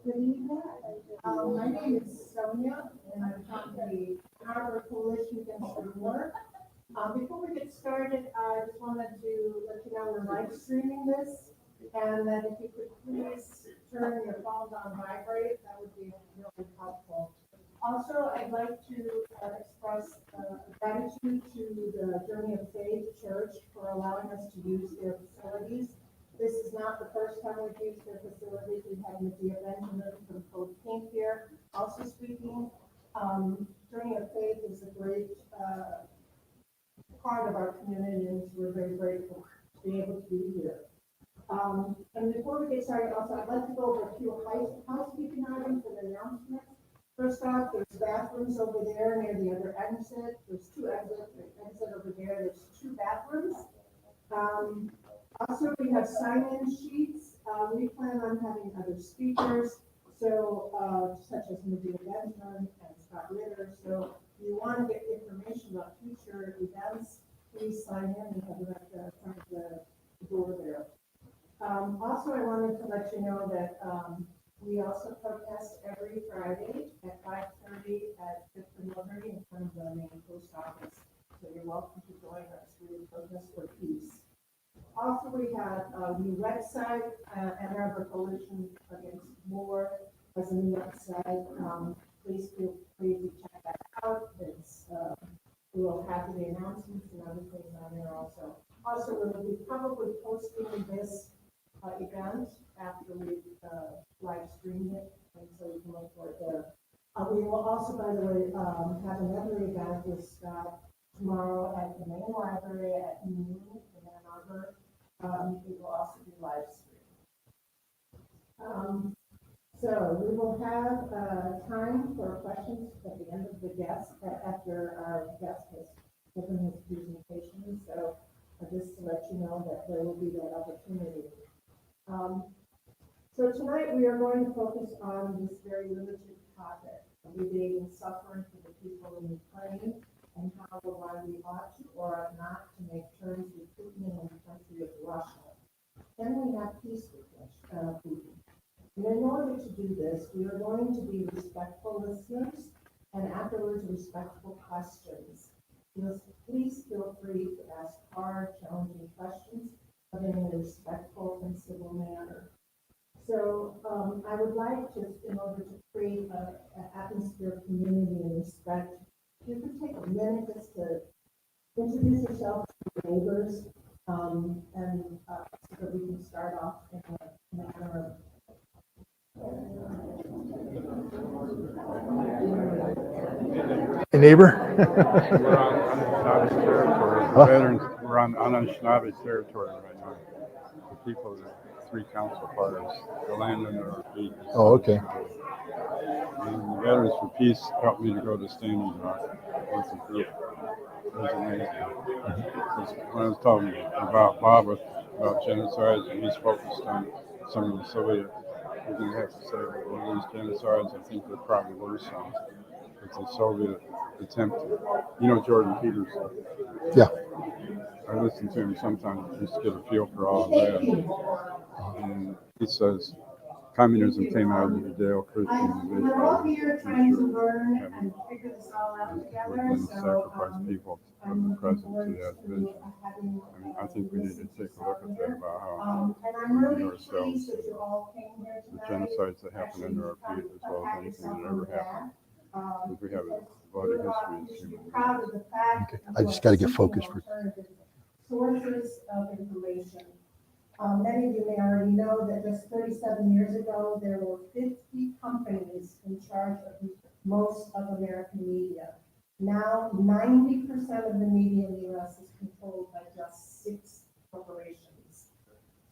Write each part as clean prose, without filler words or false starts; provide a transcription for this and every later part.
Good evening. My name is Sonia, and I'm from the Harbor Coalition Against the War. Before we get started, I just wanted to let you know we're live streaming this, and that if you could please turn your phones on vibrate, that would be really helpful. Also, I'd like to express gratitude to the Journey of Faith Church for allowing us to use their facilities. This is not the first time we've used their facilities. We've had Medea Benjamin from Code Pink here also speaking. Journey of Faith is a great part of our community, and we're very grateful to be able to be here. And before we get started, also, I'd like to go over a few housekeeping items and announcements. First off, there's bathrooms over there near the other exit. There's two exits. There's an exit over there. There's two bathrooms. Also, we have sign-in sheets. We plan on having other speakers, so such as Medea Benjamin and Scott Ritter. So if you want to get information about future events, please sign in and have it at the front of the door there. Also, I wanted to let you know that we also protest every Friday at 5:30 at Fifth and Liberty in front of the main post office. So you're welcome to join us. We protest for peace. Also, we have a new website, Ann Arbor Coalition Against War has a new website. Please feel free to check that out. We will have the announcements and other things on there also. Also, we will be probably posting this event after we live stream it, and so you can look for it there. We will also, by the way, have another event with Scott tomorrow at the main library at noon in Ann Arbor. It will also be live streamed. So we will have time for questions at the end of the guest, after our guest has given his presentation. So just to let you know that there will be that opportunity. So tonight we are going to focus on this very limited topic, alleviating suffering for the people in Ukraine, and how or why we ought to or ought not to make terms with Putin and the country of Russia. Then we have peace with Putin. And in order to do this, we are going to be respectful listeners and afterwards respectful questions. Please feel free to ask hard, challenging questions, but in a respectful and civil manner. So I would like, just in order to create an atmosphere of community and respect, if you could take a minute just to introduce yourself to your neighbors, and so that we can start off in a manner of Hey, neighbor. We're on Anishinaabe territory. The veterans, we're on Anishinaabe territory right now. The people, the three council parties, the land under our feet. Oh, okay. And the Veterans for Peace helped me to go to Standing Rock with the group. It was amazing. When I was talking about Bob about genocide, and he's focused on some of the Soviet, we're going to have to say one of these genocides, I think there probably were some. It's a Soviet attempt. Jordan Peterson. Yeah. I listen to him sometimes just to get a feel for all of that. And he says communism came out of the Judeo-Christian we're all here trying to learn and figure this all out together. So sacrifice people from the present to that vision. I think we need to take a look at that about how and I'm really ourselves pleased that you all came here the tonight. genocides that happen under our feet, as well as anything that ever happened. Because we have a bloody history as human beings. Okay. I just got to get focused for. Sources of information. Many of you may already know that just 37 years ago, there were 50 companies in charge of most of American media. Now, 90% of the media in the U.S. is controlled by just 6 corporations.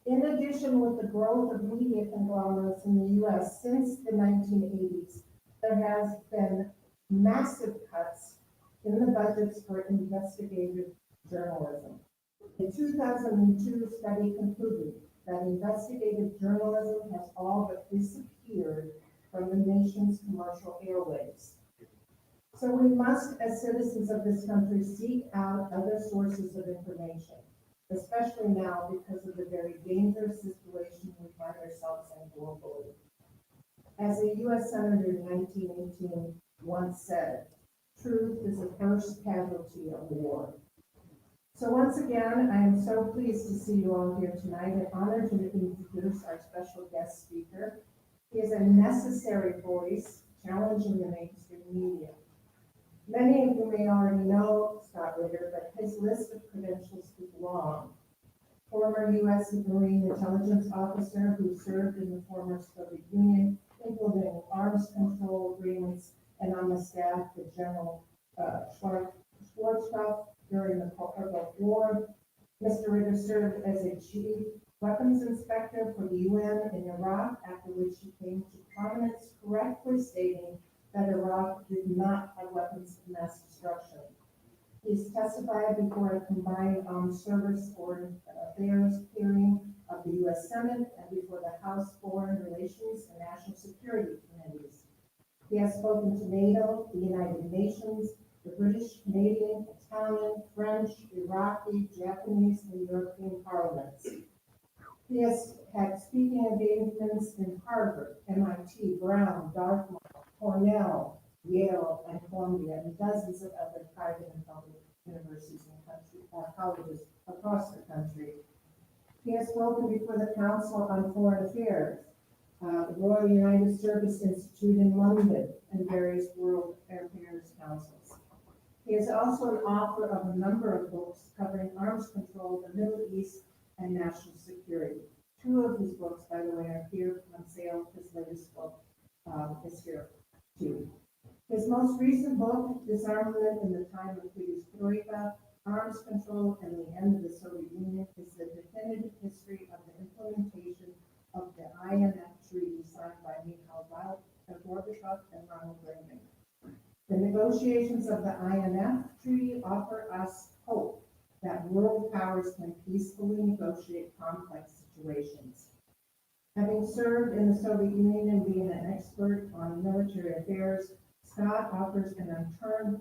In addition, with the growth of media conglomerates in the U.S. since the 1980s, there has been massive cuts in the budgets for investigative journalism. A 2002 study concluded that investigative journalism has all but disappeared from the nation's commercial airwaves. So we must, as citizens of this country, seek out other sources of information, especially now because of the very dangerous situation we find ourselves in globally. As a U.S. Senator in 1918 once said, truth is the first casualty of war. So once again, I am so pleased to see you all here tonight and honored to introduce our special guest speaker. He is a necessary voice challenging the mainstream media. Many of you may already know Scott Ritter, but his list of credentials is long. Former U.S. Marine intelligence officer who served in the former Soviet Union, implementing arms control agreements, and on the staff with General Schwarzkopf during the Gulf War. Mr. Ritter served as a chief weapons inspector for the UN in Iraq, after which he came to prominence correctly stating that Iraq did not have weapons of mass destruction. He's testified before a combined armed service foreign affairs hearing of the U.S. Senate and before the House Foreign Relations and National Security Committees. He has spoken to NATO, the United Nations, the British, Canadian, Italian, French, Iraqi, Japanese, and European parliaments. He has had speaking engagements in Harvard, MIT, Brown, Dartmouth, Cornell, Yale, and Columbia, and dozens of other private and public universities and colleges across the country. He has spoken before the Council on Foreign Affairs, the Royal United Service Institute in London, and various World Affairs Councils. He is also an author of a number of books covering arms control, the Middle East, and national security. Two of his books, by the way, are here on sale. His latest book is here too. His most recent book, Disarmament in the Time of Perestroika, Arms Control and the End of the Soviet Union, is the definitive history of the implementation of the INF Treaty signed by Mikhail Gorbachev and Ronald Reagan. The negotiations of the INF Treaty offer us hope that world powers can peacefully negotiate complex situations. Having served in the Soviet Union and being an expert on military affairs, Scott offers an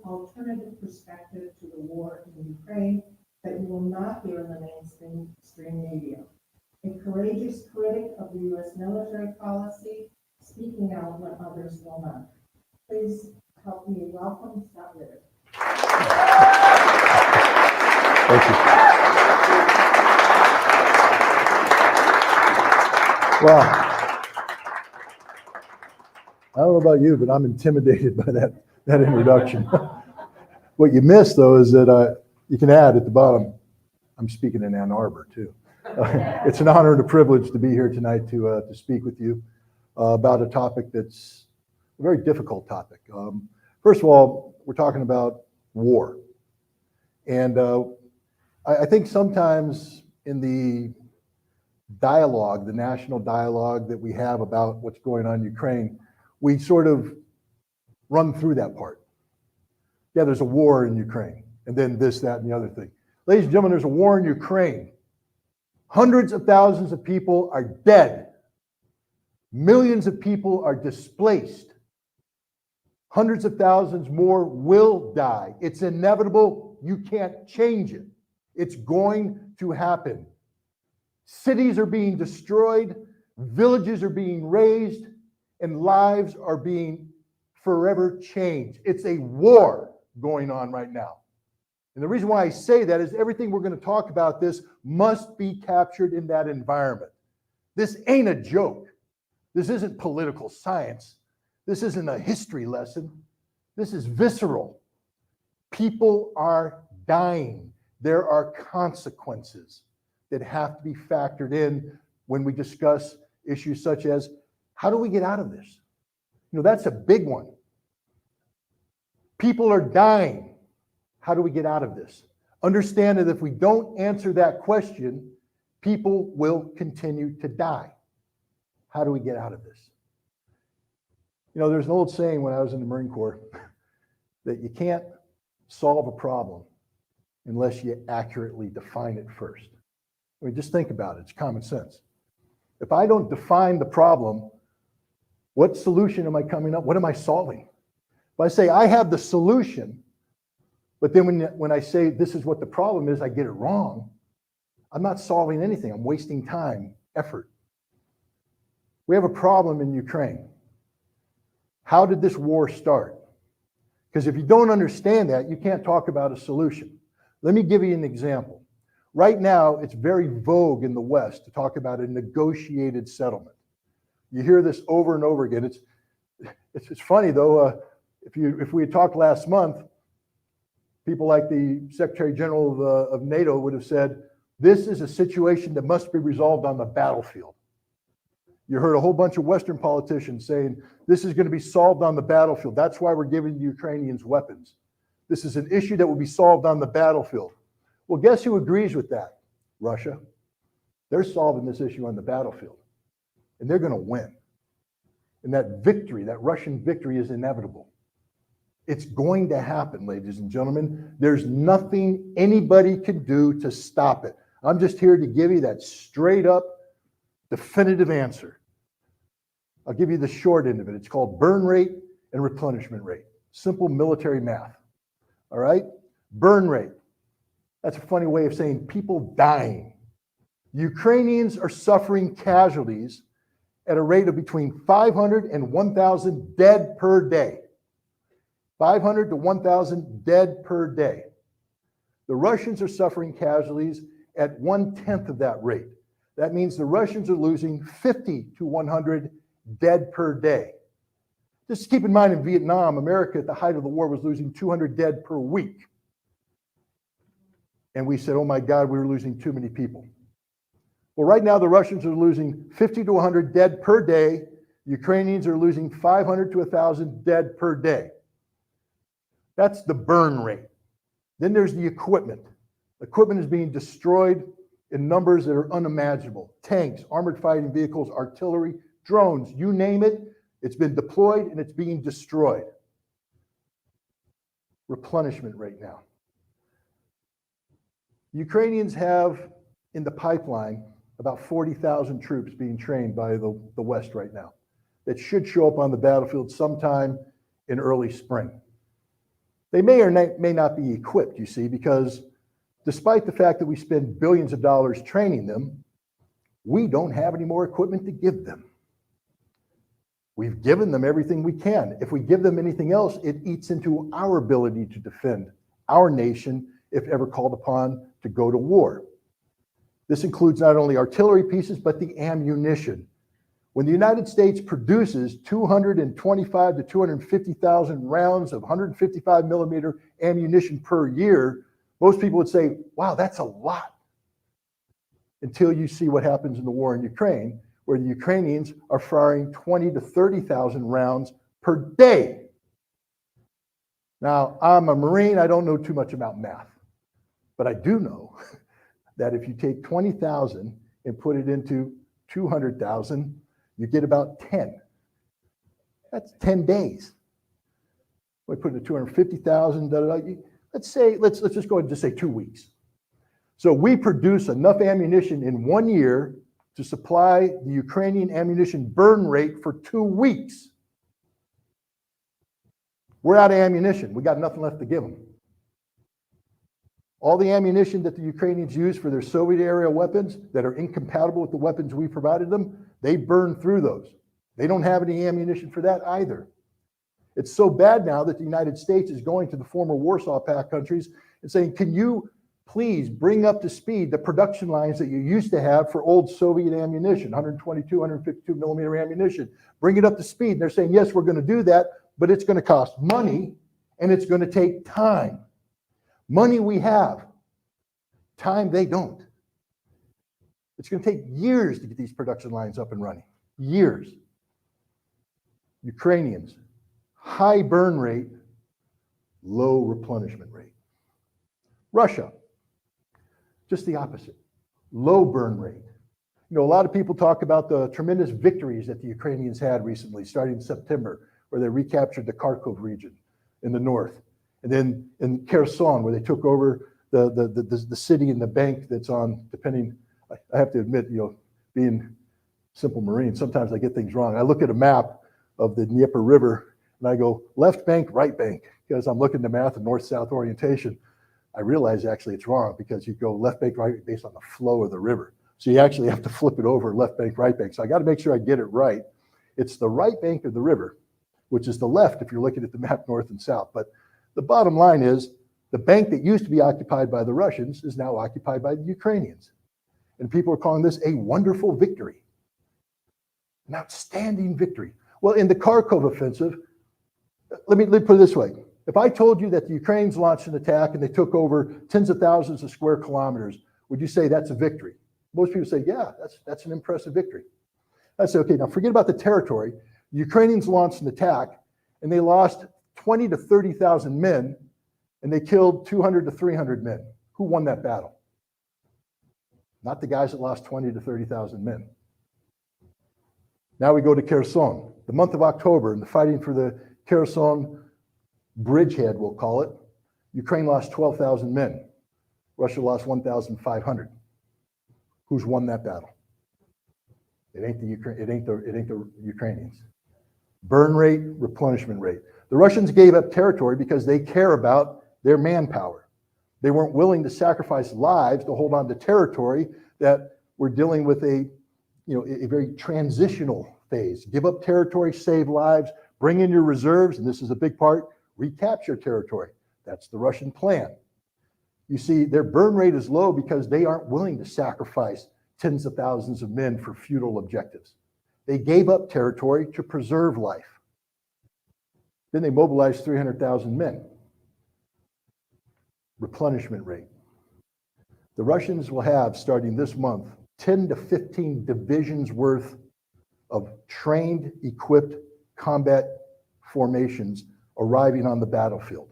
alternative perspective to the war in Ukraine that you will not hear in the mainstream media. A courageous critic of the U.S. military policy, speaking out when others will not. Please help me welcome Scott Ritter. Thank you. Wow. I don't know about you, but I'm intimidated by that introduction. What you missed, though, is that you can add at the bottom, I'm speaking in Ann Arbor, too. It's an honor and a privilege to be here tonight to speak with you about a topic that's a very difficult topic. First of all, we're talking about war. And I think sometimes in the dialogue, the national dialogue that we have about what's going on in Ukraine, we sort of run through that part. Yeah, there's a war in Ukraine, and then this, that, and the other thing. Ladies and gentlemen, there's a war in Ukraine. Hundreds of thousands of people are dead. Millions of people are displaced. Hundreds of thousands more will die. It's inevitable. You can't change it. It's going to happen. Cities are being destroyed, villages are being razed, and lives are being forever changed. It's a war going on right now. And the reason why I say that is everything we're going to talk about this must be captured in that environment. This ain't a joke. This isn't political science. This isn't a history lesson. This is visceral. People are dying. There are consequences that have to be factored in when we discuss issues such as, how do we get out of this? You know, that's a big one. People are dying. How do we get out of this? Understand that if we don't answer that question, people will continue to die. How do we get out of this? You know, there's an old saying when I was in the Marine Corps that you can't solve a problem unless you accurately define it first. I mean, just think about it. It's common sense. If I don't define the problem, what solution am I coming up? What am I solving? If I say I have the solution, but then when I say this is what the problem is, I get it wrong, I'm not solving anything. I'm wasting time, effort. We have a problem in Ukraine. How did this war start? Because if you don't understand that, you can't talk about a solution. Let me give you an example. Right now, it's very vogue in the West to talk about a negotiated settlement. You hear this over and over again. It's funny though. If we had talked last month, people like the Secretary General of NATO would have said, this is a situation that must be resolved on the battlefield. You heard a whole bunch of Western politicians saying, this is going to be solved on the battlefield. That's why we're giving the Ukrainians weapons. This is an issue that will be solved on the battlefield. Well, guess who agrees with that? Russia. They're solving this issue on the battlefield, and they're going to win. And that victory, that Russian victory, is inevitable. It's going to happen, ladies and gentlemen. There's nothing anybody can do to stop it. I'm just here to give you that straight up, definitive answer. I'll give you the short end of it. It's called burn rate and replenishment rate. Simple military math. All right? Burn rate. That's a funny way of saying people dying. Ukrainians are suffering casualties at a rate of between 500 and 1,000 dead per day. 500 to 1,000 dead per day. The Russians are suffering casualties at 1/10 of that rate. That means the Russians are losing 50 to 100 dead per day. Just keep in mind, in Vietnam, America at the height of the war was losing 200 dead per week. And we said, oh my God, we were losing too many people. Well, right now the Russians are losing 50 to 100 dead per day. Ukrainians are losing 500 to 1,000 dead per day. That's the burn rate. Then there's the equipment. Equipment is being destroyed in numbers that are unimaginable. Tanks, armored fighting vehicles, artillery, drones, you name it, it's been deployed and it's being destroyed. Replenishment rate now. Ukrainians have in the pipeline about 40,000 troops being trained by the West right now that should show up on the battlefield sometime in early spring. They may or may not be equipped, you see, because despite the fact that we spend billions of dollars training them, we don't have any more equipment to give them. We've given them everything we can. If we give them anything else, it eats into our ability to defend our nation if ever called upon to go to war. This includes not only artillery pieces, but the ammunition. When the United States produces 225 to 250,000 rounds of 155 millimeter ammunition per year, most people would say, wow, that's a lot. Until you see what happens in the war in Ukraine, where the Ukrainians are firing 20 to 30,000 rounds per day. Now, I'm a Marine, I don't know too much about math, but I do know that if you take 20,000 and put it into 200,000, you get about 10. That's 10 days. We put it to 250,000, let's just go ahead and just say 2 weeks. So we produce enough ammunition in 1 year to supply the Ukrainian ammunition burn rate for 2 weeks. We're out of ammunition. We got nothing left to give them. All the ammunition that the Ukrainians use for their Soviet era weapons that are incompatible with the weapons we provided them, they burn through those. They don't have any ammunition for that either. It's so bad now that the United States is going to the former Warsaw Pact countries and saying, can you please bring up to speed the production lines that you used to have for old Soviet ammunition, 122, 152 millimeter ammunition. Bring it up to speed. And they're saying, yes, we're going to do that, but it's going to cost money and it's going to take time. Money we have, time they don't. It's going to take years to get these production lines up and running. Years. Ukrainians, high burn rate, low replenishment rate. Russia, just the opposite, low burn rate. You know, a lot of people talk about the tremendous victories that the Ukrainians had recently, starting in September, where they recaptured the Kharkov region in the north. And then in Kherson, where they took over the city and the bank that's on, depending, I have to admit, you know, being simple Marine, sometimes I get things wrong. I look at a map of the Dnieper River and I go left bank, right bank, because I'm looking at the math of north-south orientation. I realize actually it's wrong because you go left bank, right bank based on the flow of the river. So you actually have to flip it over left bank, right bank. So I got to make sure I get it right. It's the right bank of the river which is the left if you're looking at the map north and south. But the bottom line is the bank that used to be occupied by the Russians is now occupied by the Ukrainians. And people are calling this a wonderful victory, an outstanding victory. Well, in the Kharkov offensive, let me put it this way. If I told you that the Ukrainians launched an attack and they took over tens of thousands of square kilometers, would you say that's a victory? Most people say, yeah, that's an impressive victory. I say, okay, now forget about the territory. The Ukrainians launched an attack and they lost 20 to 30,000 men and they killed 200 to 300 men. Who won that battle? Not the guys that lost 20 to 30,000 men. Now we go to Kherson. The month of October and the fighting for the Kherson bridgehead, we'll call it. Ukraine lost 12,000 men. Russia lost 1,500. Who's won that battle? It ain't the Ukrainians. Burn rate, replenishment rate. The Russians gave up territory because they care about their manpower. They weren't willing to sacrifice lives to hold on to territory that we're dealing with a very transitional phase. Give up territory, save lives, bring in your reserves, and this is a big part, recapture territory. That's the Russian plan. You see, their burn rate is low because they aren't willing to sacrifice tens of thousands of men for futile objectives. They gave up territory to preserve life. Then they mobilized 300,000 men. Replenishment rate. The Russians will have, starting this month, 10 to 15 divisions worth of trained, equipped combat formations arriving on the battlefield.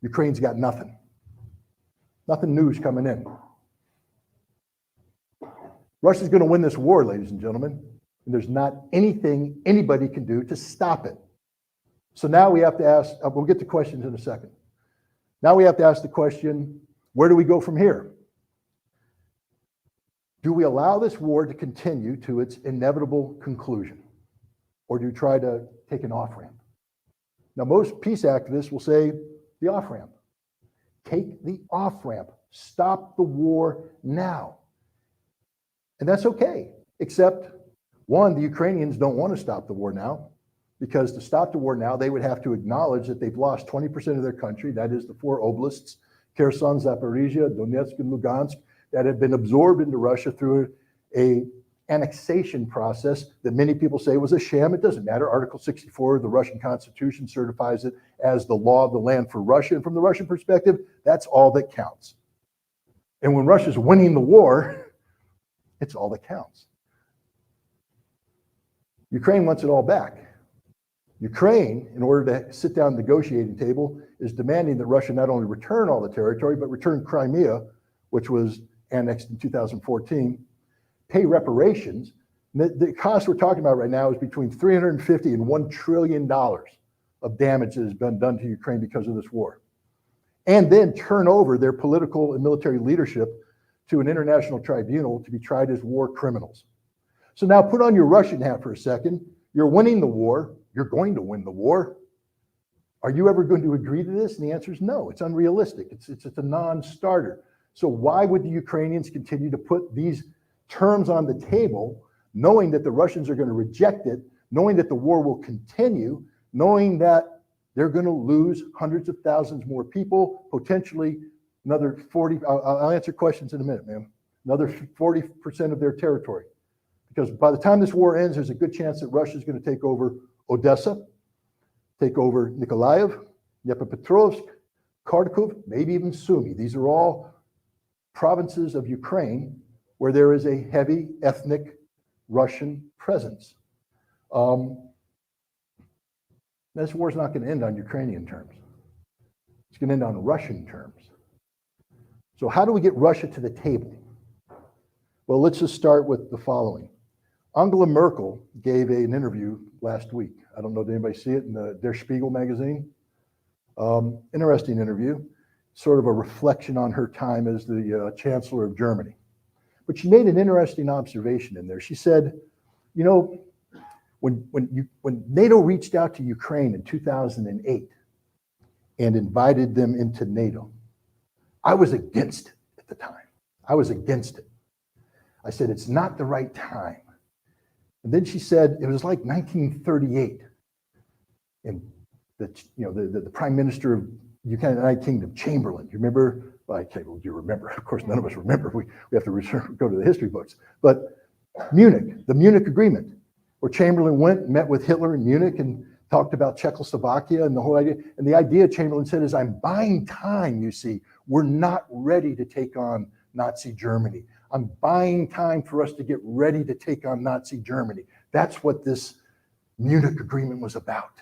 Ukraine's got nothing. Nothing new's coming in. Russia's going to win this war, ladies and gentlemen, and there's not anything anybody can do to stop it. So now we have to ask, we'll get to questions in a second. Now we have to ask the question, where do we go from here? Do we allow this war to continue to its inevitable conclusion? Or do we try to take an off-ramp? Now, most peace activists will say the off-ramp. Take the off-ramp. Stop the war now. And that's okay, except one, the Ukrainians don't want to stop the war now, because to stop the war now, they would have to acknowledge that they've lost 20% of their country. That is the 4 oblasts, Kherson, Zaporizhia, Donetsk, and Lugansk, that have been absorbed into Russia through a annexation process that many people say was a sham. It doesn't matter. Article 64 of the Russian Constitution certifies it as the law of the land for Russia. And from the Russian perspective, that's all that counts. And when Russia's winning the war, it's all that counts. Ukraine wants it all back. Ukraine, in order to sit down at the negotiating table, is demanding that Russia not only return all the territory, but return Crimea, which was annexed in 2014, pay reparations. The cost we're talking about right now is between $350 and $1 trillion of damage that has been done to Ukraine because of this war. And then turn over their political and military leadership to an international tribunal to be tried as war criminals. So now put on your Russian hat for a second. You're winning the war. You're going to win the war. Are you ever going to agree to this? And the answer is no. It's unrealistic. It's a non-starter. So why would the Ukrainians continue to put these terms on the table, knowing that the Russians are going to reject it, knowing that the war will continue, knowing that they're going to lose hundreds of thousands more people, potentially another 40, I'll answer questions in a minute, ma'am, another 40% of their territory. Because by the time this war ends, there's a good chance that Russia is going to take over Odessa, take over Nikolaev, Dnipropetrovsk, Kharkov, maybe even Sumy. These are all provinces of Ukraine where there is a heavy ethnic Russian presence. This war is not going to end on Ukrainian terms. It's going to end on Russian terms. So how do we get Russia to the table? Well, let's just start with the following. Angela Merkel gave an interview last week. I don't know, did anybody see it in the Der Spiegel magazine? Interesting interview, sort of a reflection on her time as the Chancellor of Germany. But she made an interesting observation in there. She said, you know, when NATO reached out to Ukraine in 2008 and invited them into NATO, I was against it at the time. I was against it. I said, it's not the right time. And then she said, it was like 1938. and the Prime Minister of United Kingdom, Chamberlain. You remember? Well, do you remember? Of course, none of us remember. We have to go to the history books. But Munich, the Munich Agreement, where Chamberlain went and met with Hitler in Munich and talked about Czechoslovakia and the whole idea. And the idea Chamberlain said is, I'm buying time, you see. We're not ready to take on Nazi Germany. I'm buying time for us to get ready to take on Nazi Germany. That's what this Munich Agreement was about.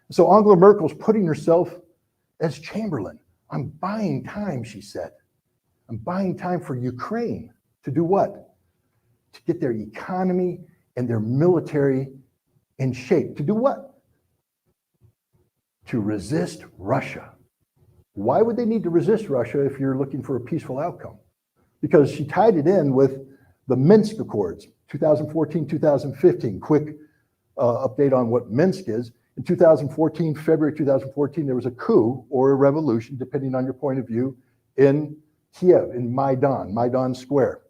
So Angela Merkel's putting herself as Chamberlain. I'm buying time, she said. I'm buying time for Ukraine to do what? To get their economy and their military in shape. To do what? To resist Russia. Why would they need to resist Russia if you're looking for a peaceful outcome? Because she tied it in with the Minsk Accords, 2014, 2015. Quick update on what Minsk is. In 2014, February 2014, there was a coup or a revolution, depending on your point of view, in Kiev, in Maidan Square.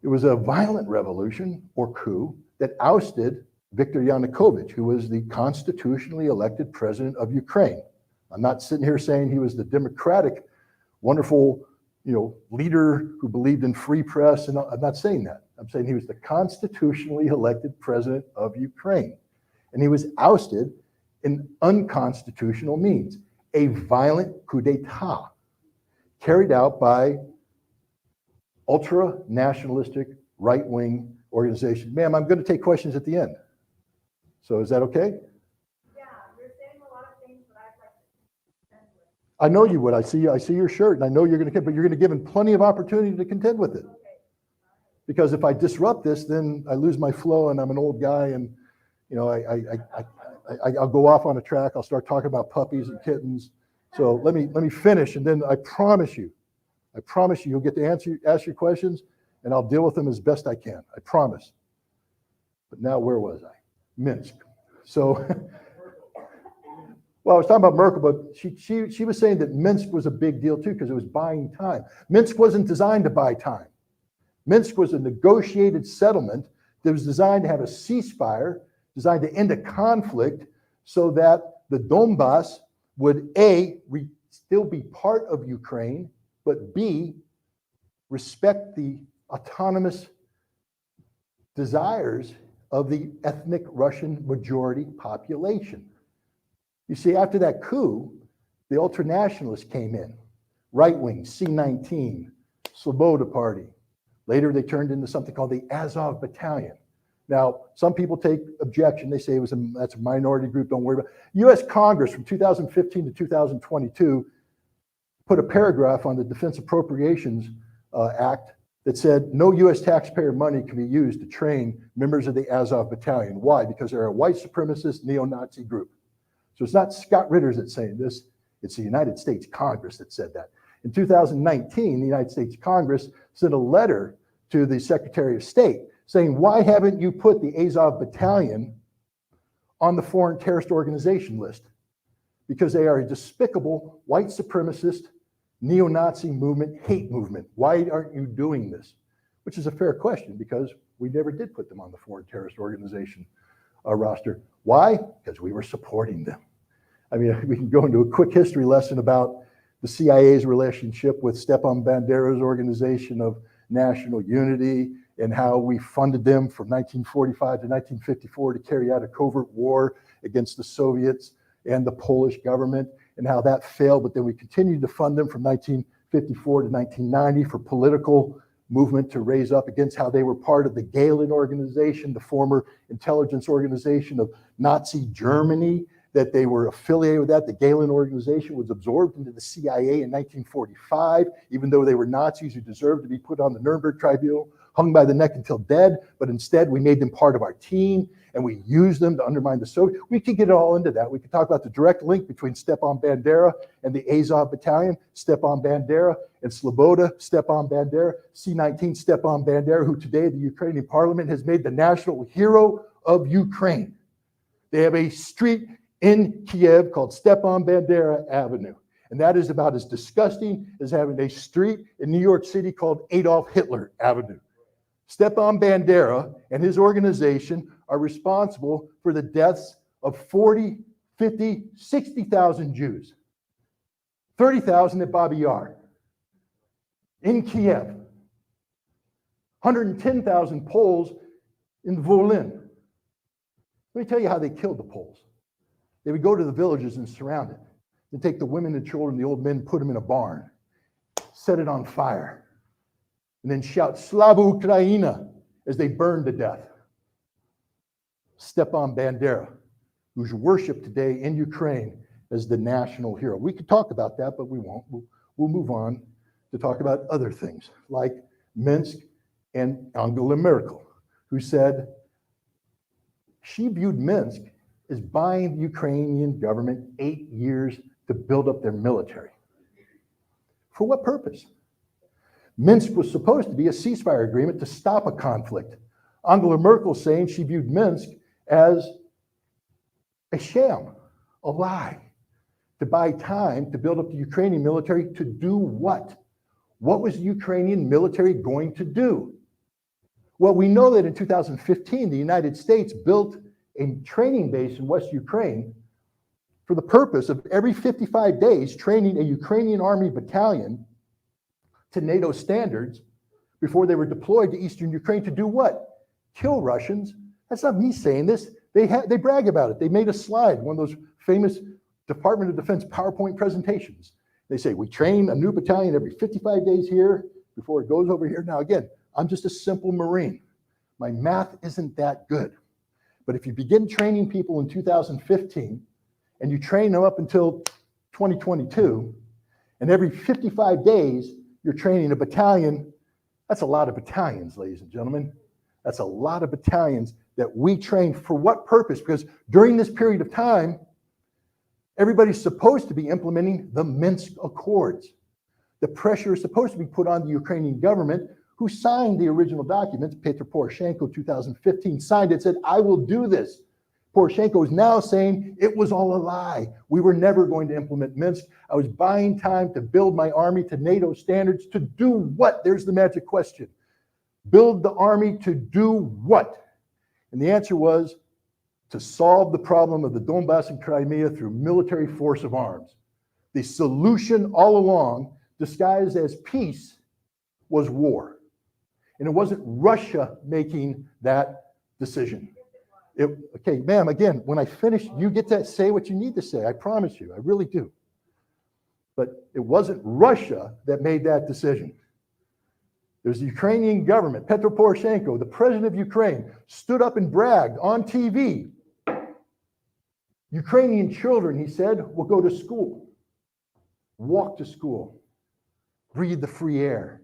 It was a violent revolution or coup that ousted Viktor Yanukovych, who was the constitutionally elected president of Ukraine. I'm not sitting here saying he was the democratic, wonderful, leader who believed in free press, and I'm not saying that. I'm saying he was the constitutionally elected president of Ukraine. And he was ousted in unconstitutional means, a violent coup d'etat carried out by ultra-nationalistic right-wing organization. Ma'am, I'm going to take questions at the end. So is that okay? Yeah, you're saying a lot of things, but I'd like to contend with. I know you would. I see your shirt, and I know you're going to, but you're going to give him plenty of opportunity to contend with it. Okay. Because if I disrupt this, then I lose my flow, and I'm an old guy, and I'll go off on a track. I'll start talking about puppies and kittens. So let me finish, and then I promise you, you'll get to ask your questions, and I'll deal with them as best I can. I promise. But now, where was I? Minsk. So, well, I was talking about Merkel, but she was saying that Minsk was a big deal too because it was buying time. Minsk wasn't designed to buy time. Minsk was a negotiated settlement that was designed to have a ceasefire, designed to end a conflict so that the Donbass would still be part of Ukraine, but B, respect the autonomous desires of the ethnic Russian majority population. You see, after that coup, the ultranationalists came in, right-wing, C-19, Sloboda Party. Later, they turned into something called the Azov Battalion. Now, some people take objection. They say that's a minority group, don't worry about it. U.S. Congress from 2015 to 2022 put a paragraph on the Defense Appropriations Act that said no U.S. taxpayer money can be used to train members of the Azov Battalion. Why? Because they're a white supremacist neo-Nazi group. So it's not Scott Ritter that's saying this, it's the United States Congress that said that. In 2019, the United States Congress sent a letter to the Secretary of State saying, why haven't you put the Azov Battalion on the foreign terrorist organization list? Because they are a despicable white supremacist neo-Nazi movement, hate movement. Why aren't you doing this? Which is a fair question because we never did put them on the foreign terrorist organization roster. Why? Because we were supporting them. I mean, we can go into a quick history lesson about the CIA's relationship with Stepan Bandera's Organization of National Unity and how we funded them from 1945 to 1954 to carry out a covert war against the Soviets and the Polish government, and how that failed, but then we continued to fund them from 1954 to 1990 for political movement to raise up against how they were part of the Gehlen organization, the former intelligence organization of Nazi Germany, that they were affiliated with that. The Gehlen organization was absorbed into the CIA in 1945, even though they were Nazis who deserved to be put on the Nuremberg Tribunal, hung by the neck until dead, but instead we made them part of our team and we used them to undermine the Soviet. We could get all into that. We could talk about the direct link between Stepan Bandera and the Azov Battalion, Stepan Bandera and Sloboda, Stepan Bandera, C-19 Stepan Bandera, who today the Ukrainian parliament has made the national hero of Ukraine. They have a street in Kiev called Stepan Bandera Avenue. And that is about as disgusting as having a street in New York City called Adolf Hitler Avenue. Stepan Bandera and his organization are responsible for the deaths of 40, 50, 60,000 Jews, 30,000 at Babi Yar, in Kiev, 110,000 Poles in Volyn. Let me tell you how they killed the Poles. They would go to the villages and surround it. They'd take the women, the children, the old men, put them in a barn, set it on fire, and then shout, Slava Ukraina, as they burned to death. Stepan Bandera, who's worshipped today in Ukraine as the national hero. We could talk about that, but we won't. We'll move on to talk about other things, like Minsk and Angela Merkel, who said she viewed Minsk as buying the Ukrainian government 8 years to build up their military. For what purpose? Minsk was supposed to be a ceasefire agreement to stop a conflict. Angela Merkel saying she viewed Minsk as a sham, a lie, to buy time to build up the Ukrainian military to do what? What was the Ukrainian military going to do? Well, we know that in 2015, the United States built a training base in West Ukraine for the purpose of every 55 days training a Ukrainian army battalion to NATO standards before they were deployed to Eastern Ukraine to do what? Kill Russians. That's not me saying this. They brag about it. They made a slide, one of those famous Department of Defense PowerPoint presentations. They say, we train a new battalion every 55 days here before it goes over here. Now, again, I'm just a simple Marine. My math isn't that good. But if you begin training people in 2015 and you train them up until 2022, and every 55 days you're training a battalion, that's a lot of battalions, ladies and gentlemen. That's a lot of battalions that we train for what purpose? Because during this period of time, everybody's supposed to be implementing the Minsk Accords. The pressure is supposed to be put on the Ukrainian government, who signed the original documents. Petro Poroshenko, 2015, signed it, said, I will do this. Poroshenko is now saying it was all a lie. We were never going to implement Minsk. I was buying time to build my army to NATO standards to do what? There's the magic question. Build the army to do what? And the answer was to solve the problem of the Donbass and Crimea through military force of arms. The solution all along, disguised as peace, was war. And it wasn't Russia making that decision. Okay, ma'am, again, when I finish, you get to say what you need to say. I promise you, I really do. But it wasn't Russia that made that decision. It was the Ukrainian government. Petro Poroshenko, the president of Ukraine, stood up and bragged on TV. Ukrainian children, he said, will go to school, walk to school, breathe the free air.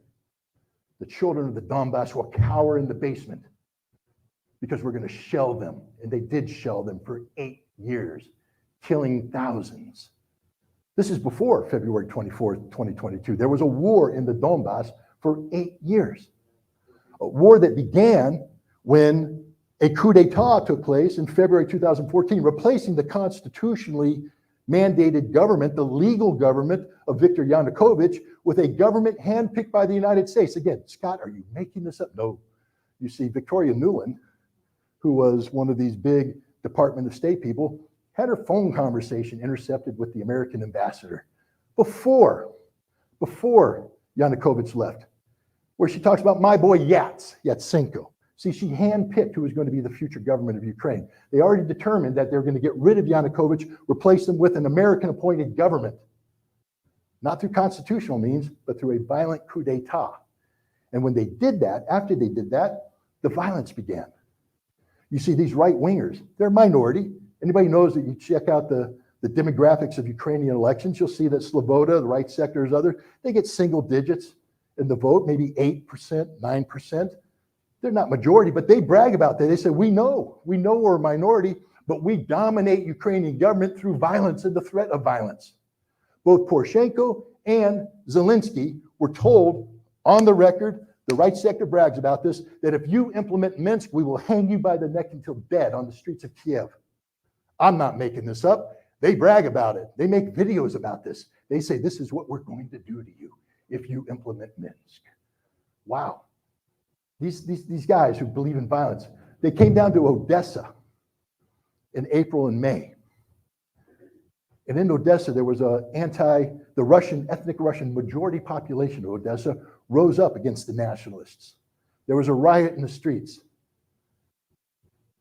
The children of the Donbass will cower in the basement because we're going to shell them. And they did shell them for 8 years, killing thousands. This is before February 24th, 2022. There was a war in the Donbass for 8 years. A war that began when a coup d'etat took place in February 2014, replacing the constitutionally mandated government, the legal government of Viktor Yanukovych, with a government handpicked by the United States. Again, Scott, are you making this up? No. You see, Victoria Nuland, who was one of these big Department of State people, had her phone conversation intercepted with the American ambassador before Yanukovych left, where she talks about my boy Yatsenko. See, she handpicked who was going to be the future government of Ukraine. They already determined that they're going to get rid of Yanukovych, replace him with an American-appointed government, not through constitutional means, but through a violent coup d'etat. And when they did that, after they did that, the violence began. You see, these right-wingers, they're a minority. Anybody knows that you check out the demographics of Ukrainian elections, you'll see that Sloboda, the right sector, is others, they get single digits in the vote, maybe 8%, 9%. They're not majority, but they brag about that. They say, we know we're a minority, but we dominate Ukrainian government through violence and the threat of violence. Both Poroshenko and Zelensky were told on the record, the right sector brags about this, that if you implement Minsk, we will hang you by the neck until dead on the streets of Kiev. I'm not making this up. They brag about it. They make videos about this. They say, this is what we're going to do to you if you implement Minsk. Wow. These guys who believe in violence, they came down to Odessa in April and May. And in Odessa, there was the Russian, ethnic Russian majority population of Odessa rose up against the nationalists. There was a riot in the streets.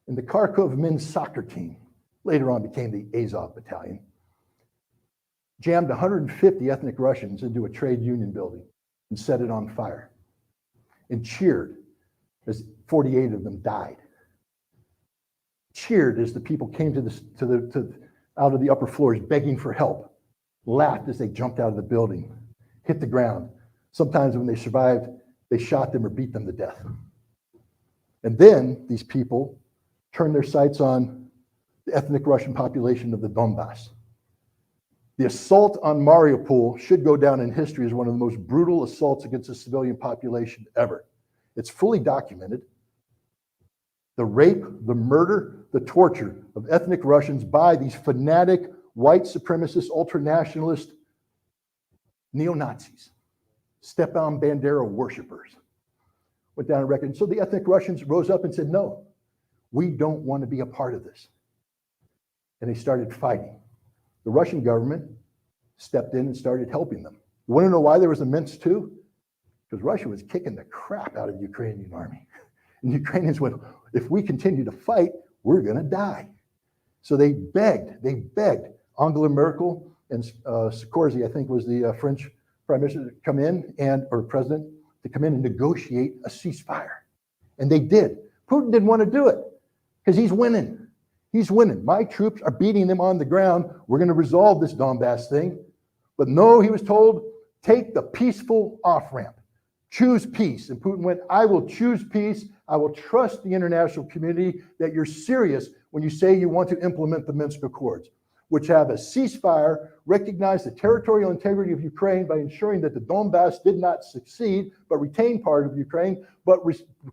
And the Kharkov men's soccer team, later on became the Azov Battalion, jammed 150 ethnic Russians into a trade union building and set it on fire and cheered as 48 of them died. Cheered as the people came out of the upper floors begging for help, laughed as they jumped out of the building, hit the ground. Sometimes when they survived, they shot them or beat them to death. And then these people turned their sights on the ethnic Russian population of the Donbass. The assault on Mariupol should go down in history as one of the most brutal assaults against a civilian population ever. It's fully documented. The rape, the murder, the torture of ethnic Russians by these fanatic, white supremacist, ultranationalist neo-Nazis, Stepan Bandera worshipers, went down on record. And so the ethnic Russians rose up and said, no, we don't want to be a part of this. And they started fighting. The Russian government stepped in and started helping them. You want to know why there was a Minsk II? Because Russia was kicking the crap out of the Ukrainian army. And the Ukrainians went, if we continue to fight, we're going to die. So they begged Angela Merkel and Sarkozy, I think was the French prime minister, to come in or president, to come in and negotiate a ceasefire. And they did. Putin didn't want to do it because he's winning. He's winning. My troops are beating them on the ground. We're going to resolve this Donbass thing. But no, he was told, take the peaceful off-ramp. Choose peace. And Putin went, I will choose peace. I will trust the international community that you're serious when you say you want to implement the Minsk Accords, which have a ceasefire, recognize the territorial integrity of Ukraine by ensuring that the Donbass did not succeed, but retained part of Ukraine, but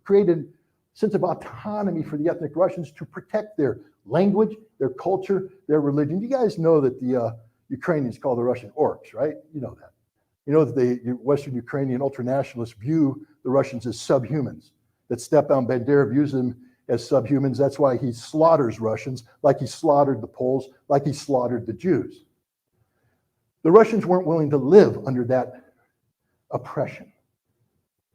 created a sense of autonomy for the ethnic Russians to protect their language, their culture, their religion. You guys know that the Ukrainians call the Russian orcs, right? You know that. You know that the Western Ukrainian ultranationalists view the Russians as subhumans, that Stepan Bandera views them as subhumans. That's why he slaughters Russians like he slaughtered the Poles, like he slaughtered the Jews. The Russians weren't willing to live under that oppression.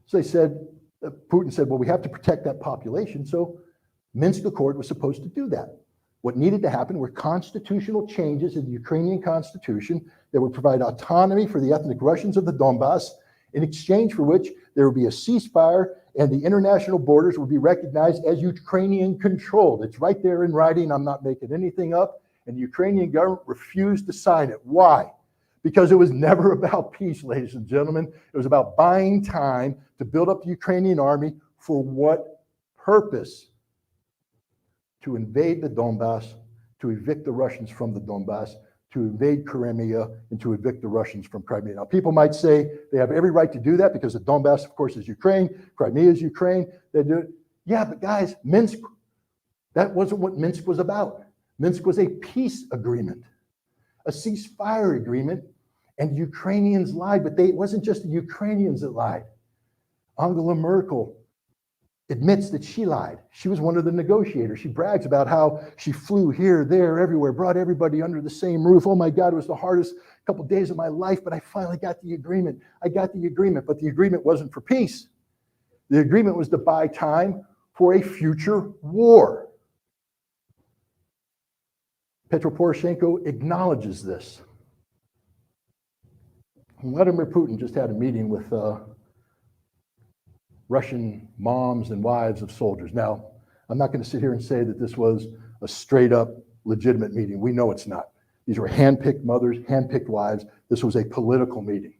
So they said, Putin said, well, we have to protect that population. So Minsk Accord was supposed to do that. What needed to happen were constitutional changes in the Ukrainian constitution that would provide autonomy for the ethnic Russians of the Donbass, in exchange for which there would be a ceasefire and the international borders would be recognized as Ukrainian controlled. It's right there in writing. I'm not making anything up. And the Ukrainian government refused to sign it. Why? Because it was never about peace, ladies and gentlemen. It was about buying time to build up the Ukrainian army. For what purpose? To invade the Donbass, to evict the Russians from the Donbass, to invade Crimea, and to evict the Russians from Crimea. Now, people might say they have every right to do that because the Donbass, of course, is Ukraine, Crimea is Ukraine. They do it. Yeah, but guys, Minsk, that wasn't what Minsk was about. Minsk was a peace agreement, a ceasefire agreement, and Ukrainians lied, but it wasn't just the Ukrainians that lied. Angela Merkel admits that she lied. She was one of the negotiators. She brags about how she flew here, there, everywhere, brought everybody under the same roof. Oh my God, it was the hardest couple days of my life, but I finally got the agreement. I got the agreement, but the agreement wasn't for peace. The agreement was to buy time for a future war. Petro Poroshenko acknowledges this. Vladimir Putin just had a meeting with Russian moms and wives of soldiers. Now, I'm not going to sit here and say that this was a straight up legitimate meeting. We know it's not. These were handpicked mothers, handpicked wives. This was a political meeting.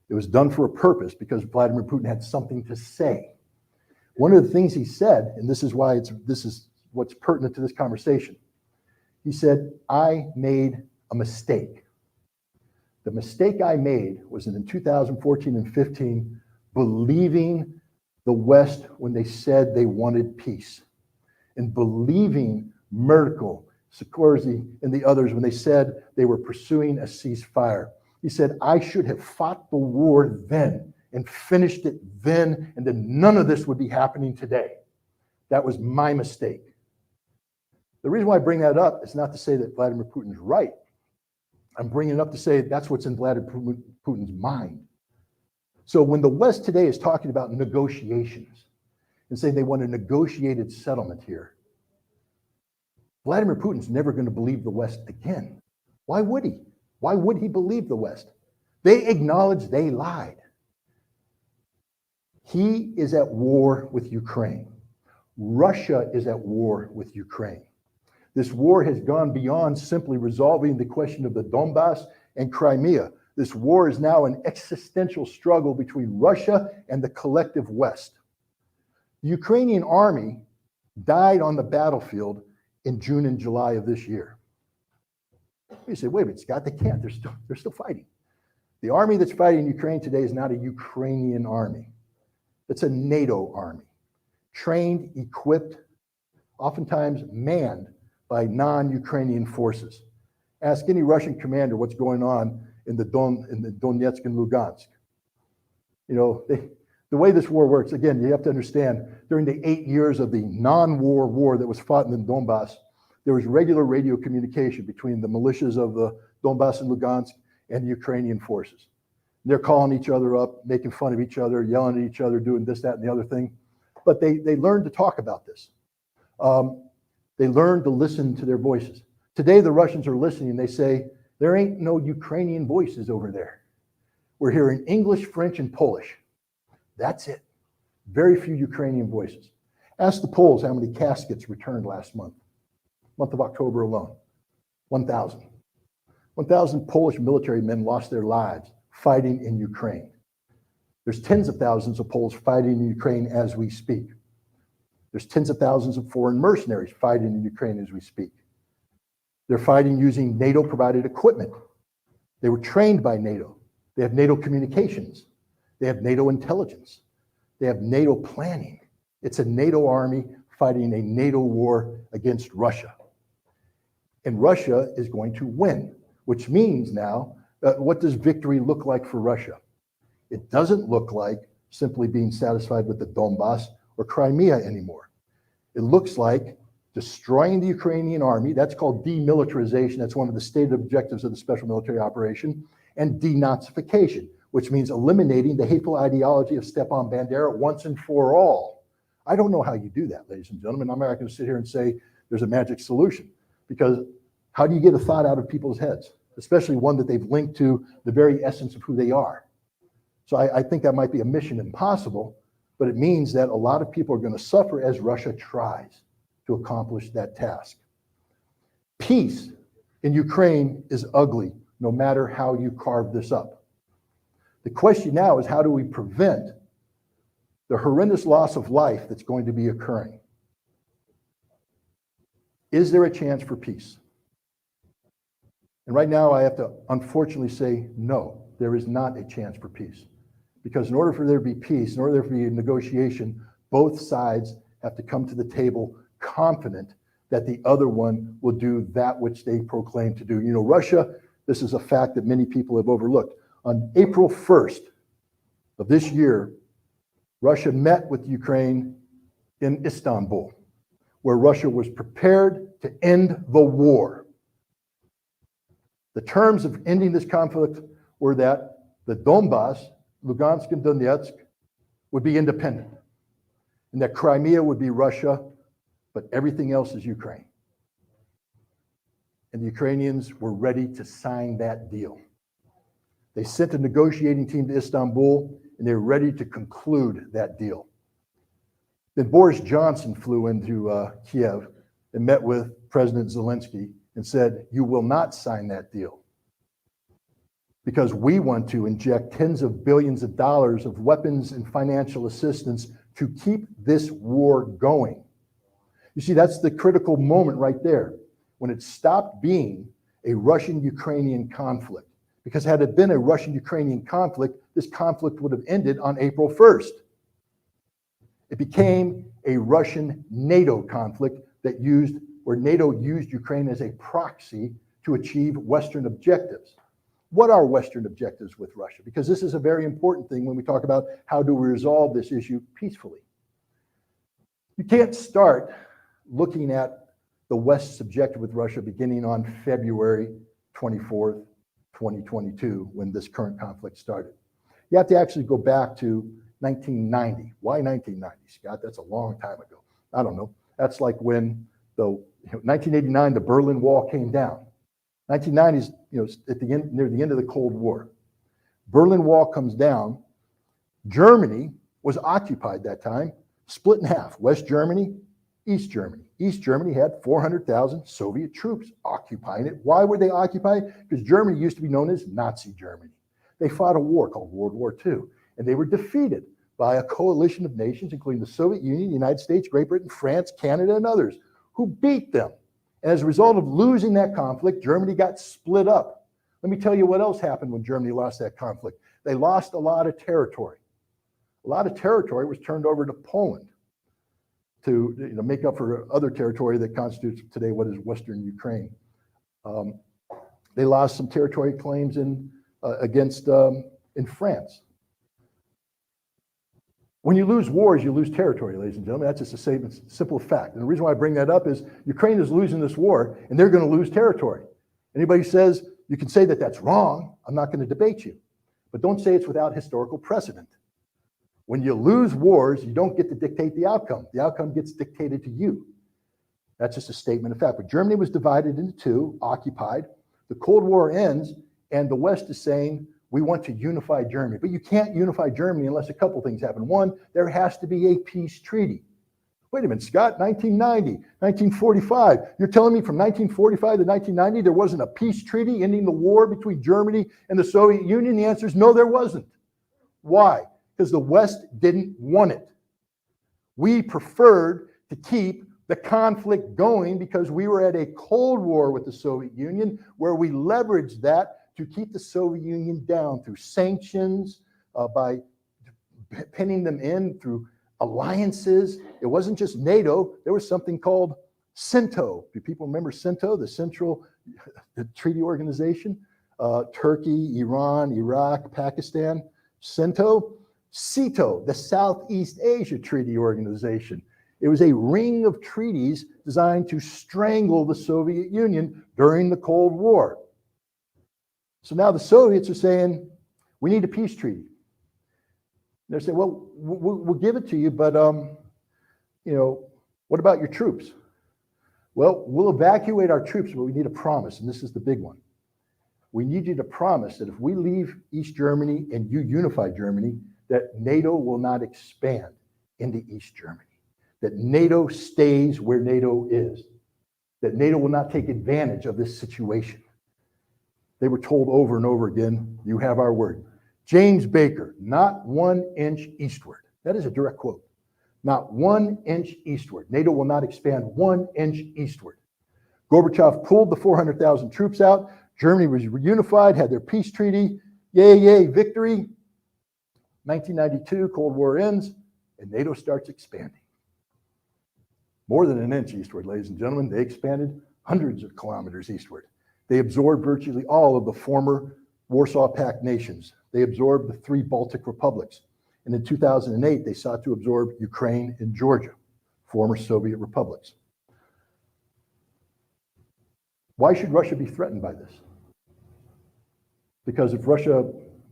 It was done for a purpose because Vladimir Putin had something to say. One of the things he said, and this is what's pertinent to this conversation. He said, I made a mistake. The mistake I made was in 2014 and 15, believing the West when they said they wanted peace, and believing Merkel, Sarkozy, and the others when they said they were pursuing a ceasefire. He said, I should have fought the war then and finished it then, and then none of this would be happening today. That was my mistake. The reason why I bring that up is not to say that Vladimir Putin's right. I'm bringing it up to say that's what's in Vladimir Putin's mind. So when the West today is talking about negotiations and saying they want a negotiated settlement here, Vladimir Putin's never going to believe the West again. Why would he? Why would he believe the West? They acknowledge they lied. He is at war with Ukraine. Russia is at war with Ukraine. This war has gone beyond simply resolving the question of the Donbass and Crimea. This war is now an existential struggle between Russia and the collective West. The Ukrainian army died on the battlefield in June and July of this year. You say, wait a minute, Scott, they can't. They're still fighting. The army that's fighting Ukraine today is not a Ukrainian army. It's a NATO army, trained, equipped, oftentimes manned by non-Ukrainian forces. Ask any Russian commander what's going on in the Donetsk and Lugansk. You know, the way this war works, again, you have to understand, during the 8 years of the non-war war that was fought in the Donbass, there was regular radio communication between the militias of the Donbass and Lugansk and the Ukrainian forces. They're calling each other up, making fun of each other, yelling at each other, doing this, that, and the other thing. But they learned to talk about this. They learned to listen to their voices. Today, the Russians are listening. They say, there ain't no Ukrainian voices over there. We're hearing English, French, and Polish. That's it. Very few Ukrainian voices. Ask the Poles how many caskets returned last month of October alone. 1,000. 1,000 Polish military men lost their lives fighting in Ukraine. There's tens of thousands of Poles fighting in Ukraine as we speak. There's tens of thousands of foreign mercenaries fighting in Ukraine as we speak. They're fighting using NATO-provided equipment. They were trained by NATO. They have NATO communications. They have NATO intelligence. They have NATO planning. It's a NATO army fighting a NATO war against Russia. And Russia is going to win, which means now, what does victory look like for Russia? It doesn't look like simply being satisfied with the Donbass or Crimea anymore. It looks like destroying the Ukrainian army. That's called demilitarization. That's one of the stated objectives of the special military operation. And denazification, which means eliminating the hateful ideology of Stepan Bandera once and for all. I don't know how you do that, ladies and gentlemen. I'm not going to sit here and say there's a magic solution, because how do you get a thought out of people's heads, especially one that they've linked to the very essence of who they are? So I think that might be a mission impossible, but it means that a lot of people are going to suffer as Russia tries to accomplish that task. Peace in Ukraine is ugly, no matter how you carve this up. The question now is, how do we prevent the horrendous loss of life that's going to be occurring? Is there a chance for peace? And right now I have to unfortunately say no, there is not a chance for peace. Because in order for there to be peace, in order for there to be a negotiation, both sides have to come to the table confident that the other one will do that which they proclaim to do. You know, Russia, this is a fact that many people have overlooked. On April 1st of this year, Russia met with Ukraine in Istanbul, where Russia was prepared to end the war. The terms of ending this conflict were that the Donbass, Lugansk and Donetsk, would be independent, and that Crimea would be Russia, but everything else is Ukraine. And the Ukrainians were ready to sign that deal. They sent a negotiating team to Istanbul, and they were ready to conclude that deal. Then Boris Johnson flew into Kiev and met with President Zelensky and said, "You will not sign that deal, because we want to inject tens of billions of dollars of weapons and financial assistance to keep this war going." You see, that's the critical moment right there, when it stopped being a Russian-Ukrainian conflict. Because had it been a Russian-Ukrainian conflict, this conflict would have ended on April 1st. It became a Russian-NATO conflict where NATO used Ukraine as a proxy to achieve Western objectives. What are Western objectives with Russia? Because this is a very important thing when we talk about how do we resolve this issue peacefully. You can't start looking at the West's objective with Russia beginning on February 24th 2022 when this current conflict started. You have to actually go back to 1990. Why 1990, Scott? That's a long time ago. I don't know. That's like when 1989, the Berlin Wall came down. 1990s, at the end, near the end of the Cold War. Berlin Wall comes down. Germany was occupied that time, split in half. West Germany, East Germany. East Germany had 400,000 Soviet troops occupying it. Why were they occupying it? Because Germany used to be known as Nazi Germany. They fought a war called World War II, and they were defeated by a coalition of nations, including the Soviet Union, the United States, Great Britain, France, Canada, and others, who beat them. And as a result of losing that conflict, Germany got split up. Let me tell you what else happened when Germany lost that conflict. They lost a lot of territory. A lot of territory was turned over to Poland to make up for other territory that constitutes today what is Western Ukraine. They lost some territory claims in France. When you lose wars, you lose territory, ladies and gentlemen. That's just a simple fact. And the reason why I bring that up is Ukraine is losing this war, and they're going to lose territory. Anybody says you can say that that's wrong, I'm not going to debate you. But don't say it's without historical precedent. When you lose wars, you don't get to dictate the outcome. The outcome gets dictated to you. That's just a statement of fact. But Germany was divided into two, occupied. The Cold War ends, and the West is saying, we want to unify Germany. But you can't unify Germany unless a couple things happen. One, there has to be a peace treaty. Wait a minute, Scott, 1990, 1945. You're telling me from 1945 to 1990 there wasn't a peace treaty ending the war between Germany and the Soviet Union? The answer is no, there wasn't. Why? Because the West didn't want it. We preferred to keep the conflict going because we were at a Cold War with the Soviet Union where we leveraged that to keep the Soviet Union down through sanctions, by pinning them in through alliances. It wasn't just NATO. There was something called CENTO. Do people remember CENTO, the Central Treaty Organization? Turkey, Iran, Iraq, Pakistan. CENTO. CETO, the Southeast Asia Treaty Organization. It was a ring of treaties designed to strangle the Soviet Union during the Cold War. So now the Soviets are saying, we need a peace treaty. They're saying, well, we'll give it to you, but what about your troops? Well, we'll evacuate our troops, but we need a promise, and this is the big one. We need you to promise that if we leave East Germany and you unify Germany, that NATO will not expand into East Germany, that NATO stays where NATO is, that NATO will not take advantage of this situation. They were told over and over again, you have our word. James Baker, not 1 inch eastward. That is a direct quote. Not 1 inch eastward. NATO will not expand 1 inch eastward. Gorbachev pulled the 400,000 troops out. Germany was reunified, had their peace treaty. Yay, yay, victory. 1992, Cold War ends, and NATO starts expanding. More than 1 inch eastward, ladies and gentlemen. They expanded hundreds of kilometers eastward. They absorbed virtually all of the former Warsaw Pact nations. They absorbed the 3 Baltic republics. And in 2008, they sought to absorb Ukraine and Georgia, former Soviet republics. Why should Russia be threatened by this? Because if Russia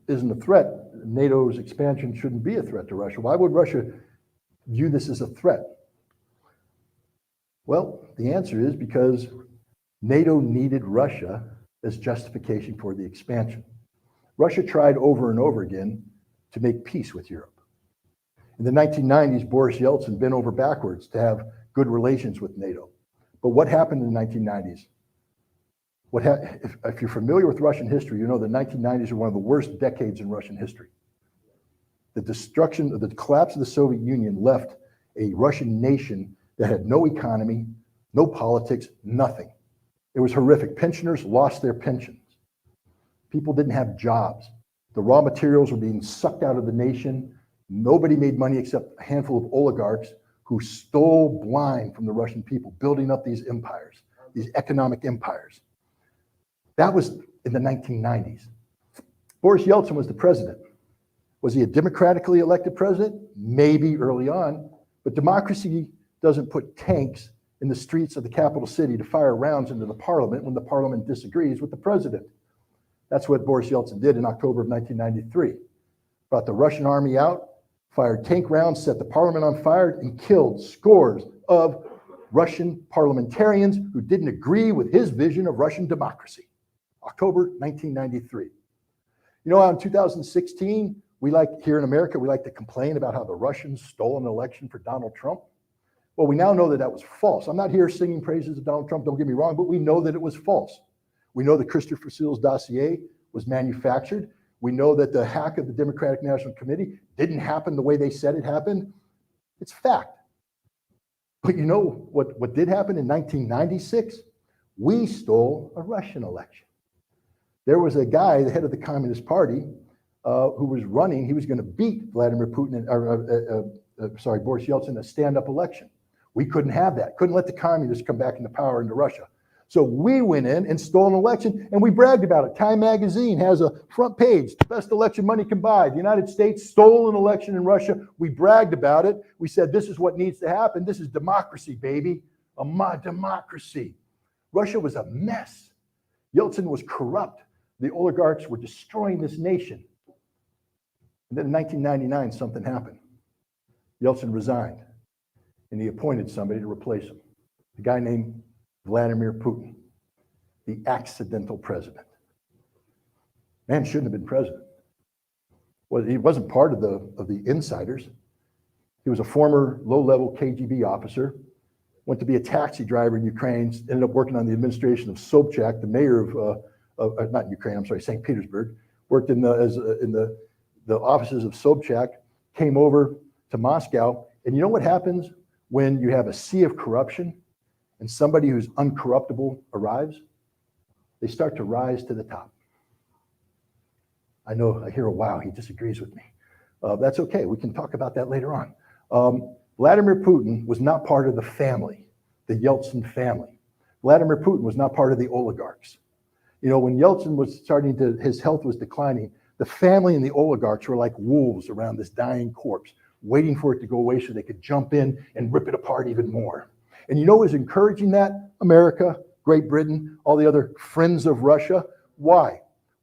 isn't a threat, NATO's expansion shouldn't be a threat to Russia. Why would Russia view this as a threat? Well, the answer is because NATO needed Russia as justification for the expansion. Russia tried over and over again to make peace with Europe. In the 1990s, Boris Yeltsin bent over backwards to have good relations with NATO. But what happened in the 1990s? If you're familiar with Russian history, you know the 1990s are one of the worst decades in Russian history. The collapse of the Soviet Union left a Russian nation that had no economy, no politics, nothing. It was horrific. Pensioners lost their pensions. People didn't have jobs. The raw materials were being sucked out of the nation. Nobody made money except a handful of oligarchs who stole blind from the Russian people, building up these empires, these economic empires. That was in the 1990s. Boris Yeltsin was the president. Was he a democratically elected president? Maybe early on, but democracy doesn't put tanks in the streets of the capital city to fire rounds into the parliament when the parliament disagrees with the president. That's what Boris Yeltsin did in October of 1993. Brought the Russian army out, fired tank rounds, set the parliament on fire, and killed scores of Russian parliamentarians who didn't agree with his vision of Russian democracy. October 1993. You know how in 2016, here in America, we like to complain about how the Russians stole an election for Donald Trump? Well, we now know that that was false. I'm not here singing praises of Donald Trump, don't get me wrong, but we know that it was false. We know that Christopher Steele's dossier was manufactured. We know that the hack of the Democratic National Committee didn't happen the way they said it happened. It's fact. But you know what did happen in 1996? We stole a Russian election. There was a guy, the head of the Communist Party, who was running. He was going to beat Vladimir Putin, Boris Yeltsin, in a stand-up election. We couldn't have that. Couldn't let the communists come back into power into Russia. So we went in and stole an election, and we bragged about it. Time magazine has a front page, the best election money can buy. The United States stole an election in Russia. We bragged about it. We said, this is what needs to happen. This is democracy, baby. Democracy. Russia was a mess. Yeltsin was corrupt. The oligarchs were destroying this nation. And then in 1999, something happened. Yeltsin resigned, and he appointed somebody to replace him, a guy named Vladimir Putin, the accidental president. Man shouldn't have been president. Well, he wasn't part of the insiders. He was a former low-level KGB officer, went to be a taxi driver in Ukraine, ended up working on the administration of Sobchak, the mayor of not Ukraine, I'm sorry, St. Petersburg, worked in the offices of Sobchak, came over to Moscow. And you know what happens when you have a sea of corruption and somebody who's uncorruptible arrives? They start to rise to the top. I know, I hear a wow, he disagrees with me. That's okay, we can talk about that later on. Vladimir Putin was not part of the family, the Yeltsin family. Vladimir Putin was not part of the oligarchs. You know, when Yeltsin was his health was declining, the family and the oligarchs were like wolves around this dying corpse, waiting for it to go away so they could jump in and rip it apart even more. And you know what was encouraging that? America, Great Britain, all the other friends of Russia. Why?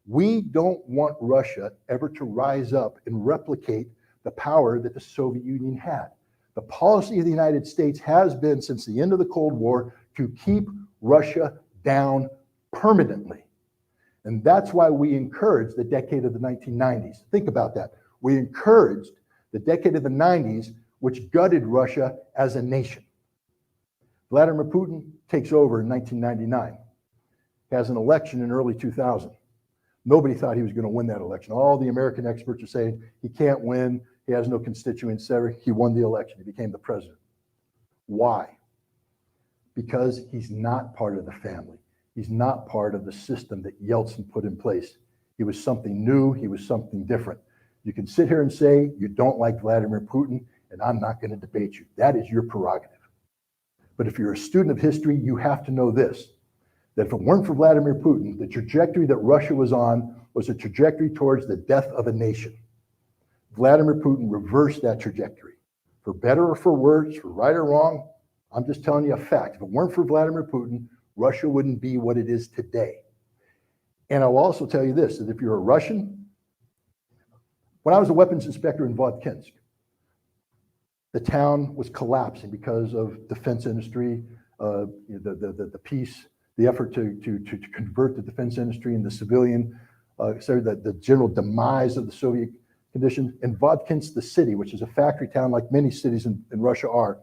We don't want Russia ever to rise up and replicate the power that the Soviet Union had. The policy of the United States has been, since the end of the Cold War, to keep Russia down permanently. And that's why we encouraged the decade of the 1990s. Think about that. We encouraged the decade of the 90s, which gutted Russia as a nation. Vladimir Putin takes over in 1999, has an election in early 2000. Nobody thought he was going to win that election. All the American experts are saying he can't win, he has no constituents. He won the election, he became the president. Why? Because he's not part of the family. He's not part of the system that Yeltsin put in place. He was something new, he was something different. You can sit here and say you don't like Vladimir Putin, and I'm not going to debate you. That is your prerogative. But if you're a student of history, you have to know this, that if it weren't for Vladimir Putin, the trajectory that Russia was on was a trajectory towards the death of a nation. Vladimir Putin reversed that trajectory. For better or for worse, for right or wrong, I'm just telling you a fact. If it weren't for Vladimir Putin, Russia wouldn't be what it is today. And I'll also tell you this, that if you're a Russian, when I was a weapons inspector in Vodkinsk, the town was collapsing because of defense industry, the peace, the effort to convert the defense industry into civilian, the general demise of the Soviet condition. In Vodkinsk, the city, which is a factory town like many cities in Russia are,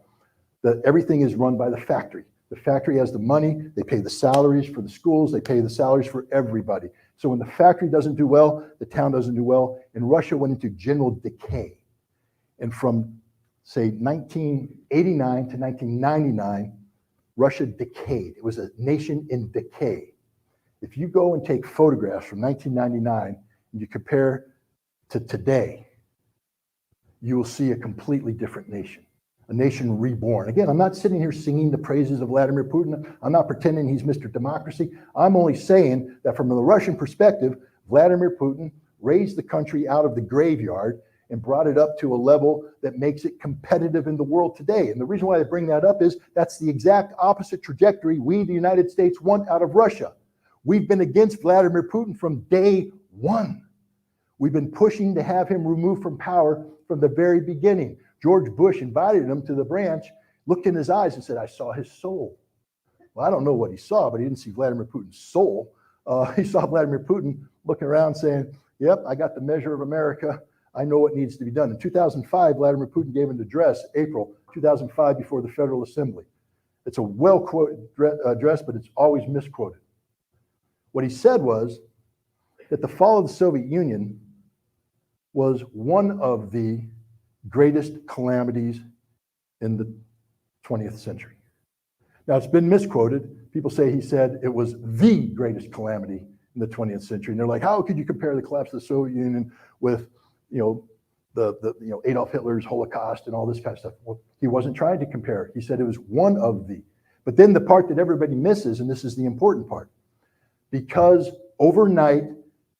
that everything is run by the factory. The factory has the money, they pay the salaries for the schools, they pay the salaries for everybody. So when the factory doesn't do well, the town doesn't do well, and Russia went into general decay. And from, say, 1989 to 1999, Russia decayed. It was a nation in decay. If you go and take photographs from 1999 and you compare to today, you will see a completely different nation. A nation reborn. Again, I'm not sitting here singing the praises of Vladimir Putin. I'm not pretending he's Mr. Democracy. I'm only saying that from the Russian perspective, Vladimir Putin raised the country out of the graveyard and brought it up to a level that makes it competitive in the world today. And the reason why I bring that up is that's the exact opposite trajectory we, the United States, want out of Russia. We've been against Vladimir Putin from day one. We've been pushing to have him removed from power from the very beginning. George Bush invited him to the branch, looked in his eyes and said, I saw his soul. Well, I don't know what he saw, but he didn't see Vladimir Putin's soul. He saw Vladimir Putin looking around saying, yep, I got the measure of America. I know what needs to be done. In 2005, Vladimir Putin gave an address, April 2005, before the Federal Assembly. It's a well-quoted address, but it's always misquoted. What he said was that the fall of the Soviet Union was one of the greatest calamities in the 20th century. Now, it's been misquoted. People say he said it was the greatest calamity in the 20th century. And they're like, how could you compare the collapse of the Soviet Union with, Adolf Hitler's Holocaust and all this kind of stuff? Well, he wasn't trying to compare. He said it was one of the. But then the part that everybody misses, and this is the important part, because overnight,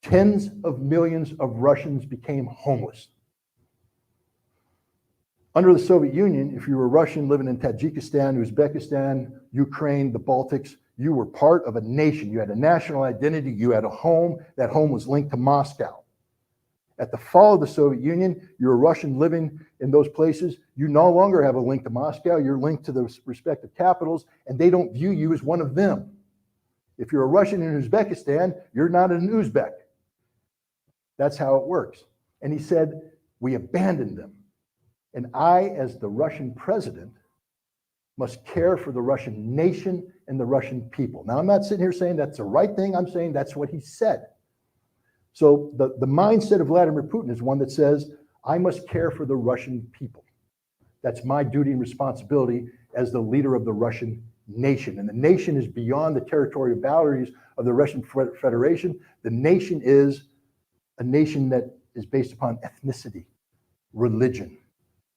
tens of millions of Russians became homeless. Under the Soviet Union, if you were Russian living in Tajikistan, Uzbekistan, Ukraine, the Baltics, you were part of a nation. You had a national identity. You had a home. That home was linked to Moscow. At the fall of the Soviet Union, you're a Russian living in those places. You no longer have a link to Moscow. You're linked to the respective capitals, and they don't view you as one of them. If you're a Russian in Uzbekistan, you're not an Uzbek. That's how it works. And he said, we abandoned them. And I, as the Russian president, must care for the Russian nation and the Russian people. Now, I'm not sitting here saying that's the right thing. I'm saying that's what he said. So the mindset of Vladimir Putin is one that says, I must care for the Russian people. That's my duty and responsibility as the leader of the Russian nation. And the nation is beyond the territorial boundaries of the Russian Federation. The nation is a nation that is based upon ethnicity, religion,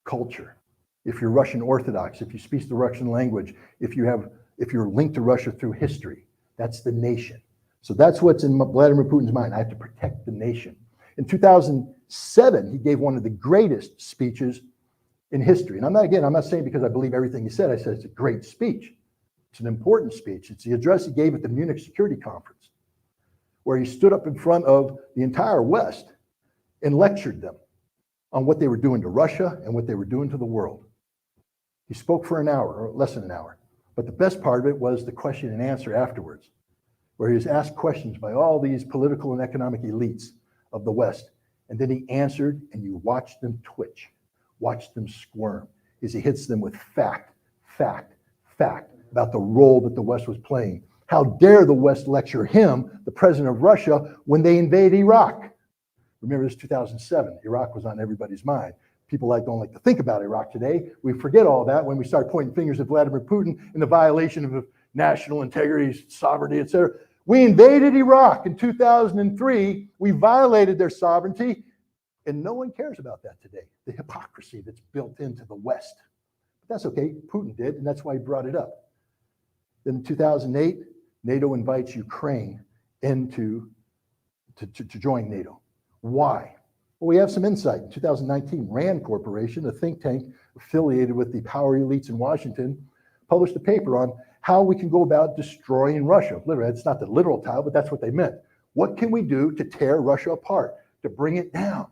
culture. If you're Russian Orthodox, if you speak the Russian language, if you're linked to Russia through history, that's the nation. So that's what's in Vladimir Putin's mind. I have to protect the nation. In 2007, he gave one of the greatest speeches in history. And I'm not saying because I believe everything he said. I said it's a great speech. It's an important speech. It's the address he gave at the Munich Security Conference, where he stood up in front of the entire West and lectured them on what they were doing to Russia and what they were doing to the world. He spoke for an hour, or less than an hour. But the best part of it was the question and answer afterwards, where he was asked questions by all these political and economic elites of the West. And then he answered, and you watched them twitch, watched them squirm, as he hits them with fact about the role that the West was playing. How dare the West lecture him, the president of Russia, when they invade Iraq? Remember, this is 2007. Iraq was on everybody's mind. People don't like to think about Iraq today. We forget all that when we start pointing fingers at Vladimir Putin in the violation of national integrity, sovereignty, etc. We invaded Iraq in 2003. We violated their sovereignty, and no one cares about that today. The hypocrisy that's built into the West. But that's okay. Putin did, and that's why he brought it up. Then in 2008, NATO invites Ukraine to join NATO. Why? Well, we have some insight. In 2019, RAND Corporation, a think tank affiliated with the power elites in Washington, published a paper on how we can go about destroying Russia. Literally, it's not the literal title, but that's what they meant. What can we do to tear Russia apart, to bring it down?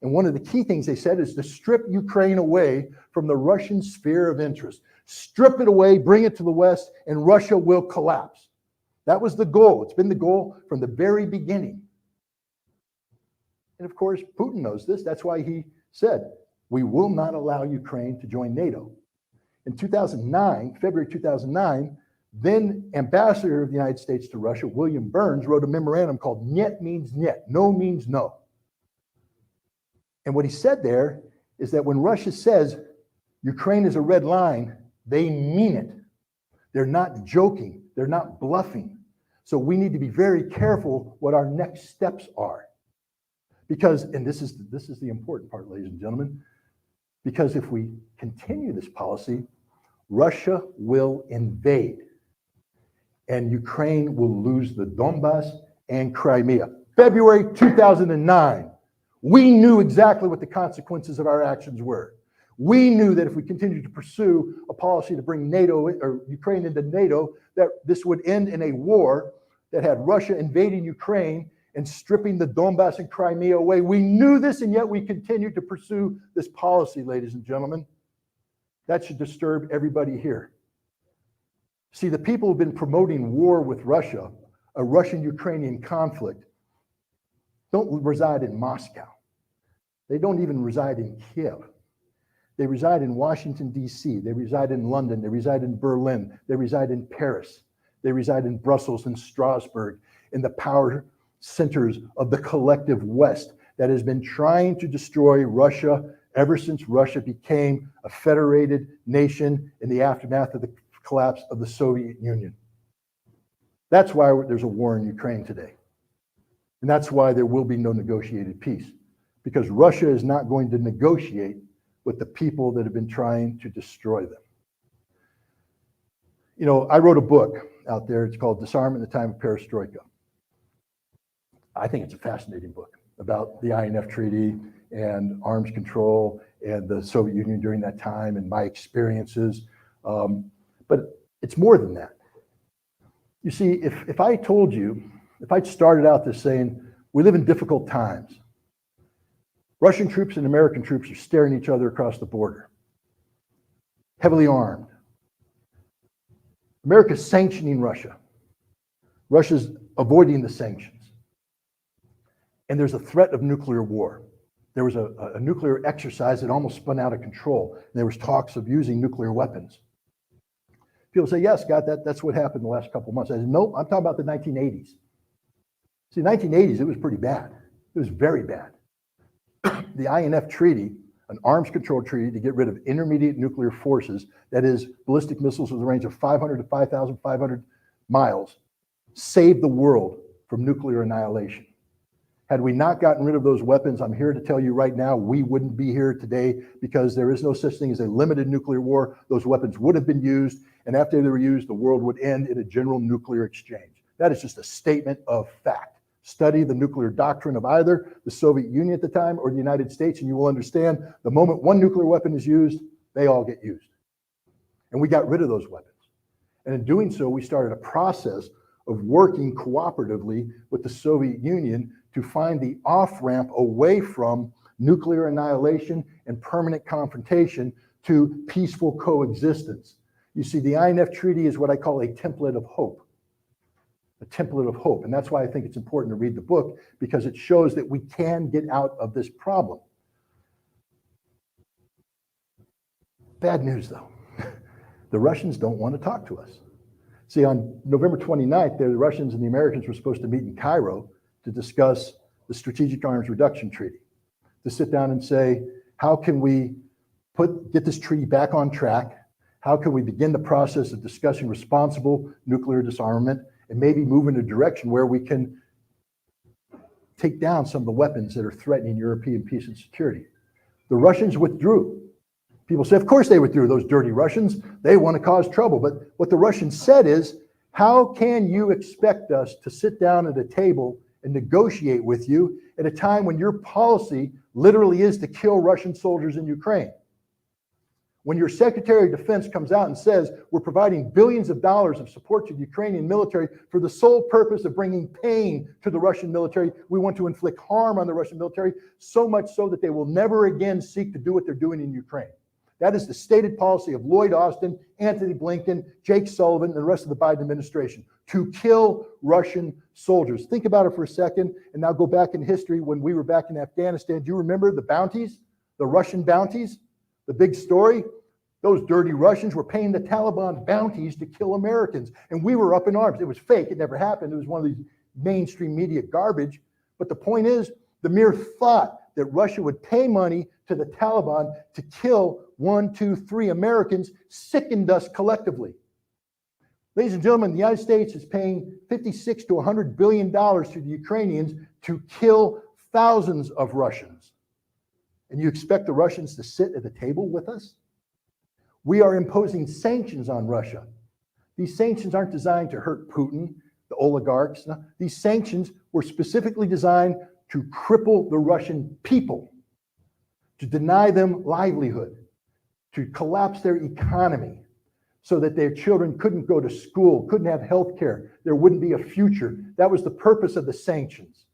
And one of the key things they said is to strip Ukraine away from the Russian sphere of interest. Strip it away, bring it to the West, and Russia will collapse. That was the goal. It's been the goal from the very beginning. And of course, Putin knows this. That's why he said, we will not allow Ukraine to join NATO. In 2009, February 2009, then Ambassador of the United States to Russia, William Burns, wrote a memorandum called Niet means Niet, no means no. And what he said there is that when Russia says Ukraine is a red line, they mean it. They're not joking. They're not bluffing. So we need to be very careful what our next steps are. Because, and this is the important part, ladies and gentlemen, because if we continue this policy, Russia will invade and Ukraine will lose the Donbass and Crimea. February 2009, we knew exactly what the consequences of our actions were. We knew that if we continued to pursue a policy to bring NATO or Ukraine into NATO, that this would end in a war that had Russia invading Ukraine and stripping the Donbass and Crimea away. We knew this, and yet we continued to pursue this policy, ladies and gentlemen. That should disturb everybody here. See, the people who've been promoting war with Russia, a Russian-Ukrainian conflict, don't reside in Moscow. They don't even reside in Kiev. They reside in Washington, D.C. They reside in London. They reside in Berlin. They reside in Paris. They reside in Brussels and Strasbourg, in the power centers of the collective West that has been trying to destroy Russia ever since Russia became a federated nation in the aftermath of the collapse of the Soviet Union. That's why there's a war in Ukraine today. And that's why there will be no negotiated peace, because Russia is not going to negotiate with the people that have been trying to destroy them. You know, I wrote a book out there. It's called Disarmament in the Time of Perestroika. I think it's a fascinating book about the INF Treaty and arms control and the Soviet Union during that time and my experiences. But it's more than that. You see, if I told you, if I started out this saying, we live in difficult times, Russian troops and American troops are staring each other across the border, heavily armed. America's sanctioning Russia. Russia's avoiding the sanctions. And there's a threat of nuclear war. There was a nuclear exercise that almost spun out of control. And there was talks of using nuclear weapons. People say, yes, Scott, that's what happened the last couple of months. I said, no, I'm talking about the 1980s. See, 1980s, it was pretty bad. It was very bad. The INF Treaty, an arms control treaty to get rid of intermediate nuclear forces, that is, ballistic missiles with a range of 500 to 5,500 miles, saved the world from nuclear annihilation. Had we not gotten rid of those weapons, I'm here to tell you right now, we wouldn't be here today, because there is no such thing as a limited nuclear war. Those weapons would have been used, and after they were used, the world would end in a general nuclear exchange. That is just a statement of fact. Study the nuclear doctrine of either the Soviet Union at the time or the United States, and you will understand the moment one nuclear weapon is used, they all get used. And we got rid of those weapons. And in doing so, we started a process of working cooperatively with the Soviet Union to find the off-ramp away from nuclear annihilation and permanent confrontation to peaceful coexistence. You see, the INF Treaty is what I call a template of hope. A template of hope. And that's why I think it's important to read the book, because it shows that we can get out of this problem. Bad news, though. The Russians don't want to talk to us. See, on November 29th, the Russians and the Americans were supposed to meet in Cairo to discuss the Strategic Arms Reduction Treaty, to sit down and say, how can we get this treaty back on track? How can we begin the process of discussing responsible nuclear disarmament and maybe move in a direction where we can take down some of the weapons that are threatening European peace and security? The Russians withdrew. People say, of course they withdrew, those dirty Russians. They want to cause trouble. But what the Russians said is, how can you expect us to sit down at a table and negotiate with you at a time when your policy literally is to kill Russian soldiers in Ukraine? When your Secretary of Defense comes out and says, we're providing billions of dollars of support to the Ukrainian military for the sole purpose of bringing pain to the Russian military, we want to inflict harm on the Russian military, so much so that they will never again seek to do what they're doing in Ukraine. That is the stated policy of Lloyd Austin, Anthony Blinken, Jake Sullivan, and the rest of the Biden administration, to kill Russian soldiers. Think about it for a second, and now go back in history when we were back in Afghanistan. Do you remember the bounties, the Russian bounties? The big story, those dirty Russians were paying the Taliban bounties to kill Americans. And we were up in arms. It was fake. It never happened. It was one of these mainstream media garbage. But the point is, the mere thought that Russia would pay money to the Taliban to kill 1, 2, 3 Americans sickened us collectively. Ladies and gentlemen, the United States is paying $56 to $100 billion to the Ukrainians to kill thousands of Russians. And you expect the Russians to sit at the table with us? We are imposing sanctions on Russia. These sanctions aren't designed to hurt Putin, the oligarchs. No, these sanctions were specifically designed to cripple the Russian people, to deny them livelihood, to collapse their economy, so that their children couldn't go to school, couldn't have health care. There wouldn't be a future. That was the purpose of the sanctions.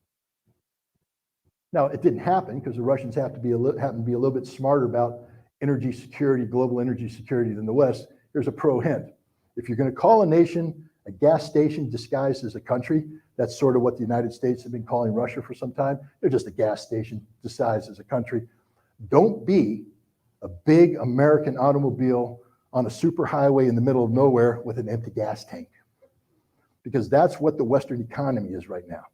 Now, it didn't happen because the Russians happen to be a little bit smarter about energy security, global energy security than the West. Here's a pro hint. If you're going to call a nation a gas station disguised as a country, that's sort of what the United States have been calling Russia for some time. They're just a gas station disguised as a country. Don't be a big American automobile on a superhighway in the middle of nowhere with an empty gas tank. Because that's what the Western economy is right now.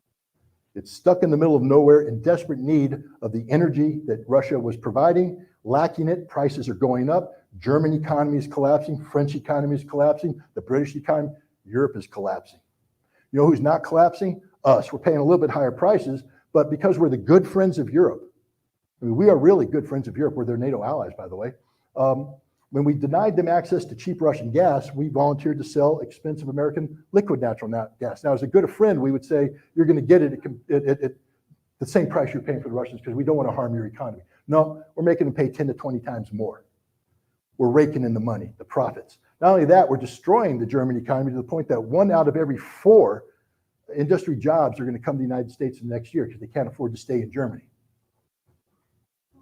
It's stuck in the middle of nowhere in desperate need of the energy that Russia was providing, lacking it, prices are going up, German economy is collapsing, French economy is collapsing, the British economy, Europe is collapsing. You know who's not collapsing? Us. We're paying a little bit higher prices, but because we're the good friends of Europe, I mean, we are really good friends of Europe. We're their NATO allies, by the way. When we denied them access to cheap Russian gas, we volunteered to sell expensive American liquid natural gas. Now, as a good friend, we would say, you're going to get it at the same price you're paying for the Russians because we don't want to harm your economy. No, we're making them pay 10 to 20 times more. We're raking in the money, the profits. Not only that, we're destroying the German economy to the point that 1 out of every 4 industry jobs are going to come to the United States in the next year because they can't afford to stay in Germany.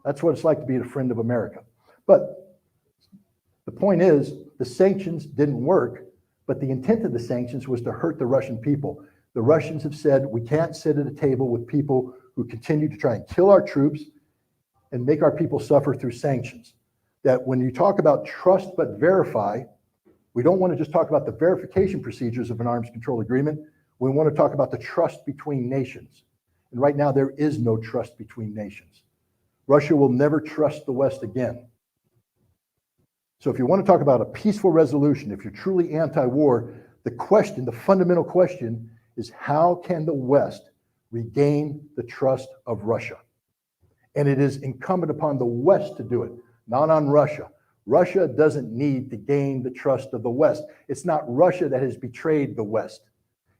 That's what it's like to be a friend of America. But the point is, the sanctions didn't work, but the intent of the sanctions was to hurt the Russian people. The Russians have said, we can't sit at a table with people who continue to try and kill our troops and make our people suffer through sanctions. That when you talk about trust but verify, we don't want to just talk about the verification procedures of an arms control agreement. We want to talk about the trust between nations. And right now, there is no trust between nations. Russia will never trust the West again. So if you want to talk about a peaceful resolution, if you're truly anti-war, the fundamental question is how can the West regain the trust of Russia? And it is incumbent upon the West to do it, not on Russia. Russia doesn't need to gain the trust of the West. It's not Russia that has betrayed the West.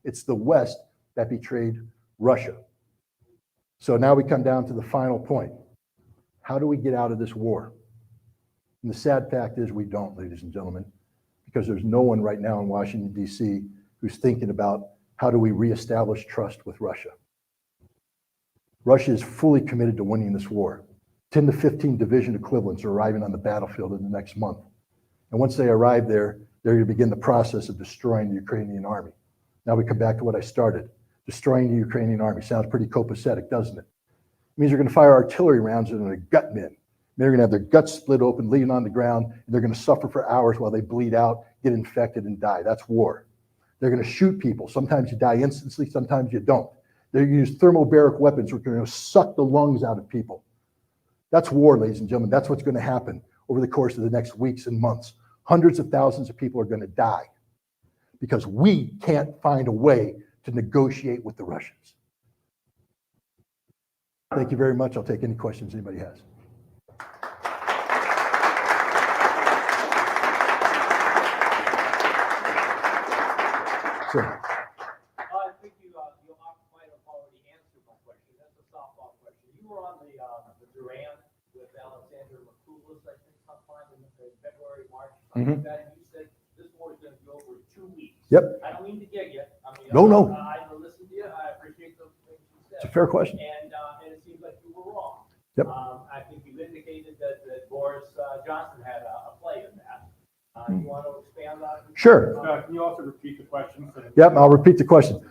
It's the West that betrayed Russia. So now we come down to the final point. How do we get out of this war? And the sad fact is we don't, ladies and gentlemen, because there's no one right now in Washington, D.C. who's thinking about how do we reestablish trust with Russia. Russia is fully committed to winning this war. 10 to 15 division equivalents are arriving on the battlefield in the next month. And once they arrive there, they're going to begin the process of destroying the Ukrainian army. Now we come back to what I started. Destroying the Ukrainian army sounds pretty copacetic, doesn't it? It means they're going to fire artillery rounds into their gut men. They're going to have their guts split open, leaning on the ground, and they're going to suffer for hours while they bleed out, get infected, and die. That's war. They're going to shoot people. Sometimes you die instantly, sometimes you don't. They're going to use thermobaric weapons which are going to suck the lungs out of people. That's war, ladies and gentlemen. That's what's going to happen over the course of the next weeks and months. Hundreds of thousands of people are going to die because we can't find a way to negotiate with the Russians. Thank you very much. I'll take any questions anybody has. Sure. I think you might have already answered my question. That's a softball question. You were on the Duran with Alexander Mercoulis, I think, sometime in February, March. Mhm. That you said this war is going to go over 2 weeks. Yep. I don't mean to get you. I mean, No. I listened to you. I appreciate those things you said. It's a fair question. And it seems like you were wrong. Yep. I think you indicated that Boris Johnson had a play in that. You want to expand on it? Sure. Can you also repeat the question? Yep, I'll repeat the question.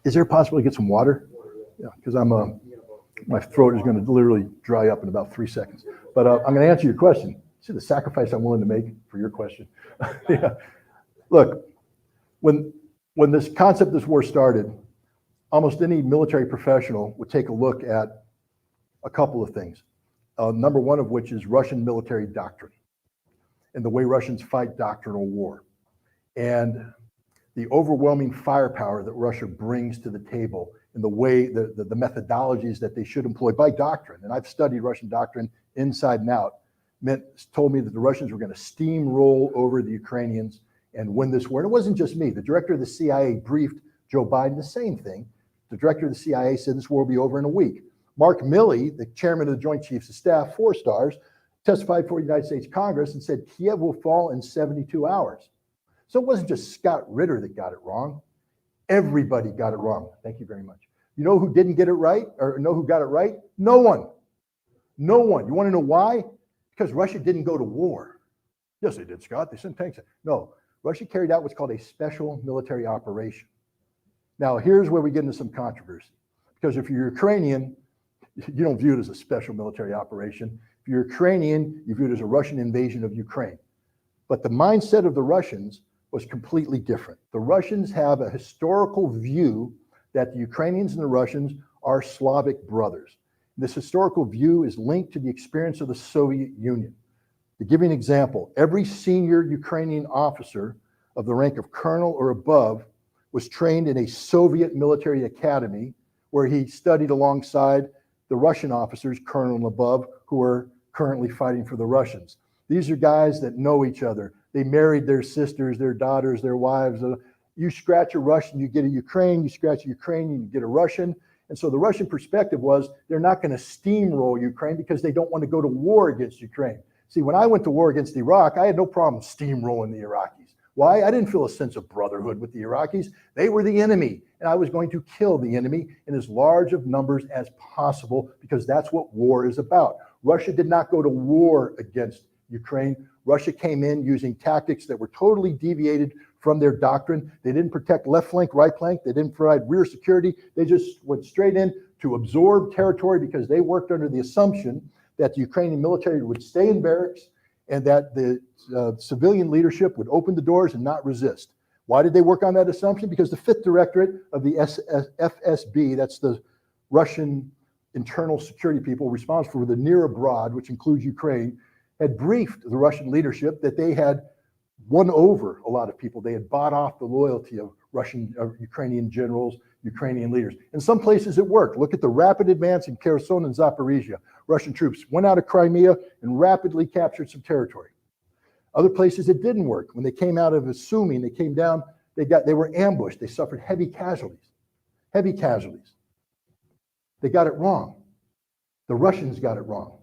Is there a possibility to get some water? Yeah, because my throat is going to literally dry up in about 3 seconds. But I'm going to answer your question. See the sacrifice I'm willing to make for your question. Yeah. Look, when this concept of this war started, almost any military professional would take a look at a couple of things. Number one of which is Russian military doctrine and the way Russians fight doctrinal war. And the overwhelming firepower that Russia brings to the table and the way, the methodologies that they should employ by doctrine. And I've studied Russian doctrine inside and out. Told me that the Russians were going to steamroll over the Ukrainians and win this war. And it wasn't just me. The director of the CIA briefed Joe Biden the same thing. The director of the CIA said this war will be over in a week. Mark Milley, the chairman of the Joint Chiefs of Staff, 4 stars, testified before the United States Congress and said Kiev will fall in 72 hours. So it wasn't just Scott Ritter that got it wrong. Everybody got it wrong. Thank you very much. You know who didn't get it right, or know who got it right? No one. No one. You want to know why? Because Russia didn't go to war. Yes, they did, Scott. They sent tanks. No, Russia carried out what's called a special military operation. Now, here's where we get into some controversy. Because if you're Ukrainian, you don't view it as a special military operation. If you're Ukrainian, you view it as a Russian invasion of Ukraine. But the mindset of the Russians was completely different. The Russians have a historical view that the Ukrainians and the Russians are Slavic brothers. This historical view is linked to the experience of the Soviet Union. To give you an example, every senior Ukrainian officer of the rank of colonel or above was trained in a Soviet military academy where he studied alongside the Russian officers, colonel and above, who are currently fighting for the Russians. These are guys that know each other. They married their sisters, their daughters, their wives. You scratch a Russian, you get a Ukrainian. You scratch a Ukrainian, you get a Russian. And so the Russian perspective was they're not going to steamroll Ukraine because they don't want to go to war against Ukraine. See, when I went to war against Iraq, I had no problem steamrolling the Iraqis. Why? I didn't feel a sense of brotherhood with the Iraqis. They were the enemy, and I was going to kill the enemy in as large of numbers as possible because that's what war is about. Russia did not go to war against Ukraine. Russia came in using tactics that were totally deviated from their doctrine. They didn't protect left flank, right flank. They didn't provide rear security. They just went straight in to absorb territory because they worked under the assumption that the Ukrainian military would stay in barracks and that the civilian leadership would open the doors and not resist. Why did they work on that assumption? Because the 5th Directorate of the FSB, that's the Russian internal security people responsible for the near abroad, which includes Ukraine, had briefed the Russian leadership that they had won over a lot of people. They had bought off the loyalty of Ukrainian generals, Ukrainian leaders. In some places it worked. Look at the rapid advance in Kherson and Zaporizhia. Russian troops went out of Crimea and rapidly captured some territory. Other places it didn't work. When they came out of Sumy, they came down, they were ambushed. They suffered heavy casualties. Heavy casualties. They got it wrong. The Russians got it wrong.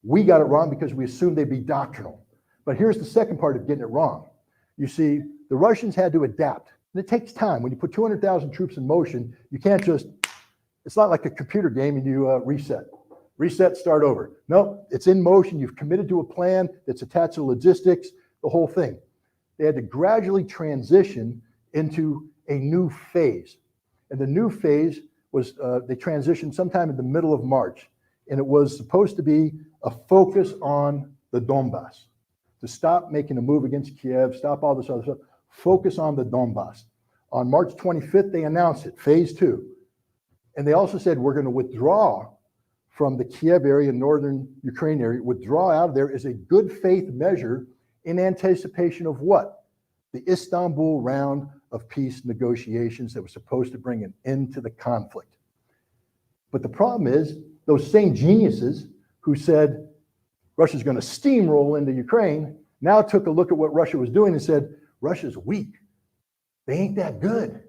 We got it wrong because we assumed they'd be doctrinal. But here's the second part of getting it wrong. You see, the Russians had to adapt. And it takes time. When you put 200,000 troops in motion, you can't just, it's not like a computer game and you reset. Reset, start over. No, it's in motion. You've committed to a plan that's attached to logistics, the whole thing. They had to gradually transition into a new phase. And the new phase was, they transitioned sometime in the middle of March. And it was supposed to be a focus on the Donbass, to stop making a move against Kiev, stop all this other stuff, focus on the Donbass. On March 25th, they announced it, phase 2. And they also said, we're going to withdraw from the Kiev area, northern Ukraine area, withdraw out of there as a good faith measure in anticipation of what? The Istanbul round of peace negotiations that was supposed to bring an end to the conflict. But the problem is, those same geniuses who said Russia's going to steamroll into Ukraine now took a look at what Russia was doing and said, Russia's weak. They ain't that good.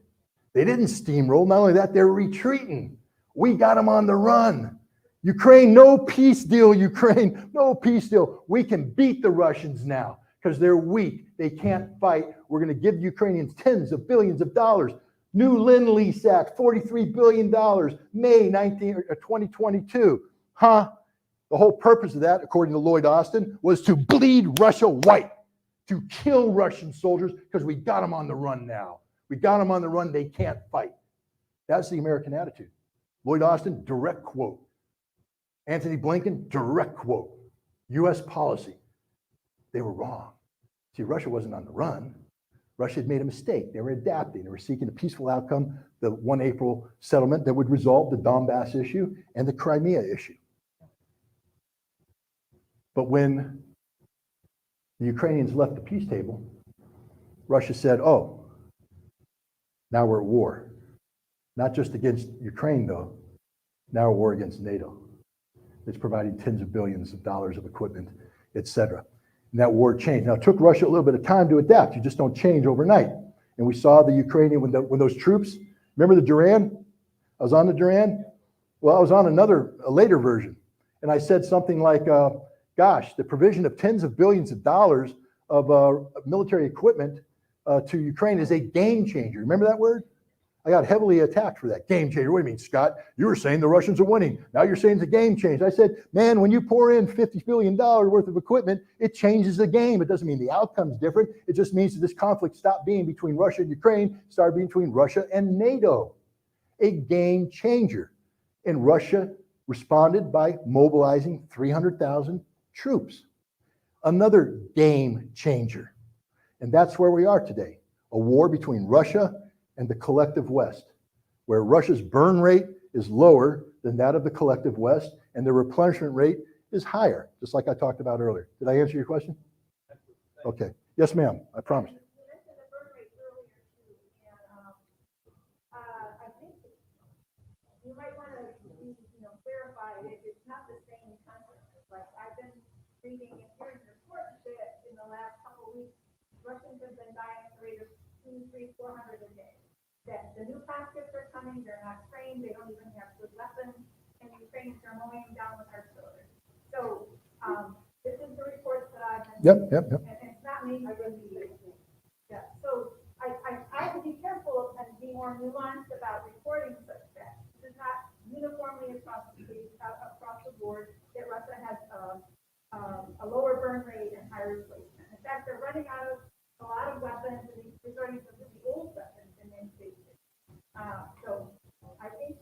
They didn't steamroll. Not only that, they're retreating. We got them on the run. Ukraine, no peace deal, Ukraine, no peace deal. We can beat the Russians now because they're weak. They can't fight. We're going to give the Ukrainians tens of billions of dollars. New Lend-Lease Act, $43 billion, May 2022. Huh? The whole purpose of that, according to Lloyd Austin, was to bleed Russia white, to kill Russian soldiers because we got them on the run now. We got them on the run. They can't fight. That's the American attitude. Lloyd Austin, direct quote. Antony Blinken, direct quote. U.S. policy. They were wrong. See, Russia wasn't on the run. Russia had made a mistake. They were adapting. They were seeking a peaceful outcome, the 1 April settlement that would resolve the Donbass issue and the Crimea issue. But when the Ukrainians left the peace table, Russia said, oh, now we're at war. Not just against Ukraine, though. Now we're at war against NATO. It's providing tens of billions of dollars of equipment, etc. And that war changed. Now, it took Russia a little bit of time to adapt. You just don't change overnight. And we saw the Ukrainian, when those troops, remember the Duran? I was on the Duran. Well, I was on a later version. And I said something like, Gosh, the provision of tens of billions of dollars of military equipment to Ukraine is a game changer. Remember that word? I got heavily attacked for that. Game changer. What do you mean, Scott? You were saying the Russians are winning. Now you're saying it's a game changer. I said, man, when you pour in $50 billion worth of equipment, it changes the game. It doesn't mean the outcome's different. It just means that this conflict stopped being between Russia and Ukraine, started being between Russia and NATO. A game changer. And Russia responded by mobilizing 300,000 troops. Another game changer. And that's where we are today. A war between Russia and the collective West, where Russia's burn rate is lower than that of the collective West, and the replenishment rate is higher, just like I talked about earlier. Did I answer your question? Okay. Yes, ma'am. I promise. You mentioned the birth rate earlier too, and I think you might want to, clarify that it's not the same concept. Like I've been reading and hearing reports that in the last couple of weeks, Russians have been dying at the rate of 200, 300, 400 a day. That the new conscripts are coming, they're not trained, they don't even have good weapons, and the Ukrainians are mowing them down with artillery. So, this is the reports that I've been. Yep. And it's not me, I really believe. Yeah, so I would be careful and be more nuanced about reporting such that this is not uniformly across the board that Russia has a lower burn rate and higher replacement. In fact, they're running out of a lot of weapons and resorting to the old weapons in many cases. So I think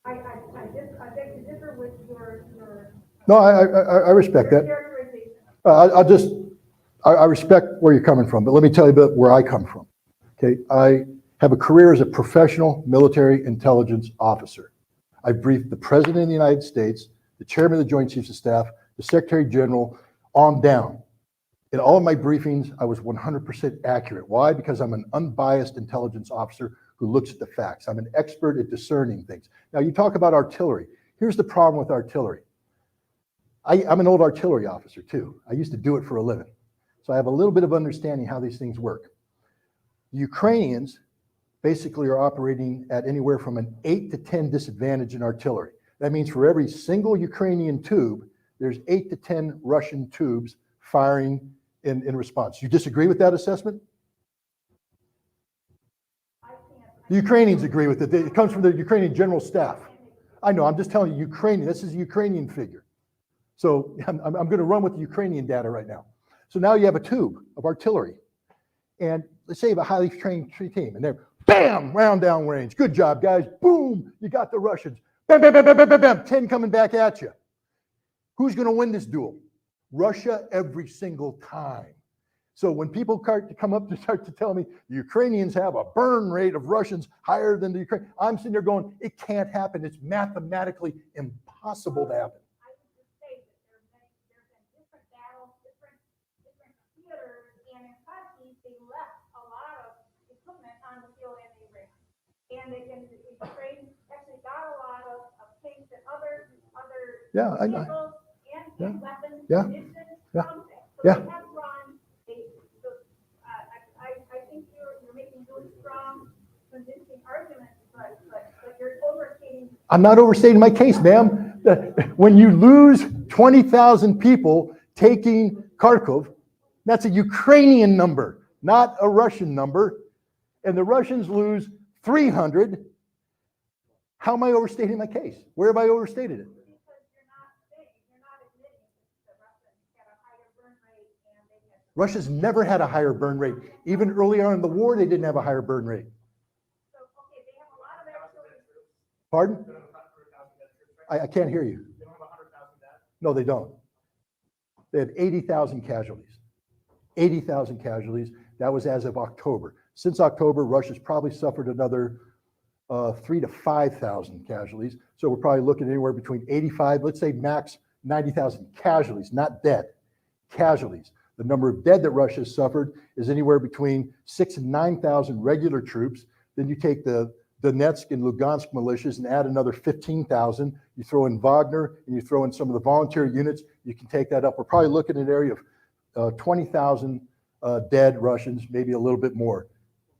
I beg to differ with your No, I respect that. characterization. I respect where you're coming from, but let me tell you about where I come from. Okay, I have a career as a professional military intelligence officer. I briefed the President of the United States, the Chairman of the Joint Chiefs of Staff, the Secretary General, on down. In all of my briefings, I was 100% accurate. Why? Because I'm an unbiased intelligence officer who looks at the facts. I'm an expert at discerning things. Now, you talk about artillery. Here's the problem with artillery. I'm an old artillery officer, too. I used to do it for a living. So I have a little bit of understanding how these things work. The Ukrainians basically are operating at anywhere from an 8 to 10 disadvantage in artillery. That means for every single Ukrainian tube, there's 8 to 10 Russian tubes firing in response. You disagree with that assessment? The Ukrainians agree with it. It comes from the Ukrainian General Staff. I know, I'm just telling you, Ukrainian, this is a Ukrainian figure. So I'm going to run with the Ukrainian data right now. So now you have a tube of artillery. And let's say you have a highly trained team, and they're bam, round down range. Good job, guys. Boom, you got the Russians. Bam, bam, bam, bam, bam, bam, bam. 10 coming back at you. Who's going to win this duel? Russia every single time. So when people come up to start to tell me the Ukrainians have a burn rate of Russians higher than the Ukraine, I'm sitting there going, it can't happen. It's mathematically impossible to happen. I would just say that there's been different battles, different theaters, and in Kharkiv, they left a lot of equipment on the field and they ran. And Ukraine actually got a lot of tanks and other Yeah, I know. vehicles and weapons, Yeah. munitions Yeah. from that. So Yeah. they have run, I think you're making really strong, convincing arguments, but you're overstating. I'm not overstating my case, ma'am. When you lose 20,000 people taking Kharkov, that's a Ukrainian number, not a Russian number. And the Russians lose 300. How am I overstating my case? Where have I overstated it? Because you're not admitting that Russia had a higher burn rate and they had. Russia's never had a higher burn rate. Even early on in the war, they didn't have a higher burn rate. So, okay, they have a lot of artillery. Pardon? I can't hear you. They don't have 100,000 dead? No, they don't. They have 80,000 casualties. 80,000 casualties. That was as of October. Since October, Russia's probably suffered another 3,000 to 5,000 casualties. So we're probably looking anywhere between 85, let's say max 90,000 casualties, not dead, casualties. The number of dead that Russia has suffered is anywhere between 6,000 and 9,000 regular troops. Then you take the Donetsk and Lugansk militias and add another 15,000. You throw in Wagner and you throw in some of the volunteer units, you can take that up. We're probably looking at an area of 20,000 dead Russians, maybe a little bit more.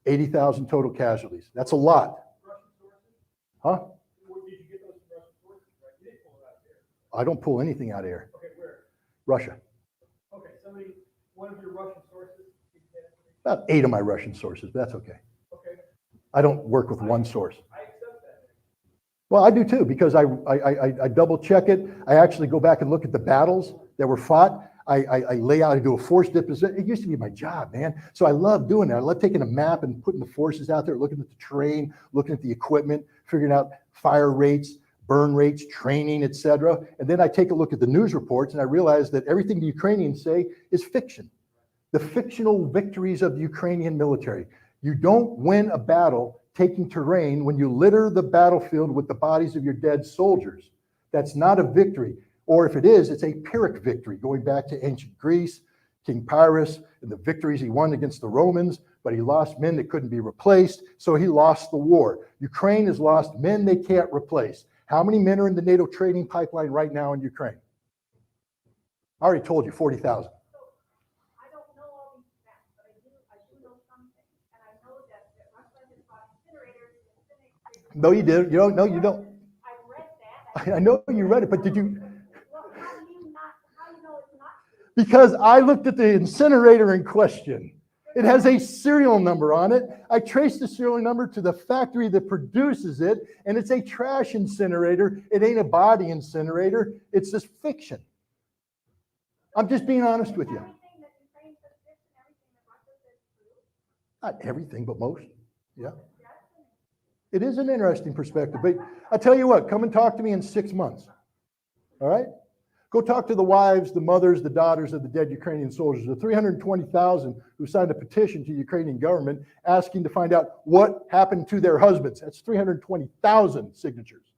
80,000 total casualties. That's a lot. Russian sources? Huh? Where did you get those from Russian sources? Right? You didn't pull it out I don't pull anything out of air. Okay, where? Russia. Okay, one of your Russian sources? About 8 of my Russian sources, but that's okay. Okay, I don't work with one source. I accept that. Well, I do too, because I double check it. I actually go back and look at the battles that were fought. I lay out, I do a force deposition. It used to be my job, man. So I love doing that. I love taking a map and putting the forces out there, looking at the terrain, looking at the equipment, figuring out fire rates, burn rates, training, etc. And then I take a look at the news reports and I realize that everything the Ukrainians say is fiction. The fictional victories of the Ukrainian military. You don't win a battle taking terrain when you litter the battlefield with the bodies of your dead soldiers. That's not a victory. Or if it is, it's a Pyrrhic victory, going back to ancient Greece, King Pyrrhus, and the victories he won against the Romans, but he lost men that couldn't be replaced, so he lost the war. Ukraine has lost men they can't replace. How many men are in the NATO training pipeline right now in Ukraine? I already told you, 40,000. I don't know all these facts, but I do know some things, and I know that Russia has bought incinerators. No, you did. You don't. No, you don't. I read that. I know you read it, but did you? Well, how do you know it's not true? Because I looked at the incinerator in question. It has a serial number on it. I traced the serial number to the factory that produces it, and it's a trash incinerator. It ain't a body incinerator. It's just fiction. I'm just being honest with you. Everything that Ukraine says fiction, everything that Russia says true. Not everything, but most. Yeah. It is an interesting perspective. But I tell you what, come and talk to me in 6 months. All right? Go talk to the wives, the mothers, the daughters of the dead Ukrainian soldiers, the 320,000 who signed a petition to the Ukrainian government asking to find out what happened to their husbands. That's 320,000 signatures.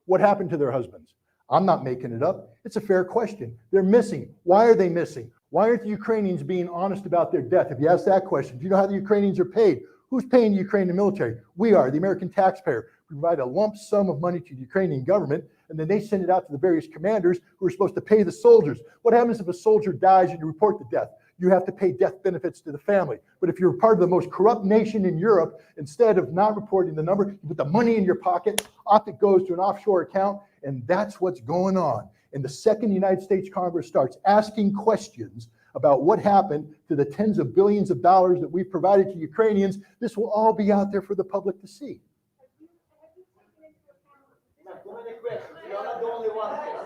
What happened to their husbands? I'm not making it up. It's a fair question. They're missing. Why are they missing? Why aren't the Ukrainians being honest about their death? If you ask that question, do you know how the Ukrainians are paid? Who's paying the Ukrainian military? We are, the American taxpayer. We provide a lump sum of money to the Ukrainian government, and then they send it out to the various commanders who are supposed to pay the soldiers. What happens if a soldier dies and you report the death? You have to pay death benefits to the family. But if you're part of the most corrupt nation in Europe, instead of not reporting the number, you put the money in your pocket, off it goes to an offshore account, and that's what's going on. And the second the United States Congress starts asking questions about what happened to the tens of billions of dollars that we've provided to Ukrainians, this will all be out there for the public to see. Have you taken into account? Not too many questions. You're not the only one here.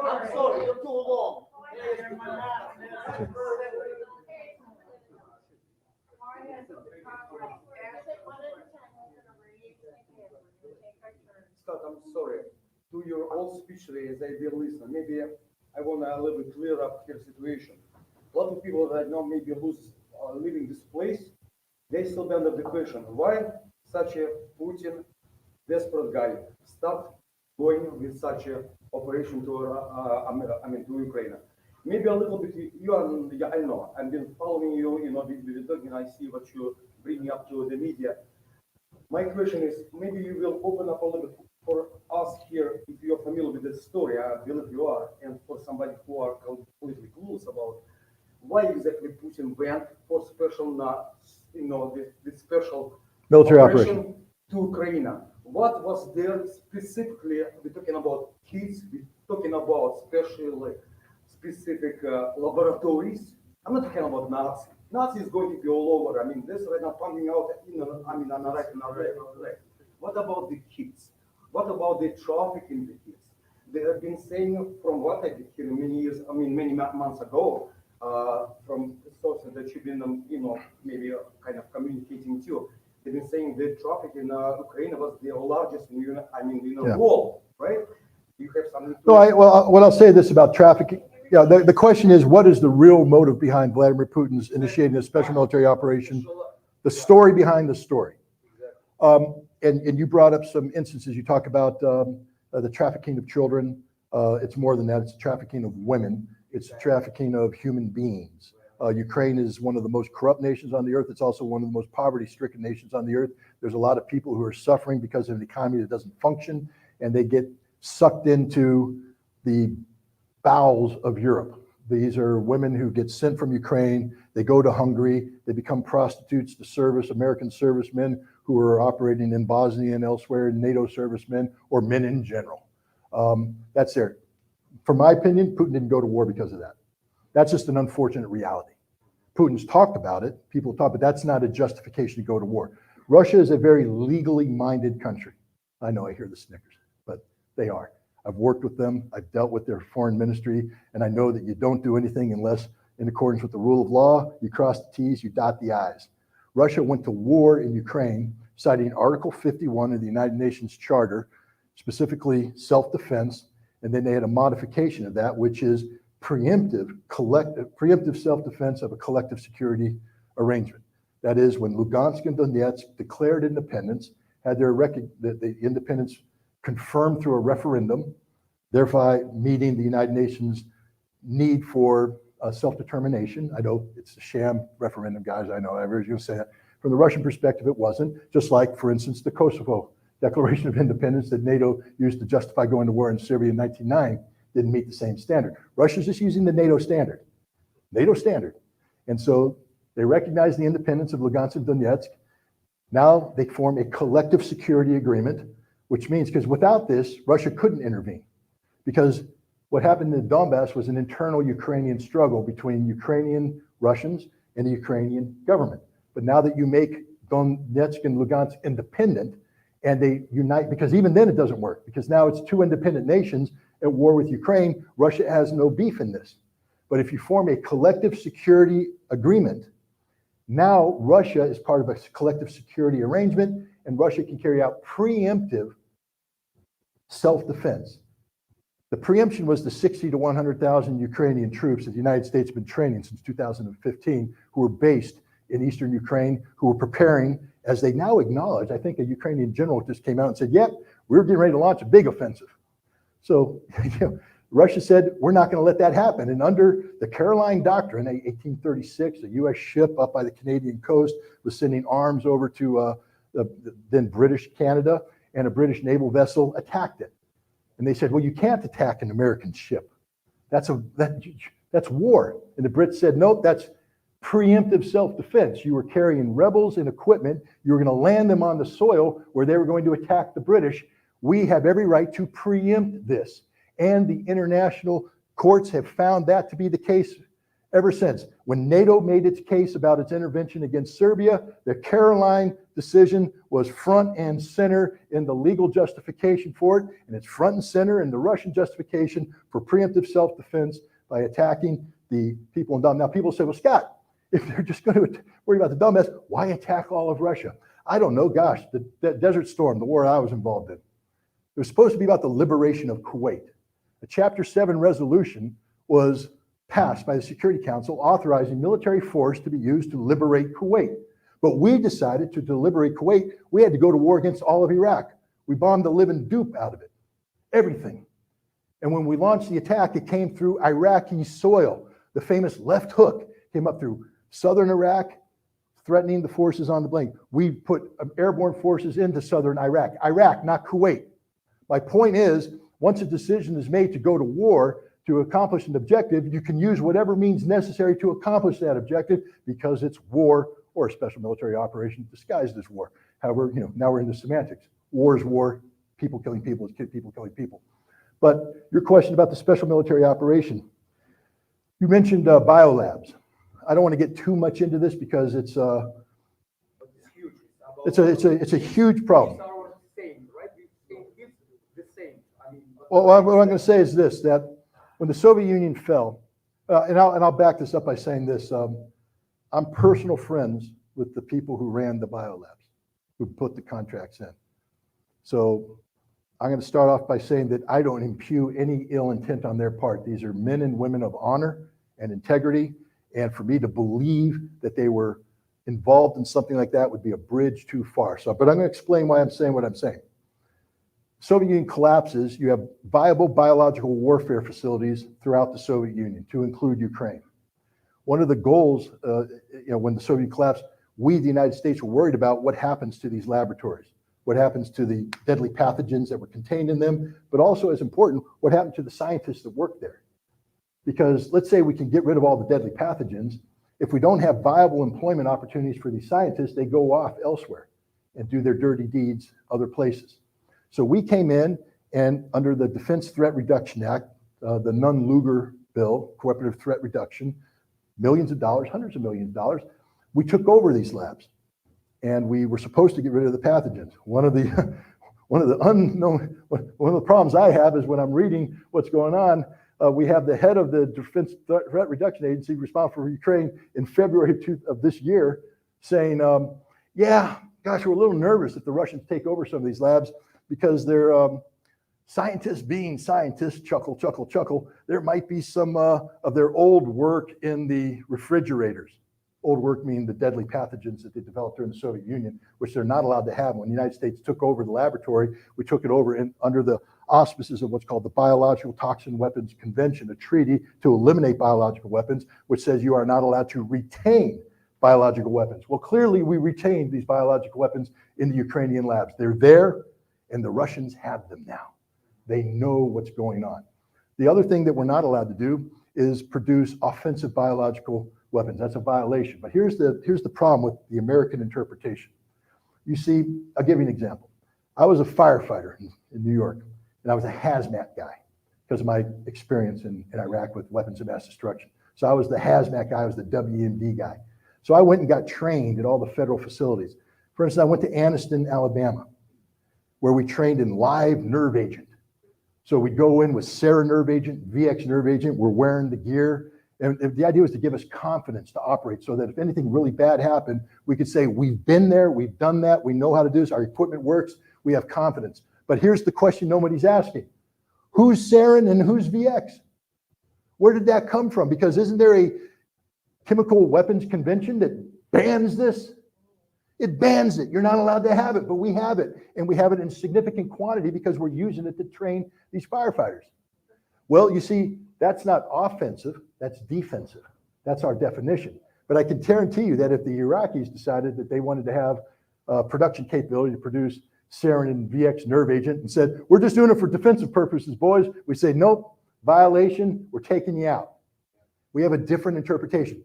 I'm sorry. You're too long. Scott, I'm sorry. To your whole speech today, as I did listen, maybe I want to a little bit clear up your situation. A lot of people that now maybe leaving this place, they still under the question, why such a Putin desperate guy stopped going with such a operation to to Ukraine. Maybe a little bit, I know, I've been following you, with talking, I see what you bringing up to the media. My question is, maybe you will open up a little bit for us here, if you're familiar with the story, I believe you are, and for somebody who are completely clueless about why exactly Putin went for special, the special Military operation. to Ukraine. What was there specifically? We're talking about kids, we're talking about specific laboratories. I'm not talking about Nazi. Nazi is going to be all over. I mean, this right now coming out, on the right and on the left. What about the kids? What about the trafficking the kids? They have been saying, from what I did hear many months ago, from sources that you've been, maybe kind of communicating to. They've been saying the traffic in Ukraine was the largest in the world, right? You have something to... No, what I'll say this about trafficking. Yeah, the question is, what is the real motive behind Vladimir Putin's initiating a special military operation? The story behind the story. And you brought up some instances. You talk about the trafficking of children. It's more than that. It's trafficking of women. It's trafficking of human beings. Ukraine is one of the most corrupt nations on the earth. It's also one of the most poverty-stricken nations on the earth. There's a lot of people who are suffering because of an economy that doesn't function, and they get sucked into the bowels of Europe. These are women who get sent from Ukraine. They go to Hungary. They become prostitutes to service American servicemen who are operating in Bosnia and elsewhere, NATO servicemen, or men in general. That's there. from my opinion, Putin didn't go to war because of that. That's just an unfortunate reality. Putin's talked about it, people talk, but that's not a justification to go to war. Russia is a very legally minded country. I know I hear the snickers, but they are. I've worked with them, I've dealt with their foreign ministry, and I know that you don't do anything unless in accordance with the rule of law, you cross the T's, you dot the I's. Russia went to war in Ukraine, citing Article 51 of the United Nations Charter, specifically self-defense, and then they had a modification of that, which is preemptive self-defense of a collective security arrangement. That is, when Lugansk and Donetsk declared independence, had the independence confirmed through a referendum, thereby meeting the United Nations need for self-determination. I know it's a sham referendum, guys. I know everybody's going to say that. From the Russian perspective, it wasn't. Just like, for instance, the Kosovo Declaration of Independence that NATO used to justify going to war in Serbia in 1999 didn't meet the same standard. Russia's just using the NATO standard. And so they recognize the independence of Lugansk and Donetsk. Now they form a collective security agreement, which means, because without this, Russia couldn't intervene. Because what happened in Donbass was an internal Ukrainian struggle between Ukrainian Russians and the Ukrainian government. But now that you make Donetsk and Lugansk independent, and they unite, because even then it doesn't work, because now it's two independent nations at war with Ukraine. Russia has no beef in this. But if you form a collective security agreement, now Russia is part of a collective security arrangement, and Russia can carry out preemptive self-defense. The preemption was the 60 to 100,000 Ukrainian troops that the United States has been training since 2015, who were based in eastern Ukraine, who were preparing, as they now acknowledge. I think a Ukrainian general just came out and said, yep, we're getting ready to launch a big offensive. So Russia said, we're not going to let that happen. And under the Caroline Doctrine, 1836, a U.S. ship up by the Canadian coast was sending arms over to the then British Canada, and a British naval vessel attacked it. And they said, well, you can't attack an American ship. That's war. And the Brits said, nope, that's preemptive self-defense. You were carrying rebels and equipment. You were going to land them on the soil where they were going to attack the British. We have every right to preempt this. And the international courts have found that to be the case ever since. When NATO made its case about its intervention against Serbia, the Caroline decision was front and center in the legal justification for it, and it's front and center in the Russian justification for preemptive self-defense by attacking the people in Donbass. Now, people say, well, Scott, if they're just going to worry about the Donbass, why attack all of Russia? I don't know. Gosh, the Desert Storm, the war I was involved in, it was supposed to be about the liberation of Kuwait. A Chapter 7 resolution was passed by the Security Council authorizing military force to be used to liberate Kuwait. But we decided to liberate Kuwait, we had to go to war against all of Iraq. We bombed the living dupe out of it, everything. And when we launched the attack, it came through Iraqi soil. The famous left hook came up through southern Iraq, threatening the forces on the plain. We put airborne forces into southern Iraq. Iraq, not Kuwait. My point is, once a decision is made to go to war to accomplish an objective, you can use whatever means necessary to accomplish that objective because it's war or a special military operation disguised as war. However, now we're into semantics. War is war, people killing people is people killing people. But your question about the special military operation, you mentioned biolabs. I don't want to get too much into this because it's huge. it's a huge problem. It's our same, right? It's the same. I mean, Well, what I'm going to say is this, that when the Soviet Union fell, and I'll back this up by saying this, I'm personal friends with the people who ran the biolabs, who put the contracts in. So I'm going to start off by saying that I don't impugn any ill intent on their part. These are men and women of honor and integrity. And for me to believe that they were involved in something like that would be a bridge too far. So, but I'm going to explain why I'm saying what I'm saying. Soviet Union collapses, you have viable biological warfare facilities throughout the Soviet Union, to include Ukraine. One of the goals, when the Soviet Union collapsed, we, the United States, were worried about what happens to these laboratories, what happens to the deadly pathogens that were contained in them, but also as important, what happened to the scientists that worked there. Because let's say we can get rid of all the deadly pathogens. If we don't have viable employment opportunities for these scientists, they go off elsewhere and do their dirty deeds other places. So we came in, and under the Defense Threat Reduction Act, the Nunn-Lugar bill, cooperative threat reduction, millions of dollars, hundreds of millions of dollars. We took over these labs, and we were supposed to get rid of the pathogens. One of the problems I have is when I'm reading what's going on, we have the head of the Defense Threat Reduction Agency responsible for Ukraine in February of this year saying, yeah, gosh, we're a little nervous if the Russians take over some of these labs because they're scientists being scientists, chuckle, chuckle, chuckle. There might be some of their old work in the refrigerators. Old work meaning the deadly pathogens that they developed during the Soviet Union, which they're not allowed to have. When the United States took over the laboratory, we took it over under the auspices of what's called the Biological Toxin Weapons Convention, a treaty to eliminate biological weapons, which says you are not allowed to retain biological weapons. Well, clearly we retained these biological weapons in the Ukrainian labs. They're there, and the Russians have them now. They know what's going on. The other thing that we're not allowed to do is produce offensive biological weapons. That's a violation. But here's the problem with the American interpretation. You see, I'll give you an example. I was a firefighter in New York, and I was a hazmat guy because of my experience in Iraq with weapons of mass destruction. So I was the hazmat guy, I was the WMD guy. So I went and got trained at all the federal facilities. For instance, I went to Anniston, Alabama, where we trained in live nerve agent. So we'd go in with Sarah nerve agent, VX nerve agent, we're wearing the gear. And the idea was to give us confidence to operate so that if anything really bad happened, we could say, we've been there, we've done that, we know how to do this, our equipment works, we have confidence. But here's the question nobody's asking. Who's sarin and who's VX? Where did that come from? Because isn't there a chemical weapons convention that bans this? It bans it. You're not allowed to have it, but we have it. And we have it in significant quantity because we're using it to train these firefighters. Well, you see, that's not offensive, that's defensive. That's our definition. But I can guarantee you that if the Iraqis decided that they wanted to have production capability to produce sarin and VX nerve agent and said, we're just doing it for defensive purposes, boys, we say, nope, violation, we're taking you out. We have a different interpretation.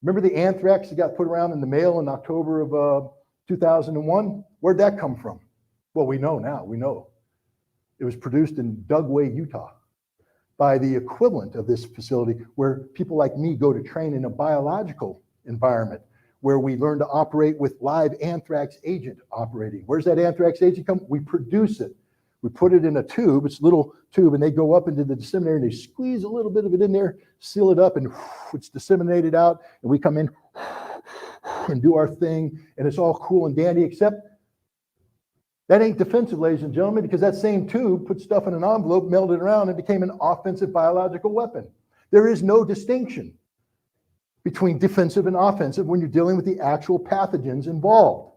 Remember the anthrax that got put around in the mail in October of 2001? Where'd that come from? Well, we know now, we know. It was produced in Dugway, Utah, by the equivalent of this facility where people like me go to train in a biological environment where we learn to operate with live anthrax agent operating. Where's that anthrax agent come? We produce it. We put it in a tube, it's a little tube, and they go up into the disseminator and they squeeze a little bit of it in there, seal it up, and it's disseminated out, and we come in and do our thing, and it's all cool and dandy, except that ain't defensive, ladies and gentlemen, because that same tube put stuff in an envelope, mailed it around, and became an offensive biological weapon. There is no distinction between defensive and offensive when you're dealing with the actual pathogens involved.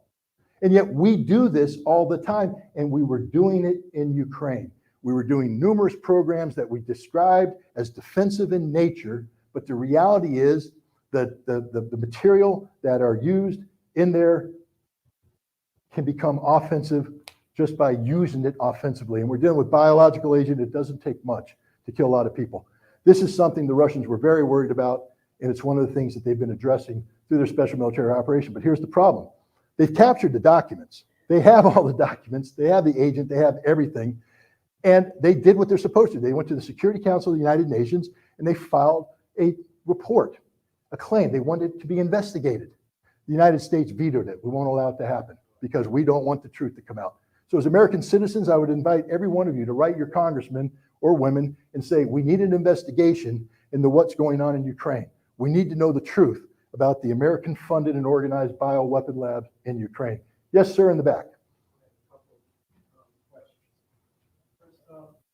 And yet we do this all the time, and we were doing it in Ukraine. We were doing numerous programs that we described as defensive in nature, but the reality is that the material that are used in there can become offensive just by using it offensively. And we're dealing with biological agent. It doesn't take much to kill a lot of people. This is something the Russians were very worried about, and it's one of the things that they've been addressing through their special military operation. But here's the problem. They've captured the documents. They have all the documents. They have the agent. They have everything. And they did what they're supposed to. They went to the Security Council of the United Nations, and they filed a report, a claim. They wanted it to be investigated. The United States vetoed it. We won't allow it to happen because we don't want the truth to come out. So as American citizens, I would invite every one of you to write your congressmen or women and say, we need an investigation into what's going on in Ukraine. We need to know the truth about the American-funded and organized bioweapon lab in Ukraine. Yes, sir, in the back.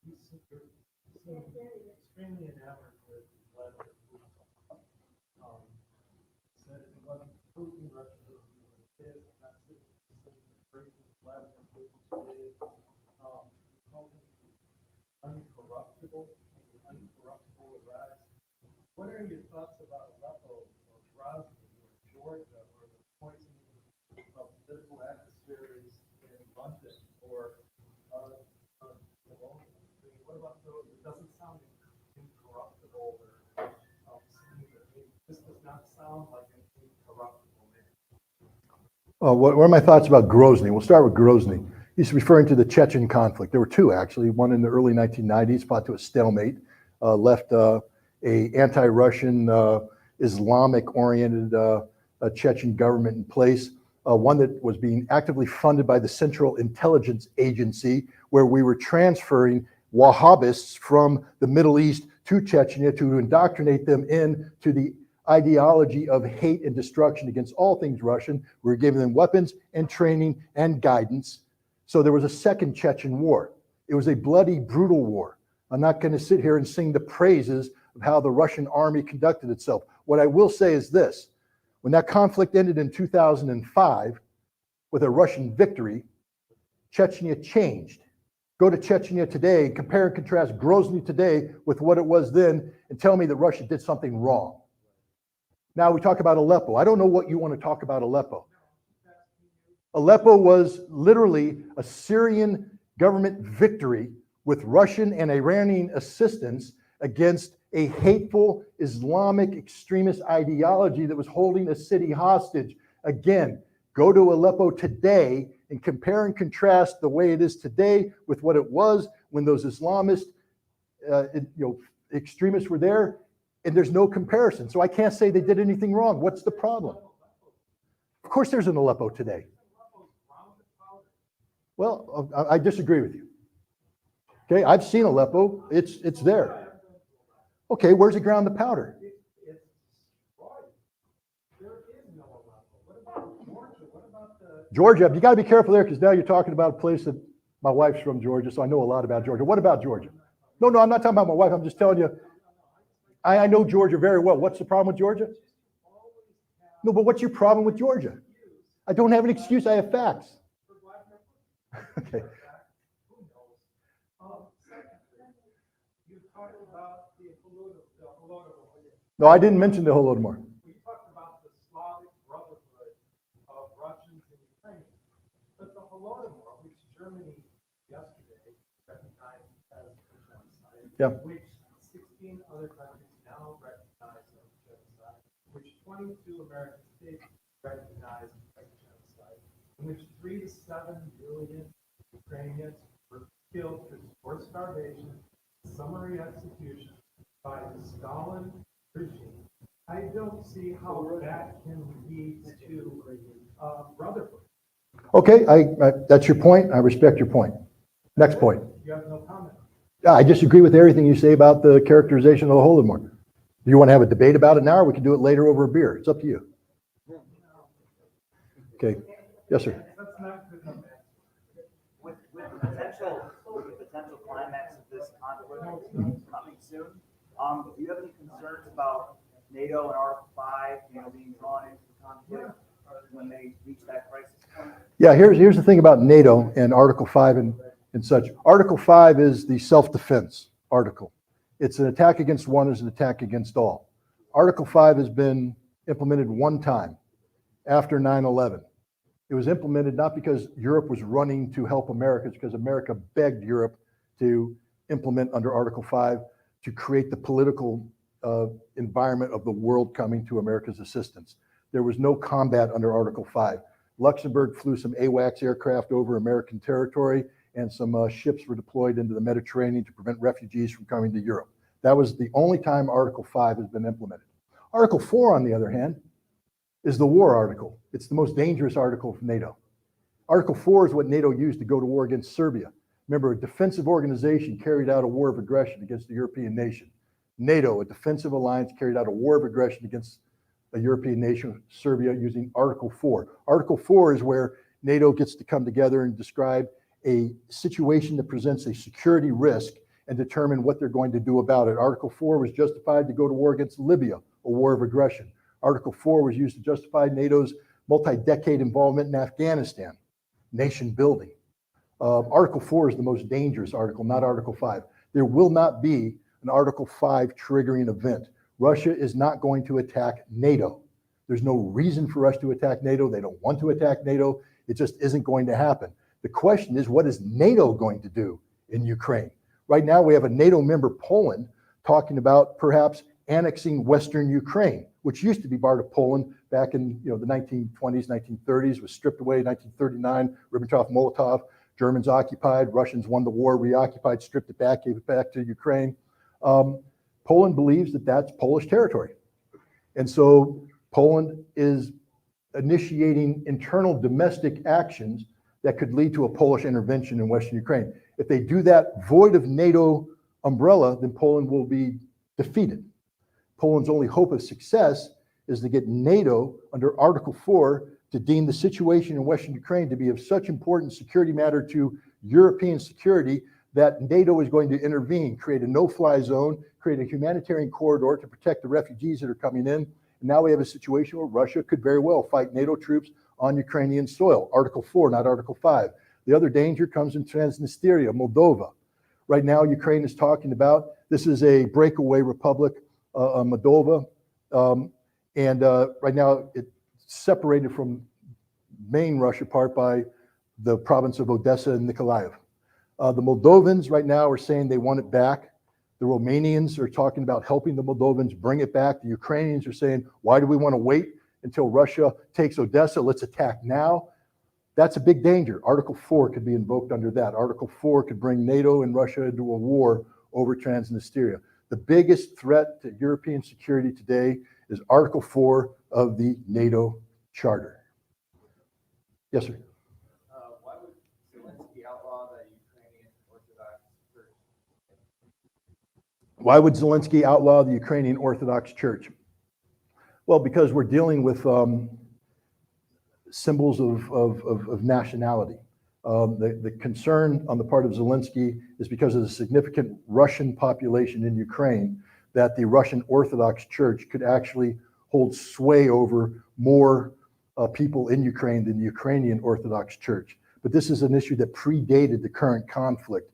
You seem extremely enamored with Vladimir Putin. Said if it wasn't Putin, Russia would be what it is. That's it. Vladimir Putin today, called him uncorruptible, Iraq. What are your thoughts about Aleppo or Grozny or Georgia or the poisoning of political adversaries in London or what about those? It doesn't sound incorruptible or this does not sound like an incorruptible man. What are my thoughts about Grozny? We'll start with Grozny. He's referring to the Chechen conflict. There were two, actually. One in the early 1990s, fought to a stalemate. left a anti-Russian, Islamic-oriented Chechen government in place, one that was being actively funded by the Central Intelligence Agency, where we were transferring Wahhabists from the Middle East to Chechnya to indoctrinate them into the ideology of hate and destruction against all things Russian. We were giving them weapons and training and guidance. So there was a second Chechen war. It was a bloody, brutal war. I'm not going to sit here and sing the praises of how the Russian army conducted itself. What I will say is this: when that conflict ended in 2005 with a Russian victory, Chechnya changed. Go to Chechnya today and compare and contrast Grozny today with what it was then and tell me that Russia did something wrong. Now we talk about Aleppo. I don't know what you want to talk about Aleppo. Aleppo was literally a Syrian government victory with Russian and Iranian assistance against a hateful Islamic extremist ideology that was holding a city hostage. Again, go to Aleppo today and compare and contrast the way it is today with what it was when those Islamist extremists were there, and there's no comparison. So I can't say they did anything wrong. What's the problem? Of course there's an Aleppo today. Well, I disagree with you. Okay, I've seen Aleppo. It's there. Okay, where's it ground the powder? Georgia, you got to be careful there because now you're talking about a place that my wife's from Georgia, so I know a lot about Georgia. What about Georgia? No, I'm not talking about my wife. I'm just telling you, I know Georgia very well. What's the problem with Georgia? No, but what's your problem with Georgia? I don't have an excuse. I have facts. Okay. No, I didn't mention the Holodomor. We talked about the Slavic brotherhood of Russians and Ukrainians, but the Holodomor, which Germany yesterday recognized as a genocide, Yeah. which 16 other countries now recognize as a genocide, which 22 American states recognize as a genocide, in which 3 to 7 million Ukrainians were killed through forced starvation, summary execution by the Stalin regime. I don't see how that can lead to brotherhood. Okay, that's your point. I respect your point. Next point. You have no comment. I disagree with everything you say about the characterization of the Holodomor. Do you want to have a debate about it now, or we can do it later over a beer? It's up to you. Okay. Yes, sir. That's not good enough. With the potential climax of this conflict coming soon, do you have any concerns about NATO and Article 5, being drawn into the conflict when they reach that crisis point? Yeah, here's the thing about NATO and Article 5 and such. Article 5 is the self-defense article. It's an attack against one is an attack against all. Article 5 has been implemented one time after 9/11. It was implemented not because Europe was running to help America, it's because America begged Europe to implement under Article 5 to create the political environment of the world coming to America's assistance. There was no combat under Article 5. Luxembourg flew some AWACS aircraft over American territory, and some ships were deployed into the Mediterranean to prevent refugees from coming to Europe. That was the only time Article 5 has been implemented. Article 4, on the other hand, is the war article. It's the most dangerous article of NATO. Article 4 is what NATO used to go to war against Serbia. Remember, a defensive organization carried out a war of aggression against a European nation. NATO, a defensive alliance, carried out a war of aggression against a European nation, Serbia, using Article 4. Article 4 is where NATO gets to come together and describe a situation that presents a security risk and determine what they're going to do about it. Article 4 was justified to go to war against Libya, a war of aggression. Article 4 was used to justify NATO's multi-decade involvement in Afghanistan, nation building. Article 4 is the most dangerous article, not Article 5. There will not be an Article 5 triggering event. Russia is not going to attack NATO. There's no reason for us to attack NATO. They don't want to attack NATO. It just isn't going to happen. The question is, what is NATO going to do in Ukraine? Right now, we have a NATO member, Poland, talking about perhaps annexing Western Ukraine, which used to be part of Poland back in the 1920s, 1930s, was stripped away in 1939, Ribbentrop-Molotov, Germans occupied, Russians won the war, reoccupied, stripped it back, gave it back to Ukraine. Poland believes that that's Polish territory. And so Poland is initiating internal domestic actions that could lead to a Polish intervention in Western Ukraine. If they do that void of NATO umbrella, then Poland will be defeated. Poland's only hope of success is to get NATO under Article 4 to deem the situation in Western Ukraine to be of such important security matter to European security that NATO is going to intervene, create a no-fly zone, create a humanitarian corridor to protect the refugees that are coming in. And now we have a situation where Russia could very well fight NATO troops on Ukrainian soil, Article 4, not Article 5. The other danger comes in Transnistria, Moldova. Right now, Ukraine is talking about, this is a breakaway republic, Moldova, and right now it's separated from main Russia part by the province of Odessa and Nikolaev. The Moldovans right now are saying they want it back. The Romanians are talking about helping the Moldovans bring it back. The Ukrainians are saying, why do we want to wait until Russia takes Odessa? Let's attack now. That's a big danger. Article 4 could be invoked under that. Article 4 could bring NATO and Russia into a war over Transnistria. The biggest threat to European security today is Article 4 of the NATO Charter. Yes, sir. Why would Zelensky outlaw the Ukrainian Orthodox Church? Why would Zelensky outlaw the Ukrainian Orthodox Church? Well, because we're dealing with symbols of nationality. The concern on the part of Zelensky is because of the significant Russian population in Ukraine, that the Russian Orthodox Church could actually hold sway over more people in Ukraine than the Ukrainian Orthodox Church. But this is an issue that predated the current conflict.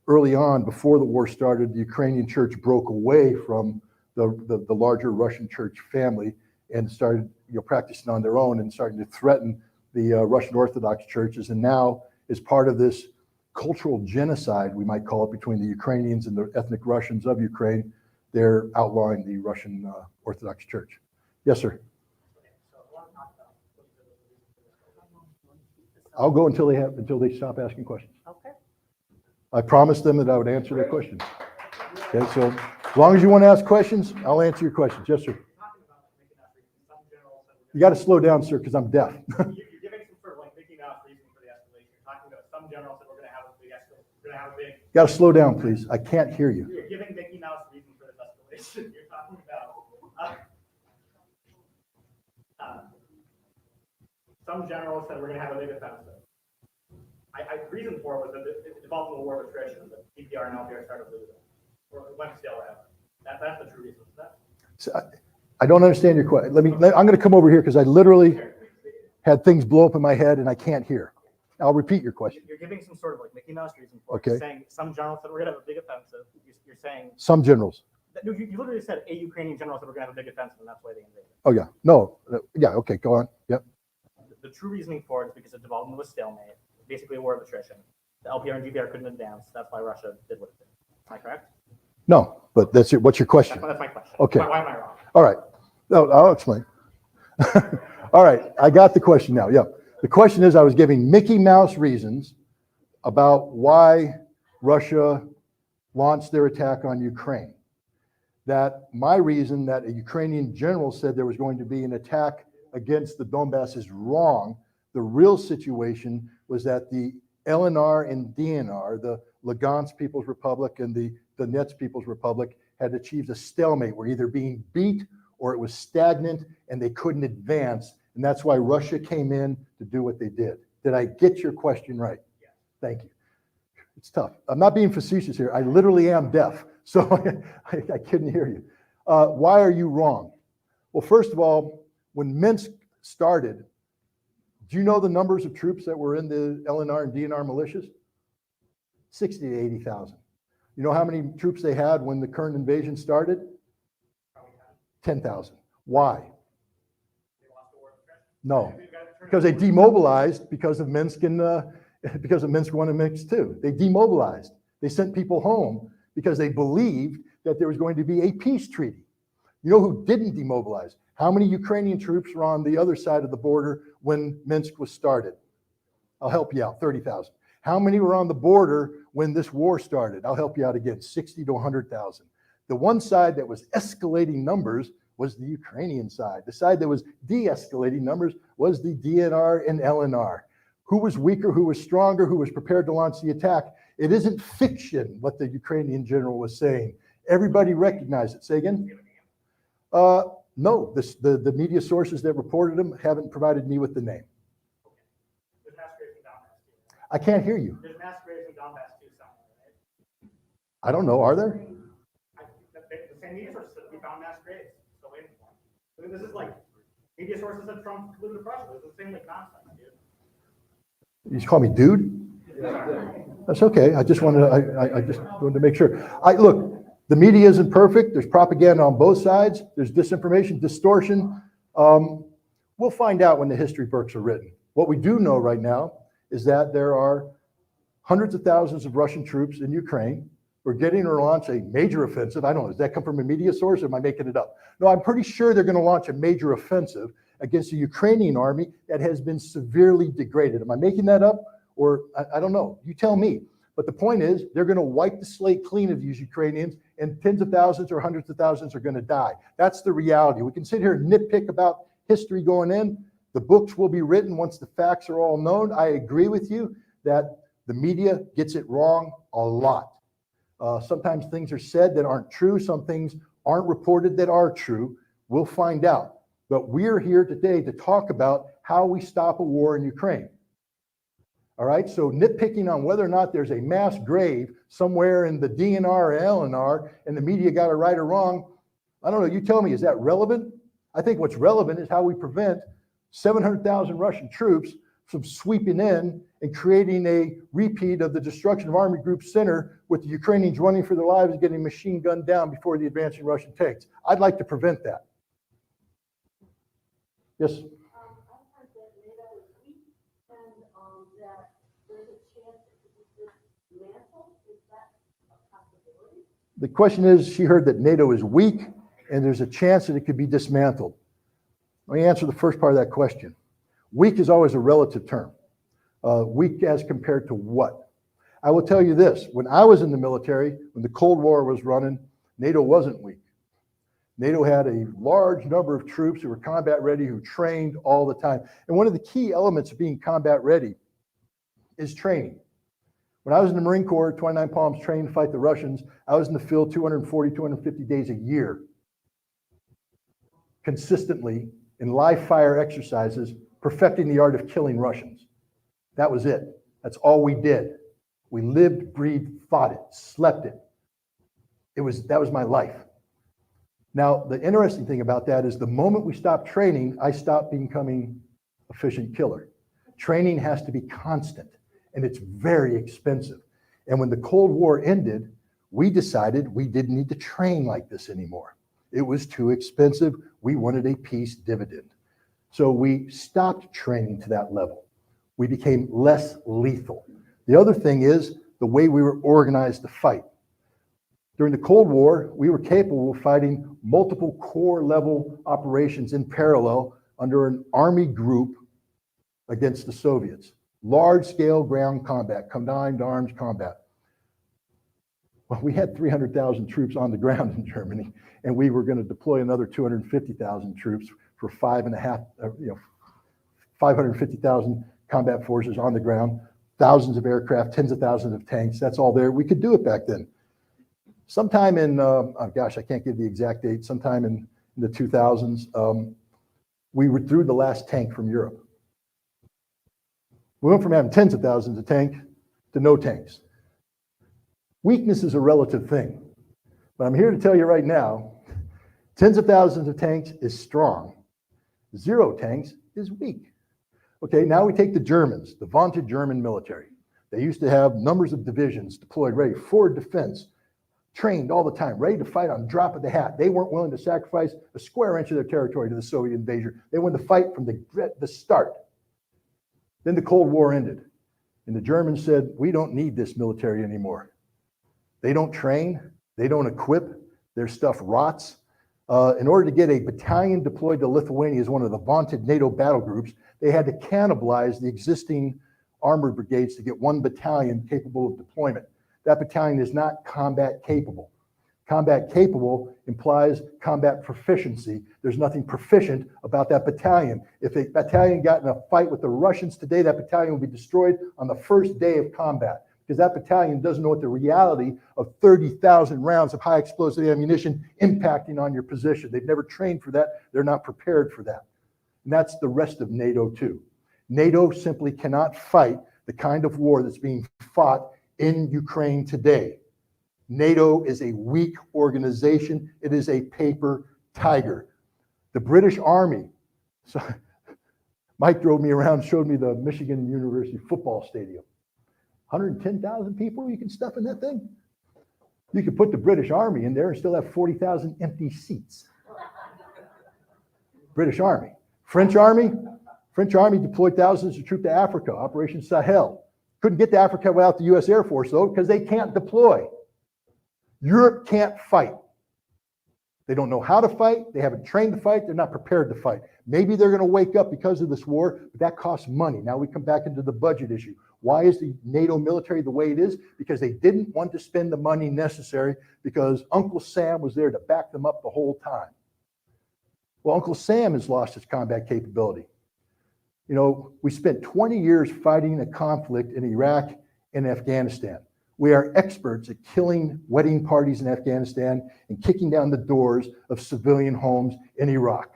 Early on, before the war started, the Ukrainian church broke away from the larger Russian church family and started practicing on their own and starting to threaten the Russian Orthodox churches. And now, as part of this cultural genocide, we might call it, between the Ukrainians and the ethnic Russians of Ukraine, they're outlawing the Russian Orthodox Church. Yes, sir. I'll go until they stop asking questions. Okay. I promised them that I would answer their questions. Okay, so as long as you want to ask questions, I'll answer your questions. Yes, sir. You got to slow down, sir, because I'm deaf. You're giving some sort of like Mickey Mouse reason for the escalation. You're talking about some generals that we're going to have a big escalation. We're going to have a big. You got to slow down, please. I can't hear you. You're giving Mickey Mouse reason for this escalation. You're talking about some generals said we're going to have a big offensive. The reason for it was that it developed in a war of attrition. The DPR and LPR started losing, or went stale. That's the true reason for that. So I don't understand your question. I'm going to come over here because I literally had things blow up in my head and I can't hear. I'll repeat your question. You're giving some sort of like Mickey Mouse reason for it. Okay. You're saying some generals said we're going to have a big offensive. You're saying Some generals. no, you literally said a Ukrainian general said we're going to have a big offensive, and that's why they invaded. Oh, yeah. No. Yeah. Okay. Go on. Yep. The true reasoning for it is because the development was stalemate, basically a war of attrition. The LPR and GPR couldn't advance. That's why Russia did what it did. Am I correct? No, but what's your question? That's my question. Okay. Why am I wrong? All right. No, I'll explain. All right. I got the question now. Yeah. The question is, I was giving Mickey Mouse reasons about why Russia launched their attack on Ukraine. That my reason that a Ukrainian general said there was going to be an attack against the Donbass is wrong. The real situation was that the LNR and DNR, the Lugansk People's Republic and the Donetsk People's Republic, had achieved a stalemate, were either being beat or it was stagnant and they couldn't advance. And that's why Russia came in to do what they did. Did I get your question right? Yes. Thank you. It's tough. I'm not being facetious here. I literally am deaf, so I couldn't hear you. Why are you wrong? Well, first of all, when Minsk started, do you know the numbers of troops that were in the LNR and DNR militias? 60 to 80,000. You know how many troops they had when the current invasion started? 10,000. Why? No, because they demobilized because of Minsk and because of Minsk 1 and Minsk 2. They demobilized. They sent people home because they believed that there was going to be a peace treaty. You know who didn't demobilize? How many Ukrainian troops were on the other side of the border when Minsk was started? I'll help you out, 30,000. How many were on the border when this war started? I'll help you out again, 60 to 100,000. The one side that was escalating numbers was the Ukrainian side. The side that was de-escalating numbers was the DNR and LNR. Who was weaker, who was stronger, who was prepared to launch the attack? It isn't fiction what the Ukrainian general was saying. Everybody recognized it. Say again? No, the media sources that reported them haven't provided me with the name. There's mass graves in Donbass too. I can't hear you. There's mass graves in Donbass too somewhere, right? I don't know. Are there? The same media sources said we found mass graves. So wait for them. I mean, this is like media sources said Trump colluded with Russia. This is the same like nonsense, dude. You just call me dude? That's okay. I just wanted to, I just wanted to make sure. Look, the media isn't perfect. There's propaganda on both sides. There's disinformation, distortion. We'll find out when the history books are written. What we do know right now is that there are hundreds of thousands of Russian troops in Ukraine. We're getting to launch a major offensive. I don't know, does that come from a media source or am I making it up? No, I'm pretty sure they're going to launch a major offensive against the Ukrainian army that has been severely degraded. Am I making that up? Or I don't know. You tell me. But the point is, they're going to wipe the slate clean of these Ukrainians, and tens of thousands or hundreds of thousands are going to die. That's the reality. We can sit here and nitpick about history going in. The books will be written once the facts are all known. I agree with you that the media gets it wrong a lot. Sometimes things are said that aren't true. Some things aren't reported that are true. We'll find out. But we're here today to talk about how we stop a war in Ukraine. All right, so nitpicking on whether or not there's a mass grave somewhere in the DNR or LNR and the media got it right or wrong, I don't know, you tell me, is that relevant? I think what's relevant is how we prevent 700,000 Russian troops from sweeping in and creating a repeat of the destruction of Army Group Center with the Ukrainians running for their lives and getting machine gunned down before the advancing Russian tanks. I'd like to prevent that. Yes? I've heard that NATO is weak and that there's a chance it could be dismantled. Is that a possibility? The question is, she heard that NATO is weak and there's a chance that it could be dismantled. Let me answer the first part of that question. Weak is always a relative term. Weak as compared to what? I will tell you this, when I was in the military, when the Cold War was running, NATO wasn't weak. NATO had a large number of troops who were combat ready, who trained all the time. And one of the key elements of being combat ready is training. When I was in the Marine Corps, 29 Palms trained to fight the Russians, I was in the field 240, 250 days a year, consistently in live fire exercises, perfecting the art of killing Russians. That was it. That's all we did. We lived, breathed, fought it, slept it. That was my life. Now, the interesting thing about that is the moment we stopped training, I stopped becoming an efficient killer. Training has to be constant, and it's very expensive. And when the Cold War ended, we decided we didn't need to train like this anymore. It was too expensive. We wanted a peace dividend. So we stopped training to that level. We became less lethal. The other thing is the way we were organized to fight. During the Cold War, we were capable of fighting multiple corps level operations in parallel under an army group against the Soviets. Large scale ground combat, combined arms combat. Well, we had 300,000 troops on the ground in Germany, and we were going to deploy another 250,000 troops for 550,000 combat forces on the ground, thousands of aircraft, tens of thousands of tanks. That's all there. We could do it back then. Sometime in, I can't give the exact date, sometime in the 2000s, we withdrew the last tank from Europe. We went from having tens of thousands of tanks to no tanks. Weakness is a relative thing, but I'm here to tell you right now, tens of thousands of tanks is strong. 0 tanks is weak. Okay, now we take the Germans, the vaunted German military. They used to have numbers of divisions deployed, ready for defense, trained all the time, ready to fight on drop of the hat. They weren't willing to sacrifice a square inch of their territory to the Soviet invasion. They wanted to fight from the start. Then the Cold War ended, and the Germans said, we don't need this military anymore. They don't train, they don't equip, their stuff rots. In order to get a battalion deployed to Lithuania as one of the vaunted NATO battle groups, they had to cannibalize the existing armored brigades to get one battalion capable of deployment. That battalion is not combat capable. Combat capable implies combat proficiency. There's nothing proficient about that battalion. If a battalion got in a fight with the Russians today, that battalion would be destroyed on the first day of combat, because that battalion doesn't know what the reality of 30,000 rounds of high explosive ammunition impacting on your position. They've never trained for that. They're not prepared for that. And that's the rest of NATO too. NATO simply cannot fight the kind of war that's being fought in Ukraine today. NATO is a weak organization. It is a paper tiger. The British Army, so Mike drove me around, showed me the Michigan University football stadium. 110,000 people you can stuff in that thing? You could put the British Army in there and still have 40,000 empty seats. British Army. French Army deployed thousands of troops to Africa, Operation Sahel. Couldn't get to Africa without the US Air Force though, because they can't deploy. Europe can't fight. They don't know how to fight. They haven't trained to fight. They're not prepared to fight. Maybe they're going to wake up because of this war, but that costs money. Now we come back into the budget issue. Why is the NATO military the way it is? Because they didn't want to spend the money necessary, because Uncle Sam was there to back them up the whole time. Well, Uncle Sam has lost his combat capability. You know, we spent 20 years fighting a conflict in Iraq and Afghanistan. We are experts at killing wedding parties in Afghanistan and kicking down the doors of civilian homes in Iraq.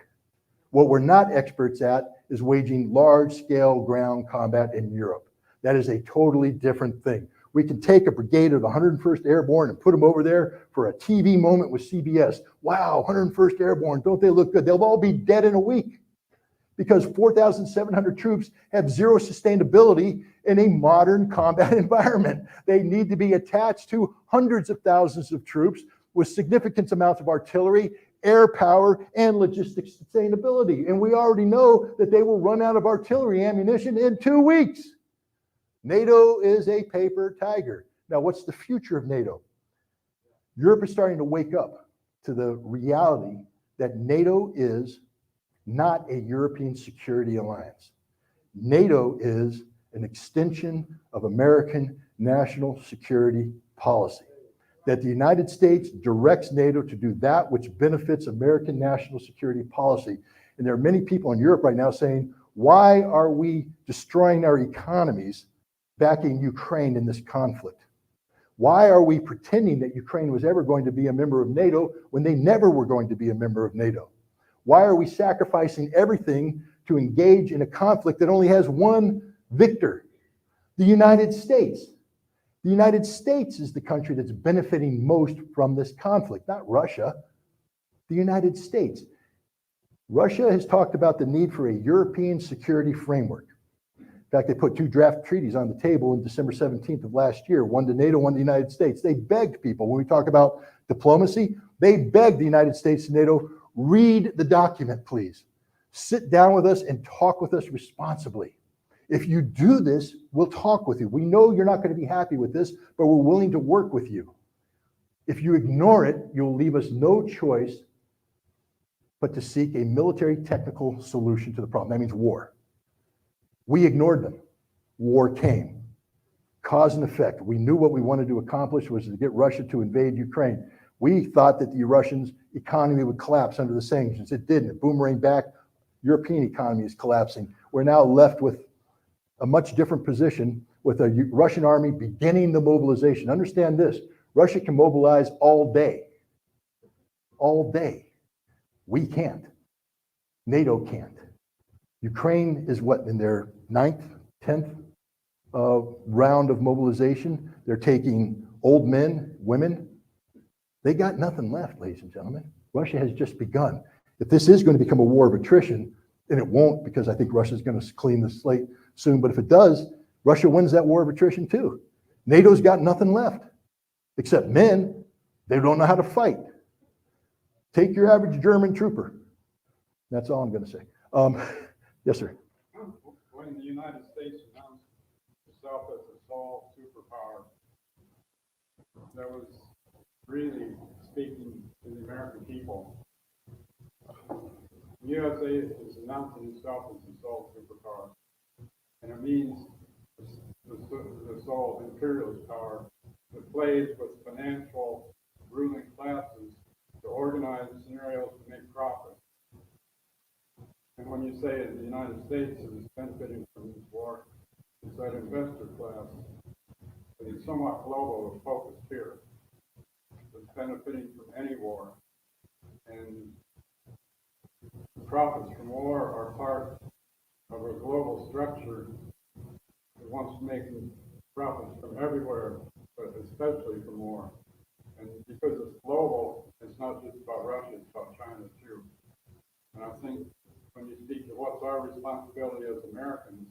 What we're not experts at is waging large-scale ground combat in Europe. That is a totally different thing. We can take a brigade of the 101st Airborne and put them over there for a TV moment with CBS. Wow, 101st Airborne, don't they look good? They'll all be dead in a week, because 4,700 troops have zero sustainability in a modern combat environment. They need to be attached to hundreds of thousands of troops with significant amounts of artillery, air power, and logistics sustainability. And we already know that they will run out of artillery ammunition in 2 weeks. NATO is a paper tiger. Now, what's the future of NATO? Europe is starting to wake up to the reality that NATO is not a European security alliance. NATO is an extension of American national security policy. That the United States directs NATO to do that which benefits American national security policy. And there are many people in Europe right now saying, why are we destroying our economies backing Ukraine in this conflict? Why are we pretending that Ukraine was ever going to be a member of NATO when they never were going to be a member of NATO? Why are we sacrificing everything to engage in a conflict that only has one victor? The United States. The United States is the country that's benefiting most from this conflict, not Russia. The United States. Russia has talked about the need for a European security framework. In fact, they put 2 draft treaties on the table on December 17th of last year, one to NATO, one to the United States. They begged people, when we talk about diplomacy, they begged the United States and NATO, read the document, please. Sit down with us and talk with us responsibly. If you do this, we'll talk with you. We know you're not going to be happy with this, but we're willing to work with you. If you ignore it, you'll leave us no choice but to seek a military technical solution to the problem. That means war. We ignored them. War came. Cause and effect. We knew what we wanted to accomplish was to get Russia to invade Ukraine. We thought that the Russians' economy would collapse under the sanctions. It didn't. It boomeranged back. European economy is collapsing. We're now left with a much different position, with a Russian army beginning the mobilization. Understand this, Russia can mobilize all day. All day. We can't. NATO can't. Ukraine is what, in their 9th, 10th round of mobilization? They're taking old men, women. They got nothing left, ladies and gentlemen. Russia has just begun. If this is going to become a war of attrition, and it won't, because I think Russia's going to clean the slate soon, but if it does, Russia wins that war of attrition too. NATO's got nothing left, except men. They don't know how to fight. Take your average German trooper. That's all I'm going to say. Yes, sir. When the United States announced itself as a sole superpower, that was really speaking to the American people. The USA is announcing itself as the sole superpower, and it means the sole imperialist power that plays with financial ruling classes to organize scenarios to make profit. And when you say the United States is benefiting from this war, it's that investor class that is somewhat global and focused here, that's benefiting from any war. And the profits from war are part of a global structure that wants to make profits from everywhere, but especially from war. And because it's global, it's not just about Russia, it's about China too. And I think when you speak to what's our responsibility as Americans,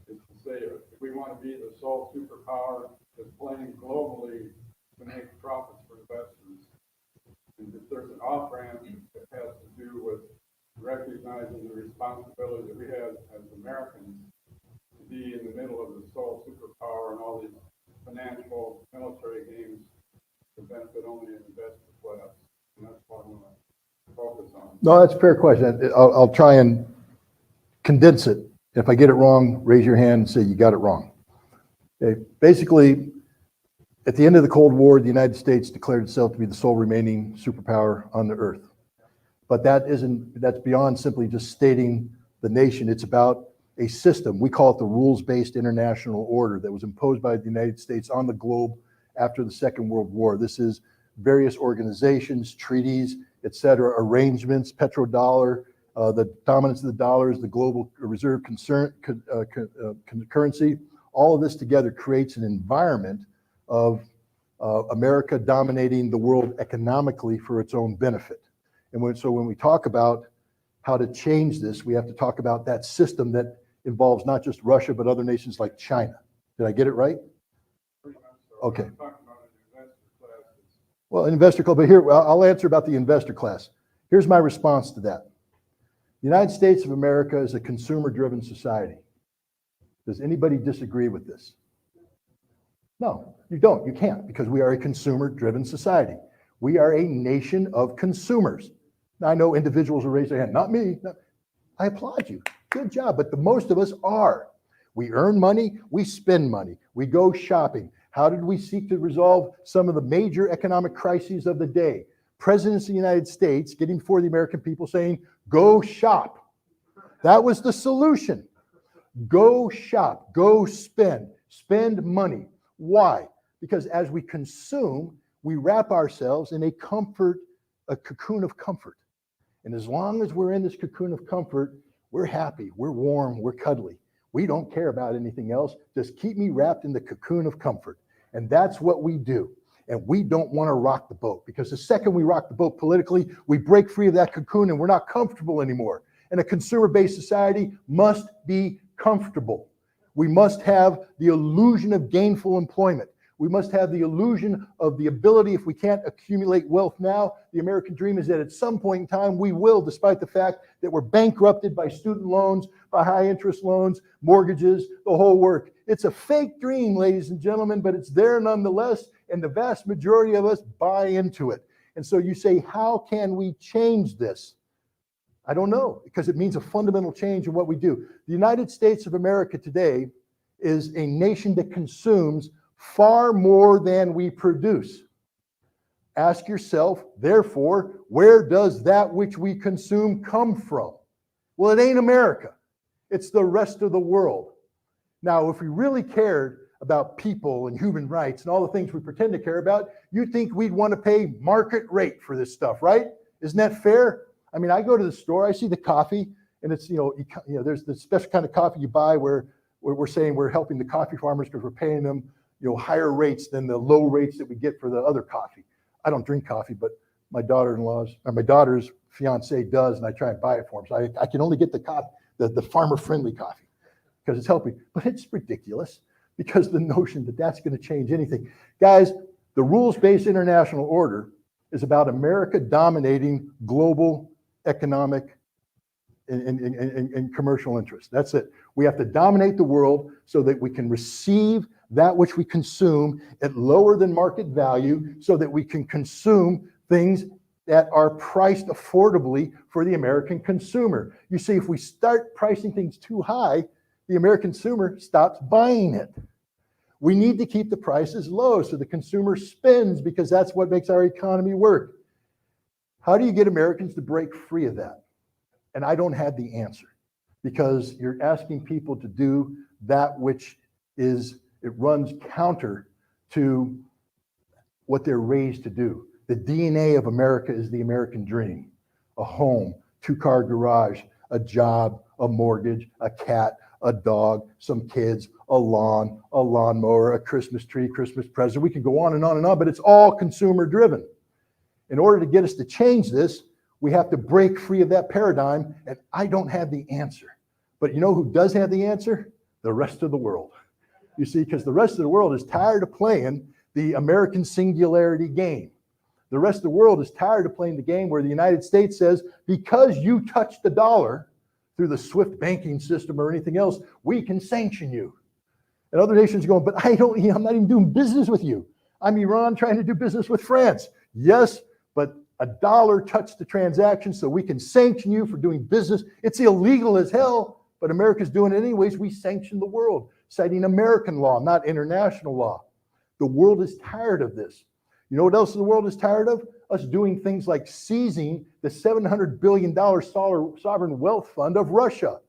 is to say if we want to be the sole superpower that's playing globally to make profits for investors, and if there's an off-ramp that has to do with recognizing the responsibility that we have as Americans to be in the middle of the sole superpower and all these financial military games to benefit only an investor class. And that's what I want to focus on. No, that's a fair question. I'll try and condense it. If I get it wrong, raise your hand and say you got it wrong. Okay. Basically, at the end of the Cold War, the United States declared itself to be the sole remaining superpower on the earth. But that's beyond simply just stating the nation. It's about a system. We call it the rules-based international order that was imposed by the United States on the globe after the Second World War. This is various organizations, treaties, etc., arrangements, petrodollar, the dominance of the dollar is the global reserve currency. All of this together creates an environment of America dominating the world economically for its own benefit. And so when we talk about how to change this, we have to talk about that system that involves not just Russia, but other nations like China. Did I get it right? Okay. Well, investor class, but here, I'll answer about the investor class. Here's my response to that. The United States of America is a consumer-driven society. Does anybody disagree with this? No, you don't. You can't, because we are a consumer-driven society. We are a nation of consumers. Now, I know individuals will raise their hand. Not me. No. I applaud you. Good job. But the most of us are. We earn money. We spend money. We go shopping. How did we seek to resolve some of the major economic crises of the day? Presidents of the United States getting before the American people saying, go shop. That was the solution. Go shop. Go spend. Spend money. Why? Because as we consume, we wrap ourselves in a cocoon of comfort. And as long as we're in this cocoon of comfort, we're happy, we're warm, we're cuddly. We don't care about anything else. Just keep me wrapped in the cocoon of comfort. And that's what we do. And we don't want to rock the boat, because the second we rock the boat politically, we break free of that cocoon and we're not comfortable anymore. And a consumer-based society must be comfortable. We must have the illusion of gainful employment. We must have the illusion of the ability, if we can't accumulate wealth now, the American dream is that at some point in time we will, despite the fact that we're bankrupted by student loans, by high interest loans, mortgages, the whole work. It's a fake dream, ladies and gentlemen, but it's there nonetheless, and the vast majority of us buy into it. And so you say, how can we change this? I don't know, because it means a fundamental change in what we do. The United States of America today is a nation that consumes far more than we produce. Ask yourself, therefore, where does that which we consume come from? Well, it ain't America. It's the rest of the world. Now, if we really cared about people and human rights and all the things we pretend to care about, you'd think we'd want to pay market rate for this stuff, right? Isn't that fair? I mean, I go to the store, I see the coffee, and it's, there's the special kind of coffee you buy where we're saying we're helping the coffee farmers because we're paying them higher rates than the low rates that we get for the other coffee. I don't drink coffee, but my daughter's fiance does, and I try and buy it for him. So I can only get the farmer-friendly coffee because it's helping. But it's ridiculous, because the notion that that's going to change anything. Guys, the rules-based international order is about America dominating global economic and commercial interests. That's it. We have to dominate the world so that we can receive that which we consume at lower than market value, so that we can consume things that are priced affordably for the American consumer. You see, if we start pricing things too high, the American consumer stops buying it. We need to keep the prices low so the consumer spends because that's what makes our economy work. How do you get Americans to break free of that? And I don't have the answer because you're asking people to do that which is, it runs counter to what they're raised to do. The DNA of America is the American dream. A home, two-car garage, a job, a mortgage, a cat, a dog, some kids, a lawn, a lawnmower, a Christmas tree, Christmas present. We can go on and on and on, but it's all consumer driven. In order to get us to change this, we have to break free of that paradigm, and I don't have the answer. But you know who does have the answer? The rest of the world. You see, because the rest of the world is tired of playing the American singularity game. The rest of the world is tired of playing the game where the United States says, because you touched the dollar through the SWIFT banking system or anything else, we can sanction you. And other nations are going, but I'm not even doing business with you. I'm Iran trying to do business with France. Yes, but a dollar touched the transaction, so we can sanction you for doing business. It's illegal as hell, but America's doing it anyways. We sanction the world, citing American law, not international law. The world is tired of this. You know what else the world is tired of? Us doing things like seizing the $700 billion sovereign wealth fund of Russia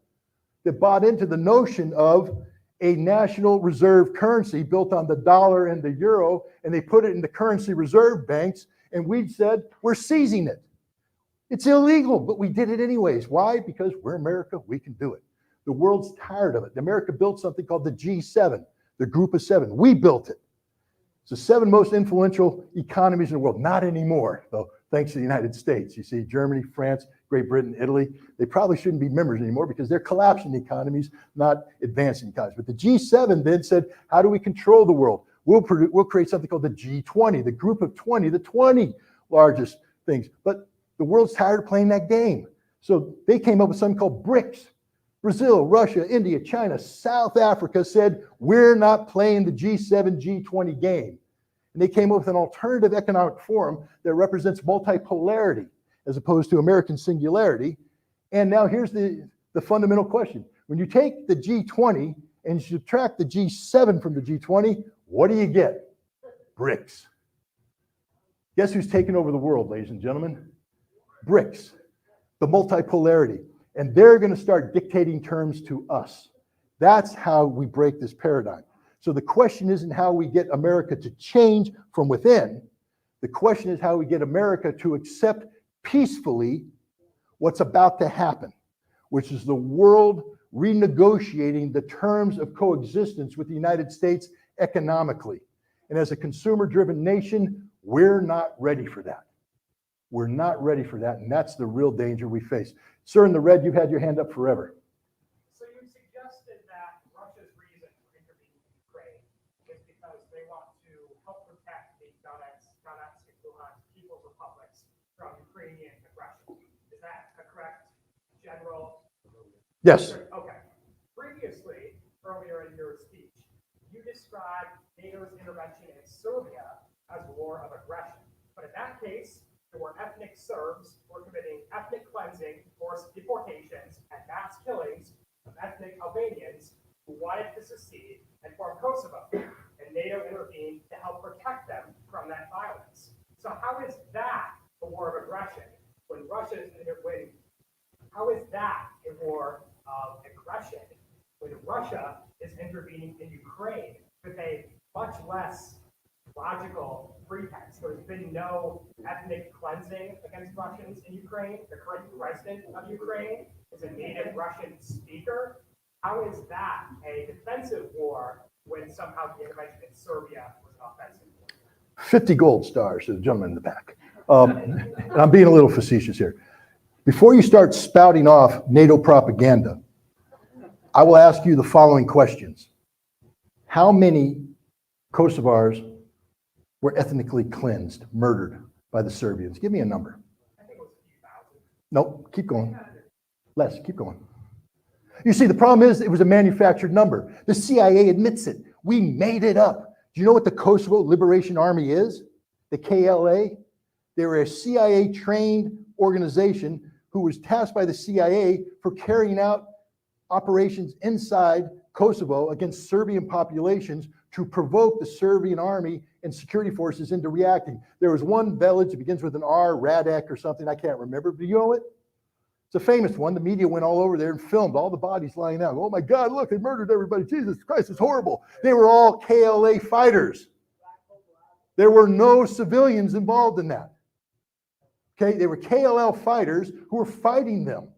that bought into the notion of a national reserve currency built on the dollar and the euro, and they put it in the currency reserve banks, and we said, we're seizing it. It's illegal, but we did it anyways. Why? Because we're America, we can do it. The world's tired of it. America built something called the G7, the group of seven. We built it. It's the 7 most influential economies in the world. Not anymore, though, thanks to the United States. You see, Germany, France, Great Britain, Italy, they probably shouldn't be members anymore because they're collapsing economies, not advancing economies. But the G7 then said, how do we control the world? We'll create something called the G20, the group of 20, the 20 largest things. But the world's tired of playing that game. So they came up with something called BRICS. Brazil, Russia, India, China, South Africa said, we're not playing the G7, G20 game. And they came up with an alternative economic forum that represents multipolarity as opposed to American singularity. And now here's the fundamental question. When you take the G20 and you subtract the G7 from the G20, what do you get? BRICS. Guess who's taken over the world, ladies and gentlemen? BRICS, the multipolarity. And they're going to start dictating terms to us. That's how we break this paradigm. So the question isn't how we get America to change from within. The question is how we get America to accept peacefully what's about to happen, which is the world renegotiating the terms of coexistence with the United States economically. And as a consumer-driven nation, we're not ready for that. We're not ready for that, and that's the real danger we face. Sir, in the red, you've had your hand up forever. So you suggested that Russia's reason for intervening in Ukraine is because they want to help protect the Donetsk and Luhansk People's Republics from Ukrainian aggression. Is that a correct general? Yes. Okay. Previously, earlier in your speech, you described NATO's intervention in Serbia as a war of aggression. But in that case, there were ethnic Serbs who were committing ethnic cleansing, forced deportations, and mass killings of ethnic Albanians who wanted to secede and form Kosovo. And NATO intervened to help protect them from that violence. So how is that a war of aggression when how is that a war of aggression when Russia is intervening in Ukraine with a much less logical pretext? There's been no ethnic cleansing against Russians in Ukraine. The current president of Ukraine is a native Russian speaker. How is that a defensive war when somehow the intervention in Serbia was an offensive war? 50 gold stars to the gentleman in the back. And I'm being a little facetious here. Before you start spouting off NATO propaganda, I will ask you the following questions. How many Kosovars were ethnically cleansed, murdered by the Serbians? Give me a number. I think it was a few thousand. Nope, keep going. Less, keep going. You see, the problem is it was a manufactured number. The CIA admits it. We made it up. Do you know what the Kosovo Liberation Army is? The KLA? They were a CIA-trained organization who was tasked by the CIA for carrying out operations inside Kosovo against Serbian populations to to provoke the Serbian army and security forces into reacting. There was one village, it begins with an R, Radek or something, I can't remember. Do you know it? It's a famous one. The media went all over there and filmed all the bodies lying out. Oh my God, look, they murdered everybody. Jesus Christ, it's horrible. They were all KLA fighters. There were no civilians involved in that. Okay, they were KLL fighters who were fighting them.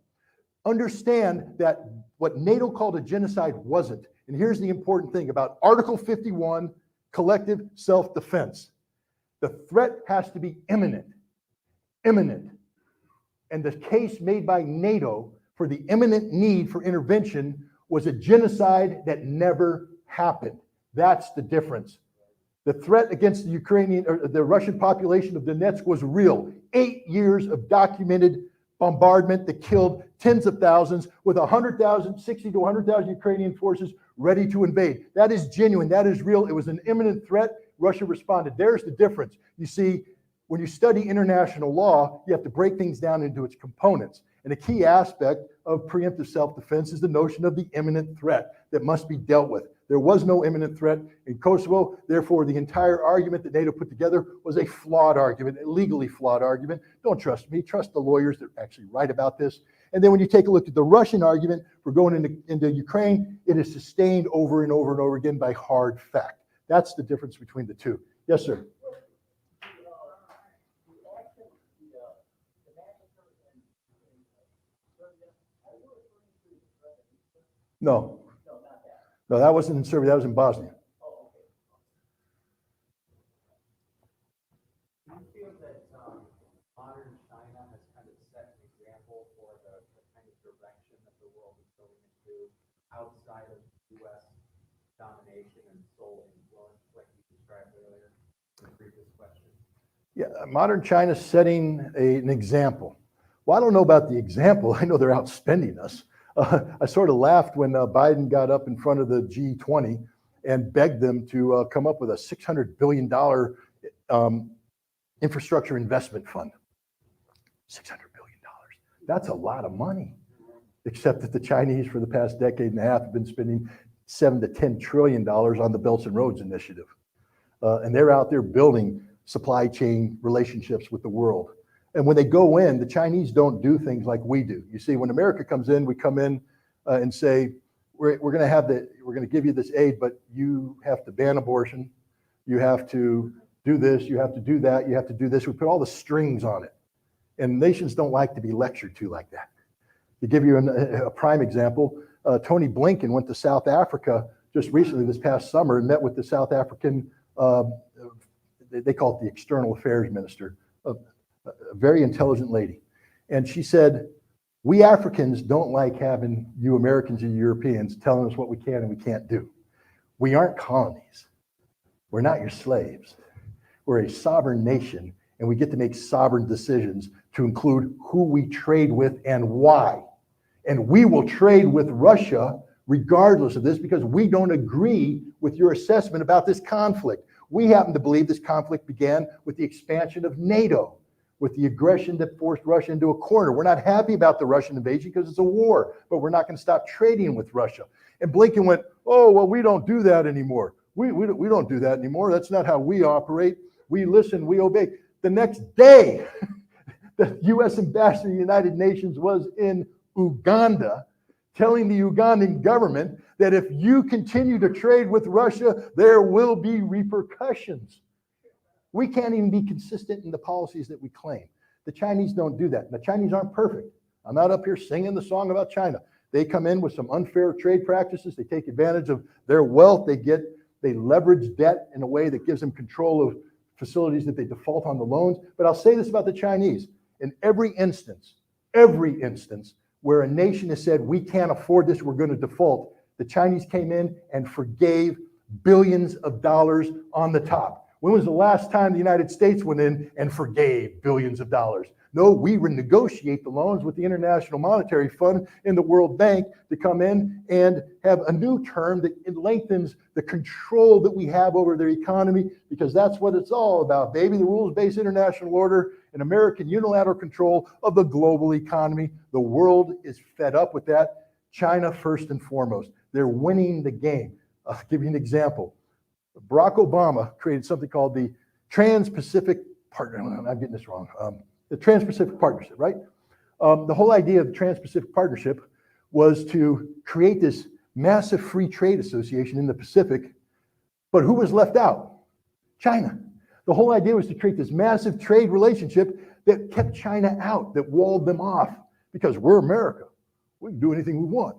Understand that what NATO called a genocide wasn't. And here's the important thing about Article 51, collective self-defense. The threat has to be imminent. Imminent. And the case made by NATO for the imminent need for intervention was a genocide that never happened. That's the difference. The threat against the Ukrainian or the Russian population of Donetsk was real. 8 years of documented bombardment that killed tens of thousands with 100,000, 60 to 100,000 Ukrainian forces ready to invade. That is genuine. That is real. It was an imminent threat. Russia responded. There's the difference. You see, when you study international law, you have to break things down into its components. And a key aspect of preemptive self-defense is the notion of the imminent threat that must be dealt with. There was no imminent threat in Kosovo. Therefore, the entire argument that NATO put together was a flawed argument, a legally flawed argument. Don't trust me. Trust the lawyers that actually write about this. And then when you take a look at the Russian argument for going into Ukraine, it is sustained over and over and over again by hard fact. That's the difference between the two. Yes, sir. No. No, that wasn't in Serbia. That was in Bosnia. Do you feel that modern China has kind of set an example for the kind of direction that the world is going into outside of U.S. domination and sole influence, like you described earlier in the previous question? Yeah, modern China's setting an example. Well, I don't know about the example. I know they're outspending us. I sort of laughed when Biden got up in front of the G20 and begged them to come up with a $600 billion infrastructure investment fund. $600 billion. That's a lot of money. Except that the Chinese for the past decade and a half have been spending $7 to $10 trillion on the Belts and Roads Initiative. And they're out there building supply chain relationships with the world. And when they go in, the Chinese don't do things like we do. You see, when America comes in, we come in and say, we're going to give you this aid, but you have to ban abortion. You have to do this. You have to do that. You have to do this. We put all the strings on it. And nations don't like to be lectured to like that. To give you a prime example, Tony Blinken went to South Africa just recently this past summer and met with the South African, they call it the External Affairs Minister, a very intelligent lady. And she said, we Africans don't like having you Americans and Europeans telling us what we can and we can't do. We aren't colonies. We're not your slaves. We're a sovereign nation, and we get to make sovereign decisions to include who we trade with and why. And we will trade with Russia regardless of this because we don't agree with your assessment about this conflict. We happen to believe this conflict began with the expansion of NATO, with the aggression that forced Russia into a corner. We're not happy about the Russian invasion because it's a war, but we're not going to stop trading with Russia. And Blinken went, oh, well, we don't do that anymore. We don't do that anymore. That's not how we operate. We listen, we obey. The next day, the U.S. ambassador to the United Nations was in Uganda telling the Ugandan government that if you continue to trade with Russia, there will be repercussions. We can't even be consistent in the policies that we claim. The Chinese don't do that. The Chinese aren't perfect. I'm not up here singing the song about China. They come in with some unfair trade practices. They take advantage of their wealth. They leverage debt in a way that gives them control of facilities that they default on the loans. But I'll say this about the Chinese. In every instance where a nation has said, we can't afford this, we're going to default, the Chinese came in and forgave billions of dollars on the top. When was the last time the United States went in and forgave billions of dollars? No, we renegotiate the loans with the International Monetary Fund and the World Bank to come in and have a new term that lengthens the control that we have over their economy, because that's what it's all about, baby, the rules-based international order and American unilateral control of the global economy. The world is fed up with that. China first and foremost. They're winning the game. I'll give you an example. Barack Obama created something called the Trans-Pacific Partner. I'm getting this wrong. The Trans-Pacific Partnership, right? The whole idea of the Trans-Pacific Partnership was to create this massive free trade association in the Pacific. But who was left out? China. The whole idea was to create this massive trade relationship that kept China out, that walled them off, because we're America. We can do anything we want.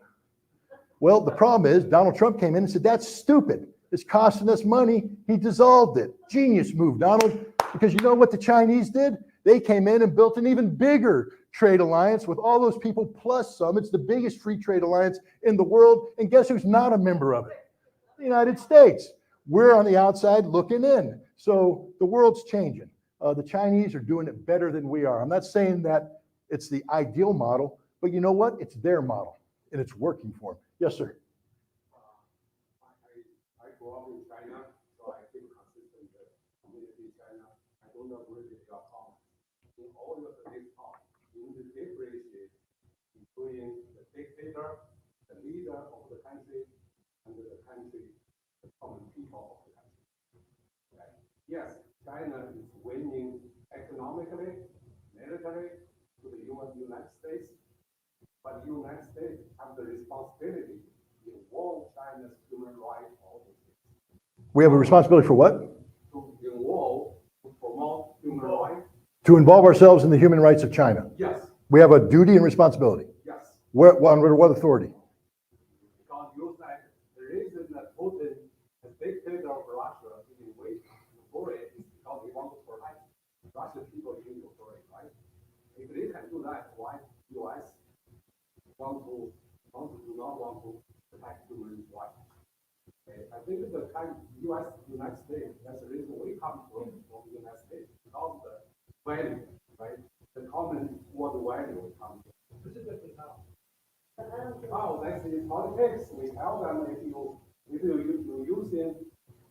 Well, the problem is Donald Trump came in and said, that's stupid. It's costing us money. He dissolved it. Genius move, Donald, because you know what the Chinese did? They came in and built an even bigger trade alliance with all those people plus some. It's the biggest free trade alliance in the world. And guess who's not a member of it? The United States. We're on the outside looking in. So the world's changing. The Chinese are doing it better than we are. I'm not saying that it's the ideal model, but you know what? It's their model, and it's working for them. Yes, sir. I grew up in China, so I think consistent community in China. I don't agree with your comments. In all your today's talk, you need to differentiate between the dictator, the leader of the country, and the country, the common people of the country. Okay? Yes, China is winning economically, military to the United States, but the United States have the responsibility to involve China's human rights policies. We have a responsibility for what? To involve, to promote human rights. To involve ourselves in the human rights of China. Yes, We have a duty and responsibility. yes. Under what authority? Because you said the reason that Putin, the dictator of Russia, is waiting for it is because he wants to protect Russian people in Ukraine, right? If they can do that, why U.S. do not want to protect human rights? Okay, I think the kind U.S. United States, that's the reason we come from the United States, because of the value, right? The common world value we come from. Specifically how? Oh, that's in politics. We tell them if you're using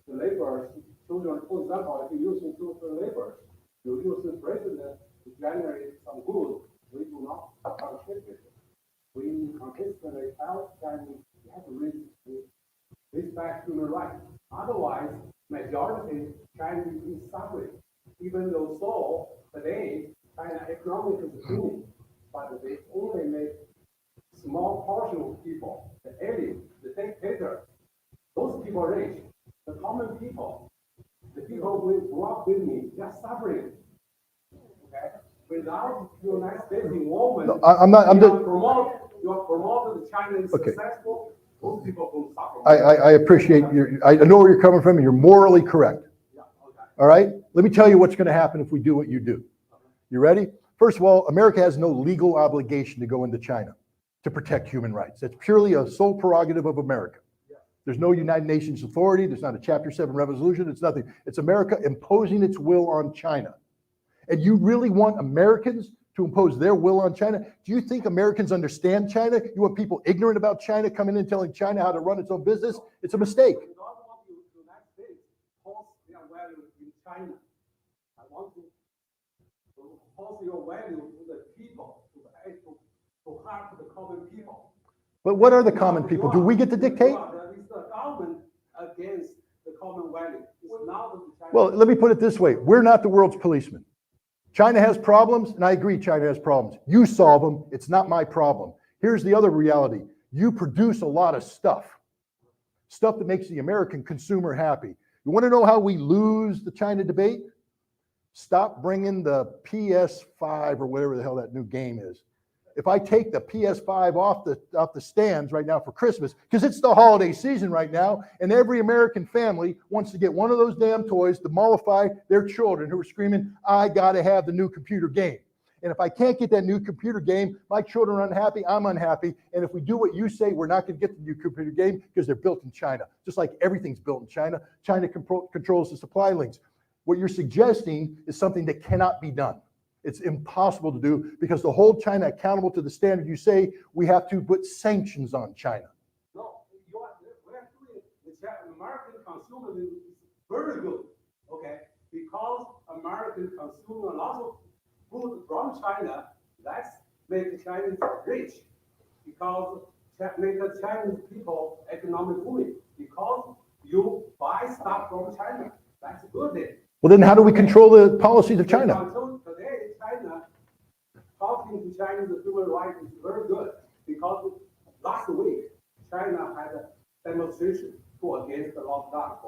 the laborers, children, for example, if you're using children laborers, you're using president to generate some good, we do not partake with it. We consistently tell them you have to respect human rights. Otherwise, majority Chinese is suffering. Even though so, today, China economic is booming, but they only make small portion of people, the elite, the dictator, those people rich, the common people, the people who grew up with me, they're suffering. Okay? Without the United States involvement, No, I'm not. you are promoting China is Okay. successful, those people will suffer. I appreciate I know where you're coming from, and you're morally correct. Yeah, okay. All right? Let me tell you what's going to happen if we do what you do. You ready? First of all, America has no legal obligation to go into China to protect human rights. That's purely a sole prerogative of America. There's no United Nations authority. There's not a Chapter 7 resolution. It's nothing. It's America imposing its will on China. And you really want Americans to impose their will on China? Do you think Americans understand China? You want people ignorant about China coming in telling China how to run its own business? It's a mistake. I don't want the United States force their value in China. I want to force your value to the people, to help the common people. But what are the common people? Do we get to dictate? It's the government against the common value. It's not the China. Well, let me put it this way. We're not the world's policemen. China has problems, and I agree China has problems. You solve them. It's not my problem. Here's the other reality. You produce a lot of stuff that makes the American consumer happy. You want to know how we lose the China debate? Stop bringing the PS5 or whatever the hell that new game is. If I take the PS5 off the stands right now for Christmas, because it's the holiday season right now, and every American family wants to get one of those damn toys to mollify their children who are screaming, I gotta have the new computer game. And if I can't get that new computer game, my children are unhappy, I'm unhappy. And if we do what you say, we're not gonna get the new computer game because they're built in China. Just like everything's built in China. China controls the supply links. What you're suggesting is something that cannot be done. It's impossible to do because to hold China accountable to the standard you say, we have to put sanctions on China. No, we're doing the American consumer is very good, okay? Because American consumer lots of food from China, that's make the Chinese rich. Because make the Chinese people economic booming. Because you buy stuff from China. That's good. Well, then how do we control the policies of China? Until today, China, talking to China's human rights is very good because last week, China had a demonstration against the lockdown.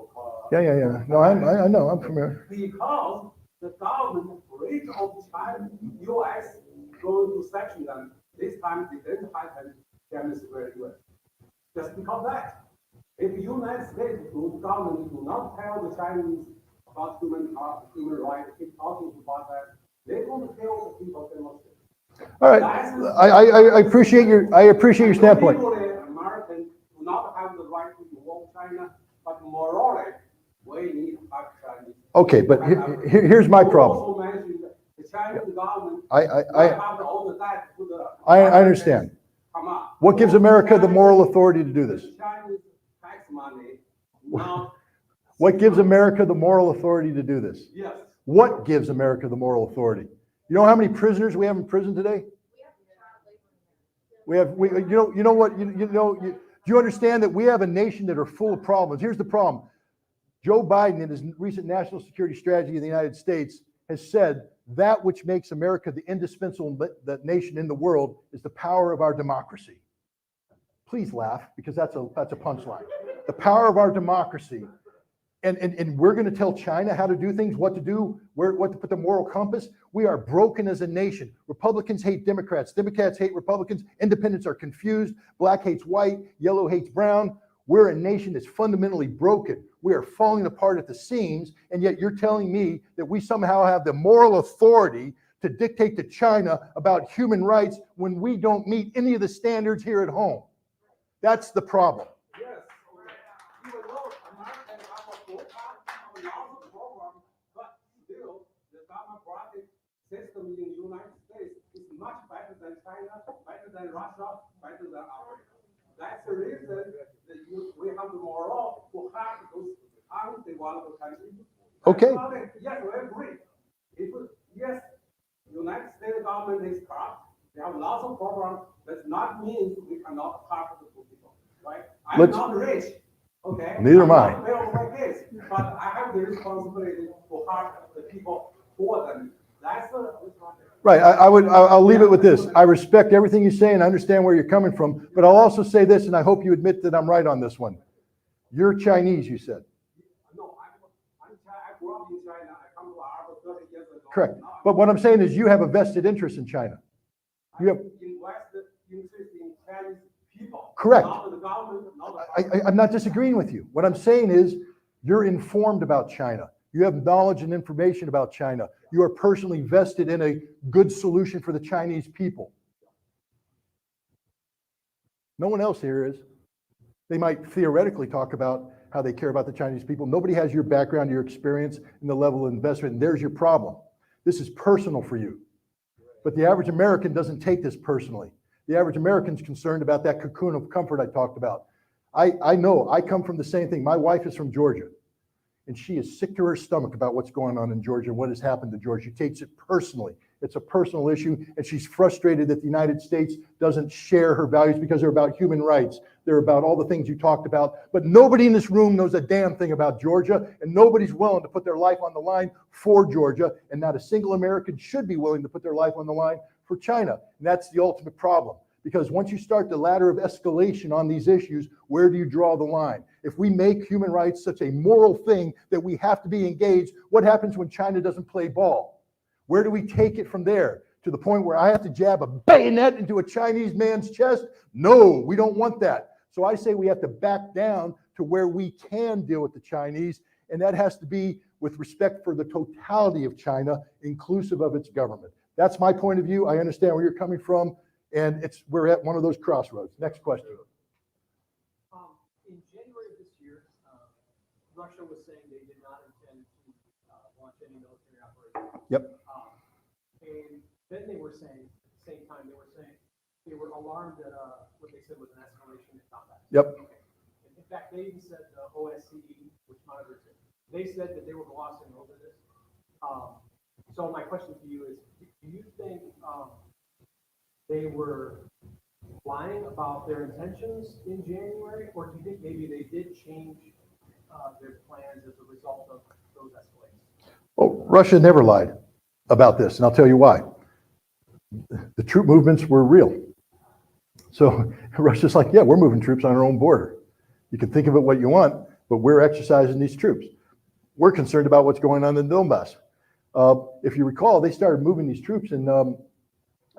Yeah. No, I know, I'm familiar. Because the government rate of China, US going to sanction them, this time it didn't happen, demonstrate very good. Just because that, if United States government do not tell the Chinese about human rights, keep talking about that, they're going to tell the people demonstrate. All right, I appreciate your standpoint. Americans do not have the right to involve China, but morally, we need to have Chinese. Okay, but here's my problem. You also mentioned the Chinese government. I understand. Come on. What gives America the moral authority to do this? Chinese tax money, not. What gives America the moral authority to do this? Yes. What gives America the moral authority? You know how many prisoners we have in prison today? Do you understand that we have a nation that are full of problems? Here's the problem. Joe Biden, in his recent national security strategy of the United States, has said that which makes America the indispensable nation in the world is the power of our democracy. Please laugh, because that's a punchline. The power of our democracy. And we're going to tell China how to do things, what to do, what to put the moral compass. We are broken as a nation. Republicans hate Democrats. Democrats hate Republicans. Independents are confused. Black hates white. Yellow hates brown. We're a nation that's fundamentally broken. We are falling apart at the seams. And yet you're telling me that we somehow have the moral authority to dictate to China about human rights when we don't meet any of the standards here at home. That's the problem. Yes. Even though Americans have a lousy program, but still the democratic system in the United States is much better than China, better than Russia, better than Africa. That's the reason that we have the moral to have those undeveloped countries. Okay. Yes, we agree. Yes, United States government is corrupt. They have lots of programs. Does not mean we cannot help the people, right? I'm not rich, okay? Neither am I. My kids, but I have the responsibility to help the people for them. That's the. Right. I'll leave it with this. I respect everything you say and I understand where you're coming from, but I'll also say this, and I hope you admit that I'm right on this one. You're Chinese, you said. No, I grew up in China. I come to Harvard 30 years ago. Correct. But what I'm saying is you have a vested interest in China. You have invested interest in Chinese people. Correct. Not the government, not the I'm not disagreeing with you. What I'm saying is you're informed about China. You have knowledge and information about China. You are personally vested in a good solution for the Chinese people. No one else here is. They might theoretically talk about how they care about the Chinese people. Nobody has your background, your experience, and the level of investment, and there's your problem. This is personal for you. But the average American doesn't take this personally. The average American's concerned about that cocoon of comfort I talked about. I know, I come from the same thing. My wife is from Georgia, and she is sick to her stomach about what's going on in Georgia and what has happened to Georgia. She takes it personally. It's a personal issue, and she's frustrated that the United States doesn't share her values because they're about human rights. They're about all the things you talked about. But nobody in this room knows a damn thing about Georgia, and nobody's willing to put their life on the line for Georgia, and not a single American should be willing to put their life on the line for China. And that's the ultimate problem. Because once you start the ladder of escalation on these issues, where do you draw the line? If we make human rights such a moral thing that we have to be engaged, what happens when China doesn't play ball? Where do we take it from there? To the point where I have to jab a bayonet into a Chinese man's chest? No, we don't want that. So I say we have to back down to where we can deal with the Chinese, and that has to be with respect for the totality of China, inclusive of its government. That's my point of view. I understand where you're coming from. And we're at one of those crossroads. Next question. In January of this year, Russia was saying they did not intend to launch any military operations. Yep. And then they were saying, at the same time, they were saying they were alarmed at what they said was an escalation in combat. Yep. Okay. And in fact, they even said the OSCE, which monitors it, they said that they were glossing over this. So my question to you is, do you think they were lying about their intentions in January, or do you think maybe they did change their plans as a result of those escalations? Well, Russia never lied about this, and I'll tell you why. The troop movements were real. So Russia's like, yeah, we're moving troops on our own border. You can think of it what you want, but we're exercising these troops. We're concerned about what's going on in Donbass. If you recall, they started moving these troops in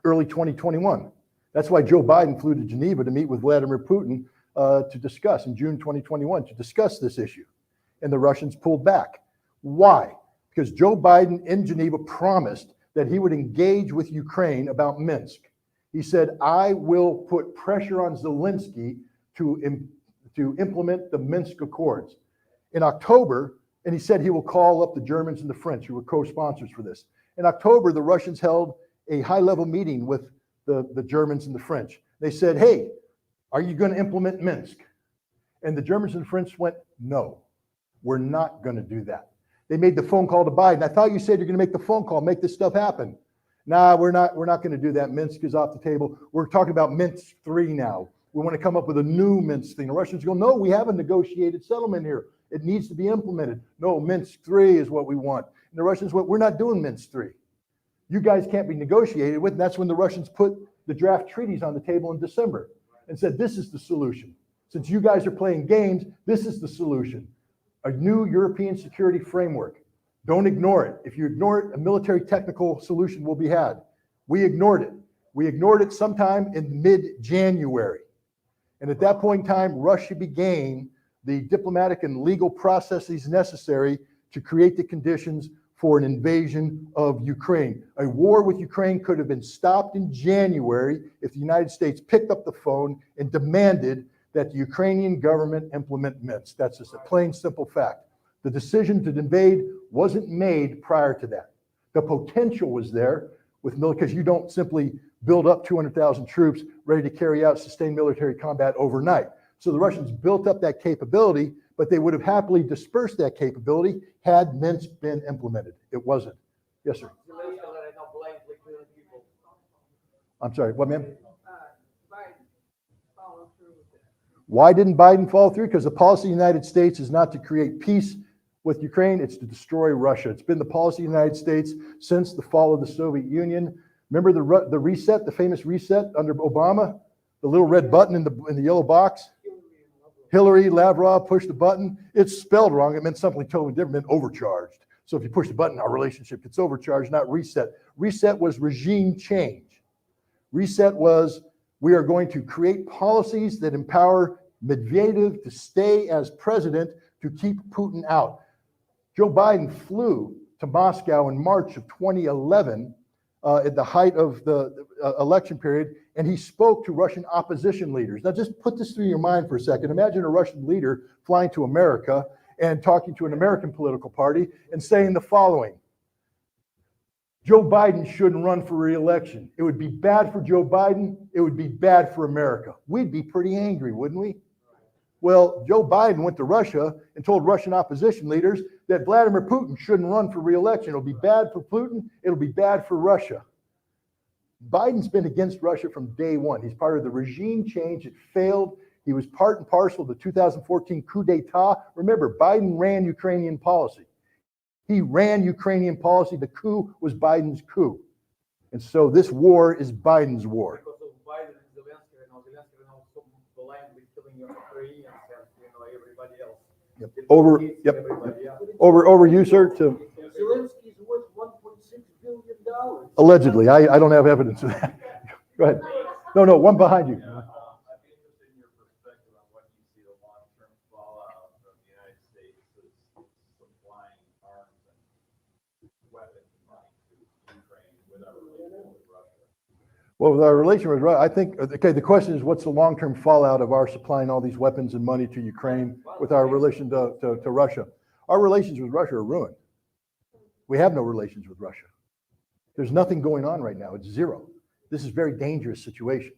early 2021. That's why Joe Biden flew to Geneva to meet with Vladimir Putin to discuss in June 2021 to discuss this issue. And the Russians pulled back. Why? Because Joe Biden in Geneva promised that he would engage with Ukraine about Minsk. He said, I will put pressure on Zelensky to implement the Minsk Accords. In October, and he said he will call up the Germans and the French, who were co-sponsors for this. In October, the Russians held a high-level meeting with the Germans and the French. They said, hey, are you going to implement Minsk? And the Germans and the French went, no, we're not going to do that. They made the phone call to Biden. I thought you said you're going to make the phone call, make this stuff happen. Nah, we're not going to do that. Minsk is off the table. We're talking about Minsk 3 now. We want to come up with a new Minsk thing. The Russians go, no, we have a negotiated settlement here. It needs to be implemented. No, Minsk 3 is what we want. And the Russians went, we're not doing Minsk 3. You guys can't be negotiated with. And that's when the Russians put the draft treaties on the table in December and said, this is the solution. Since you guys are playing games, this is the solution. A new European security framework. Don't ignore it. If you ignore it, a military technical solution will be had. We ignored it. We ignored it sometime in mid-January. And at that point in time, Russia began the diplomatic and legal processes necessary to create the conditions for an invasion of Ukraine. A war with Ukraine could have been stopped in January if the United States picked up the phone and demanded that the Ukrainian government implement Minsk. That's just a plain, simple fact. The decision to invade wasn't made prior to that. The potential was there with military, because you don't simply build up 200,000 troops ready to carry out sustained military combat overnight. So the Russians built up that capability, but they would have happily dispersed that capability had Minsk been implemented. It wasn't. Yes, sir. I'm sorry, what, ma'am? Why didn't Biden follow through? Because the policy of the United States is not to create peace with Ukraine, it's to destroy Russia. It's been the policy of the United States since the fall of the Soviet Union. Remember the reset, the famous reset under Obama? The little red button in the yellow box? Hillary, Lavrov pushed the button. It's spelled wrong. It meant something totally different. It meant overcharged. So if you push the button, our relationship gets overcharged, not reset. Reset was regime change. Reset was, we are going to create policies that empower Medvedev to stay as president to keep Putin out. Joe Biden flew to Moscow in March of 2011 at the height of the election period, and he spoke to Russian opposition leaders. Now just put this through your mind for a second. Imagine a Russian leader flying to America and talking to an American political party and saying the following: Joe Biden shouldn't run for re-election. It would be bad for Joe Biden. It would be bad for America. We'd be pretty angry, wouldn't we? Well, Joe Biden went to Russia and told Russian opposition leaders that Vladimir Putin shouldn't run for re-election. It'll be bad for Putin. It'll be bad for Russia. Biden's been against Russia from day one. He's part of the regime change. It failed. He was part and parcel of the 2014 coup d'etat. Remember, Biden ran Ukrainian policy. He ran Ukrainian policy. The coup was Biden's coup. And so this war is Biden's war. Because of Biden and Zelensky, Zelensky now so blindly killing Ukrainians and everybody else. Yep. Over you, sir. To Zelensky's worth $1.6 billion. allegedly, I don't have evidence of that. Go ahead. No, one behind you. I'd be interested in your perspective on what you see the long-term fallout of the United States supplying arms and weapons and money to Ukraine with our relationship with Russia. Well, with our relation with Russia, I think, okay, the question is, what's the long-term fallout of our supplying all these weapons and money to Ukraine with our relation to Russia? Our relations with Russia are ruined. We have no relations with Russia. There's nothing going on right now. It's zero. This is a very dangerous situation.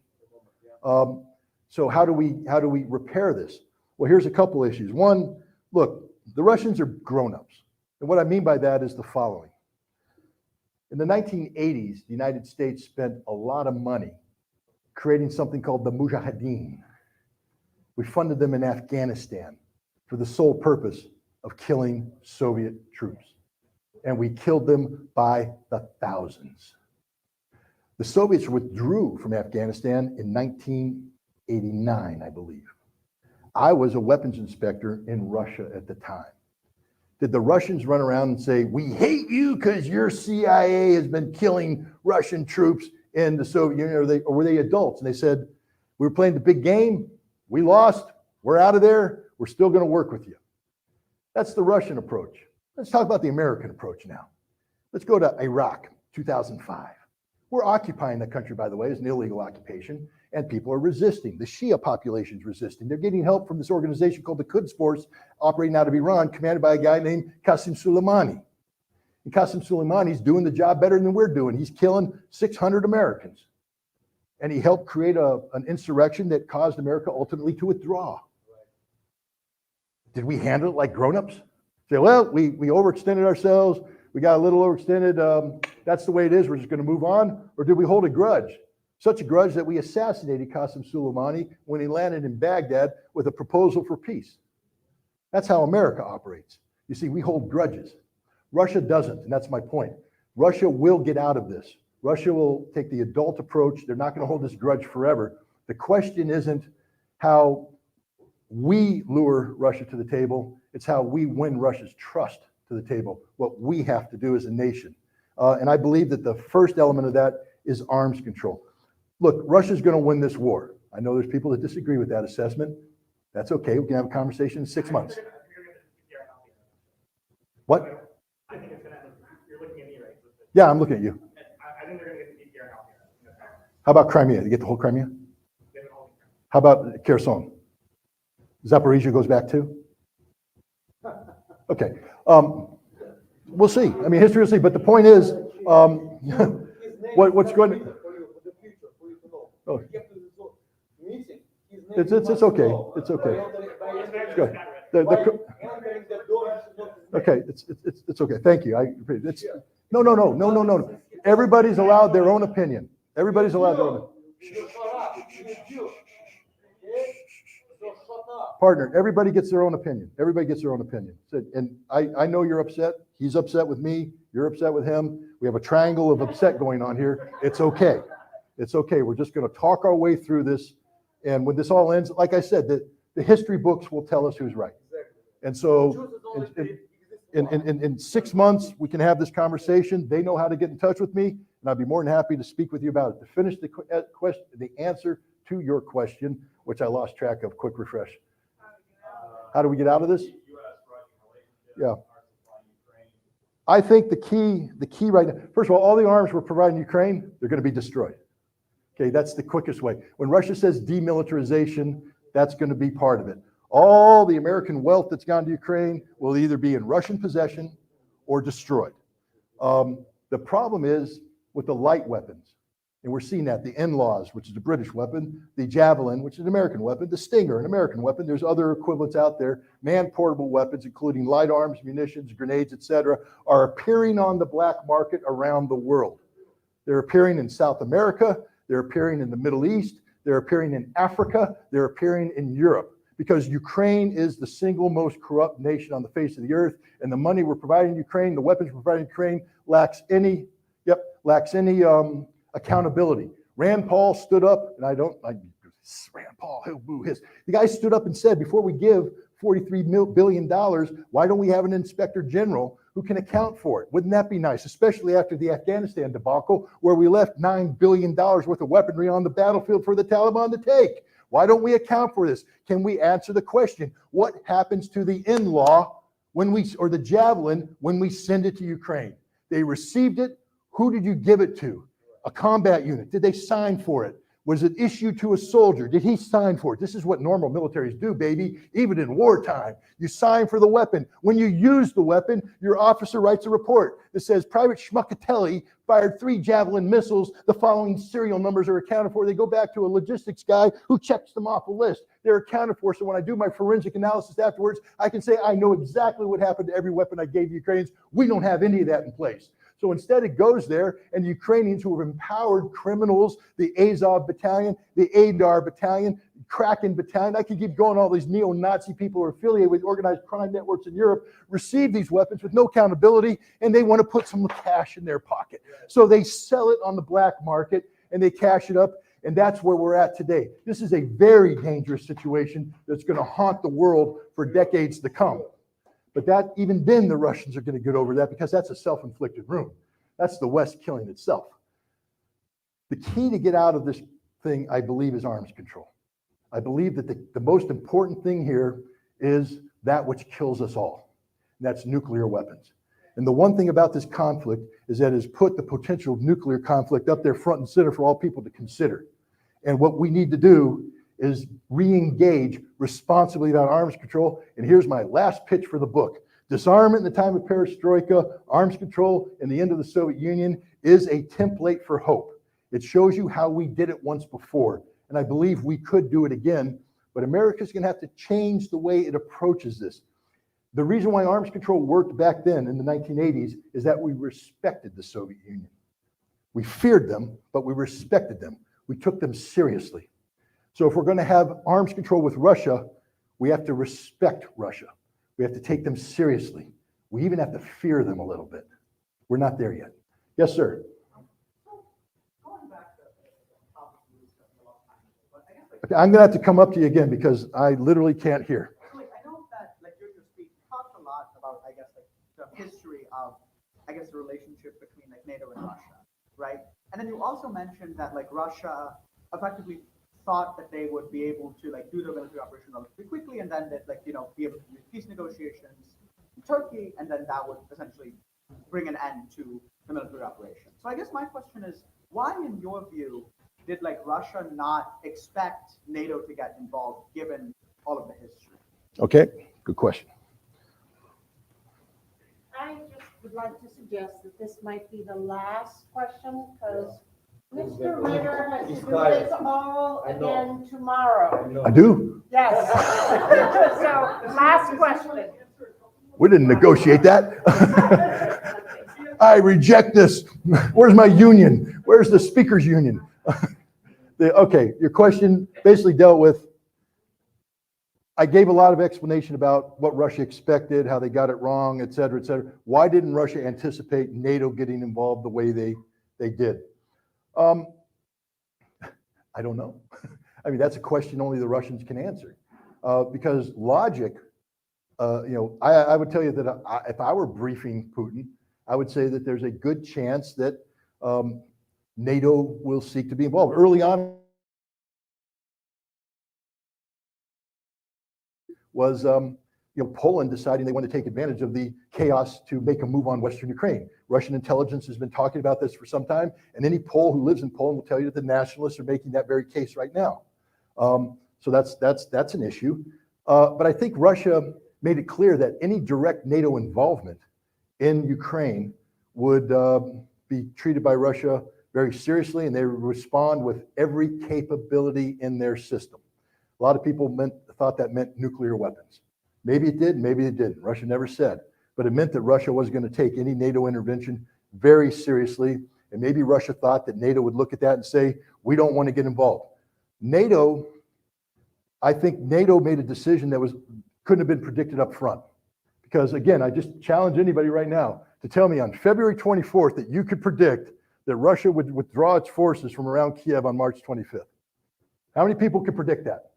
So how do we repair this? Well, here's a couple issues. One, look, the Russians are grown-ups. And what I mean by that is the following. In the 1980s, the United States spent a lot of money creating something called the Mujahideen. We funded them in Afghanistan. for the sole purpose of killing Soviet troops. And we killed them by the thousands. The Soviets withdrew from Afghanistan in 1989, I believe. I was a weapons inspector in Russia at the time. Did the Russians run around and say, we hate you because your CIA has been killing Russian troops in the Soviet Union, or were they adults? And they said, we were playing the big game, we lost, we're out of there, we're still going to work with you. That's the Russian approach. Let's talk about the American approach now. Let's go to Iraq, 2005. We're occupying the country, by the way, as an illegal occupation, and people are resisting. The Shia population is resisting. They're getting help from this organization called the Quds Force, operating out of Iran, commanded by a guy named Qasem Soleimani. And Qasem Soleimani's doing the job better than we're doing. He's killing 600 Americans. And he helped create an insurrection that caused America ultimately to withdraw. Did we handle it like grown-ups? Say, well, we overextended ourselves. We got a little overextended. That's the way it is. We're just going to move on. Or did we hold a grudge? Such a grudge that we assassinated Qasem Soleimani when he landed in Baghdad with a proposal for peace. That's how America operates. You see, we hold grudges. Russia doesn't, and that's my point. Russia will get out of this. Russia will take the adult approach. They're not going to hold this grudge forever. The question isn't how we lure Russia to the table. It's how we win Russia's trust to the table, what we have to do as a nation. And I believe that the first element of that is arms control. Look, Russia's going to win this war. I know there's people that disagree with that assessment. That's okay. We can have a conversation in 6 months. What? I think it's going to, you're looking at me, right? Yeah, I'm looking at you. I think they're going to get the DPR out here. How about Crimea? You get the whole Crimea? How about Kherson? Zaporizhia goes back too? Okay. We'll see. I mean, history will see. But the point is, what's going to... Oh. It's okay. It's okay. It's good. Okay. It's okay. Thank you. No. Everybody's allowed their own opinion. Everybody's allowed their own. Partner, everybody gets their own opinion. Everybody gets their own opinion. And I know you're upset. He's upset with me. You're upset with him. We have a triangle of upset going on here. It's okay. It's okay. We're just going to talk our way through this. And when this all ends, like I said, the history books will tell us who's right. And so in 6 months, we can have this conversation. They know how to get in touch with me, and I'd be more than happy to speak with you about it. To finish the answer to your question, which I lost track of, quick refresh. How do we get out of this? Yeah. I think the key right now, first of all the arms we're providing Ukraine, they're going to be destroyed. Okay, that's the quickest way. When Russia says demilitarization, that's going to be part of it. All the American wealth that's gone to Ukraine will either be in Russian possession or destroyed. The problem is with the light weapons. And we're seeing that, the NLAWs, which is a British weapon, the Javelin, which is an American weapon, the Stinger, an American weapon. There's other equivalents out there. Man-portable weapons, including light arms, munitions, grenades, etc., are appearing on the black market around the world. They're appearing in South America. They're appearing in the Middle East. They're appearing in Africa. They're appearing in Europe. Because Ukraine is the single most corrupt nation on the face of the earth, and the money we're providing Ukraine, the weapons we're providing Ukraine, lacks any accountability. Rand Paul stood up, and Rand Paul, he'll boo his. The guy stood up and said, before we give $43 billion, why don't we have an inspector general who can account for it? Wouldn't that be nice, especially after the Afghanistan debacle, where we left $9 billion worth of weaponry on the battlefield for the Taliban to take? Why don't we account for this? Can we answer the question, what happens to the NLAW or the Javelin when we send it to Ukraine? They received it. Who did you give it to? A combat unit. Did they sign for it? Was it issued to a soldier? Did he sign for it? This is what normal militaries do, baby, even in wartime. You sign for the weapon. When you use the weapon, your officer writes a report that says Private Schmuckatelli fired 3 Javelin missiles. The following serial numbers are accounted for. They go back to a logistics guy who checks them off a list. They're accounted for. So when I do my forensic analysis afterwards, I can say I know exactly what happened to every weapon I gave the Ukrainians. We don't have any of that in place. So instead it goes there, and the Ukrainians who have empowered criminals, the Azov battalion, the Adar battalion, Kraken battalion. I could keep going. All these neo-Nazi people who are affiliated with organized crime networks in Europe receive these weapons with no accountability, and they want to put some cash in their pocket. So they sell it on the black market and they cash it up. And that's where we're at today. This is a very dangerous situation that's going to haunt the world for decades to come. But that, even then, the Russians are going to get over that because that's a self-inflicted wound. That's the West killing itself. The key to get out of this thing, I believe, is arms control. I believe that the most important thing here is that which kills us all, and that's nuclear weapons. And the one thing about this conflict is that it has put the potential of nuclear conflict up there front and center for all people to consider. And what we need to do is re-engage responsibly about arms control. And here's my last pitch for the book. Disarmament in the time of perestroika, arms control, and the end of the Soviet Union is a template for hope. It shows you how we did it once before. And I believe we could do it again, but America's going to have to change the way it approaches this. The reason why arms control worked back then in the 1980s is that we respected the Soviet Union. We feared them, but we respected them. We took them seriously. So if we're going to have arms control with Russia, we have to respect Russia. We have to take them seriously. We even have to fear them a little bit. We're not there yet. Yes, sir. Going back to the topic we were discussing a long time ago, but I guess Okay, I'm going to have to come up to you again because I literally can't hear. I know that, like, during your speech, you talked a lot about, I guess, like, the history of, I guess, the relationship between, like, NATO and Russia, right? And then you also mentioned that, like, Russia effectively thought that they would be able to, like, do their military operation relatively quickly, and then that, like, you know, be able to do peace negotiations in Turkey, and then that would essentially bring an end to the military operation. So I guess my question is, why, in your view, did, like, Russia not expect NATO to get involved, given all of the history? Okay, good question. I just would like to suggest that this might be the last question, because Mr. Ritter has to do this all again tomorrow. I do. Yes. So, last question. We didn't negotiate that. I reject this. Where's my union? Where's the speakers union? Okay, your question basically dealt with, I gave a lot of explanation about what Russia expected, how they got it wrong, et cetera, et cetera. Why didn't Russia anticipate NATO getting involved the way they did? I don't know. I mean, that's a question only the Russians can answer. Because logic, I would tell you that if I were briefing Putin, I would say that there's a good chance that NATO will seek to be involved. Early on was Poland deciding they want to take advantage of the chaos to make a move on Western Ukraine. Russian intelligence has been talking about this for some time, and any Pole who lives in Poland will tell you that the nationalists are making that very case right now. So that's an issue. But I think Russia made it clear that any direct NATO involvement in Ukraine would be treated by Russia very seriously, and they would respond with every capability in their system. A lot of people thought that meant nuclear weapons. Maybe it did, maybe it didn't. Russia never said. But it meant that Russia was going to take any NATO intervention very seriously. And maybe Russia thought that NATO would look at that and say, we don't want to get involved. I think NATO made a decision that couldn't have been predicted up front. Because again, I just challenge anybody right now to tell me on February 24th that you could predict that Russia would withdraw its forces from around Kiev on March 25th. How many people could predict that?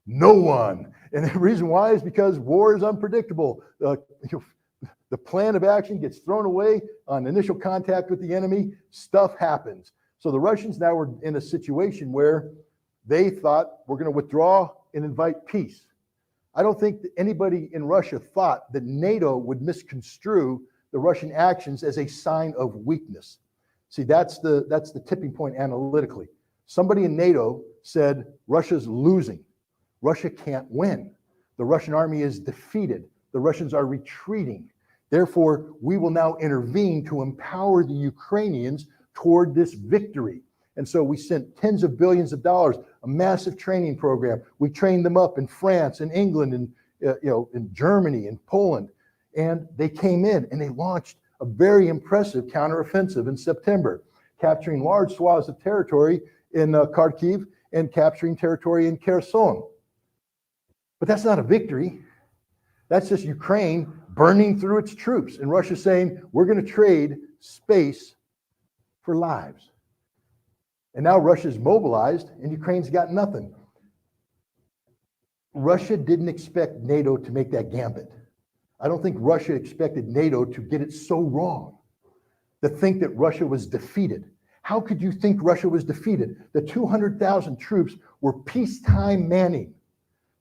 No one. And the reason why is because war is unpredictable. The plan of action gets thrown away on initial contact with the enemy. Stuff happens. So the Russians now were in a situation where they thought we're going to withdraw and invite peace. I don't think that anybody in Russia thought that NATO would misconstrue the Russian actions as a sign of weakness. See, that's the tipping point analytically. Somebody in NATO said Russia's losing. Russia can't win. The Russian army is defeated. The Russians are retreating. Therefore, we will now intervene to empower the Ukrainians toward this victory. And so we sent tens of billions of dollars, a massive training program. We trained them up in France and England and in Germany and Poland. And they came in and they launched a very impressive counteroffensive in September, capturing large swaths of territory in Kharkiv and capturing territory in Kherson. But that's not a victory. That's just Ukraine burning through its troops. And Russia saying, we're going to trade space for lives. And now Russia's mobilized and Ukraine's got nothing. Russia didn't expect NATO to make that gambit. I don't think Russia expected NATO to get it so wrong, to think that Russia was defeated. How could you think Russia was defeated? The 200,000 troops were peacetime manning.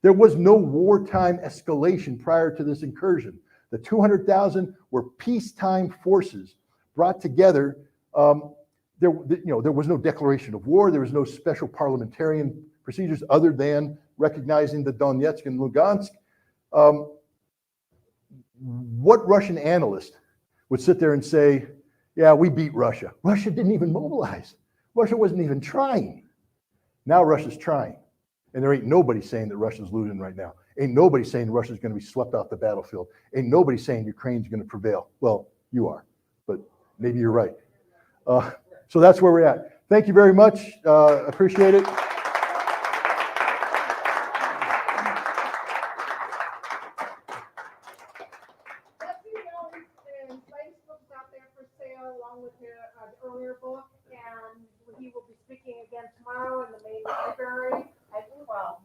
There was no wartime escalation prior to this incursion. The 200,000 were peacetime forces brought together. There was no declaration of war. There was no special parliamentarian procedures other than recognizing the Donetsk and Lugansk. What Russian analyst would sit there and say, yeah, we beat Russia? Russia didn't even mobilize. Russia wasn't even trying. Now Russia's trying. And there ain't nobody saying that Russia's losing right now. Ain't nobody saying Russia's going to be swept off the battlefield. Ain't nobody saying Ukraine's going to prevail. Well, you are, but maybe you're right. So that's where we're at. Thank you very much. Appreciate it. Facebook's out there for sale along with the earlier book, and he will be speaking again tomorrow in the main library at 12.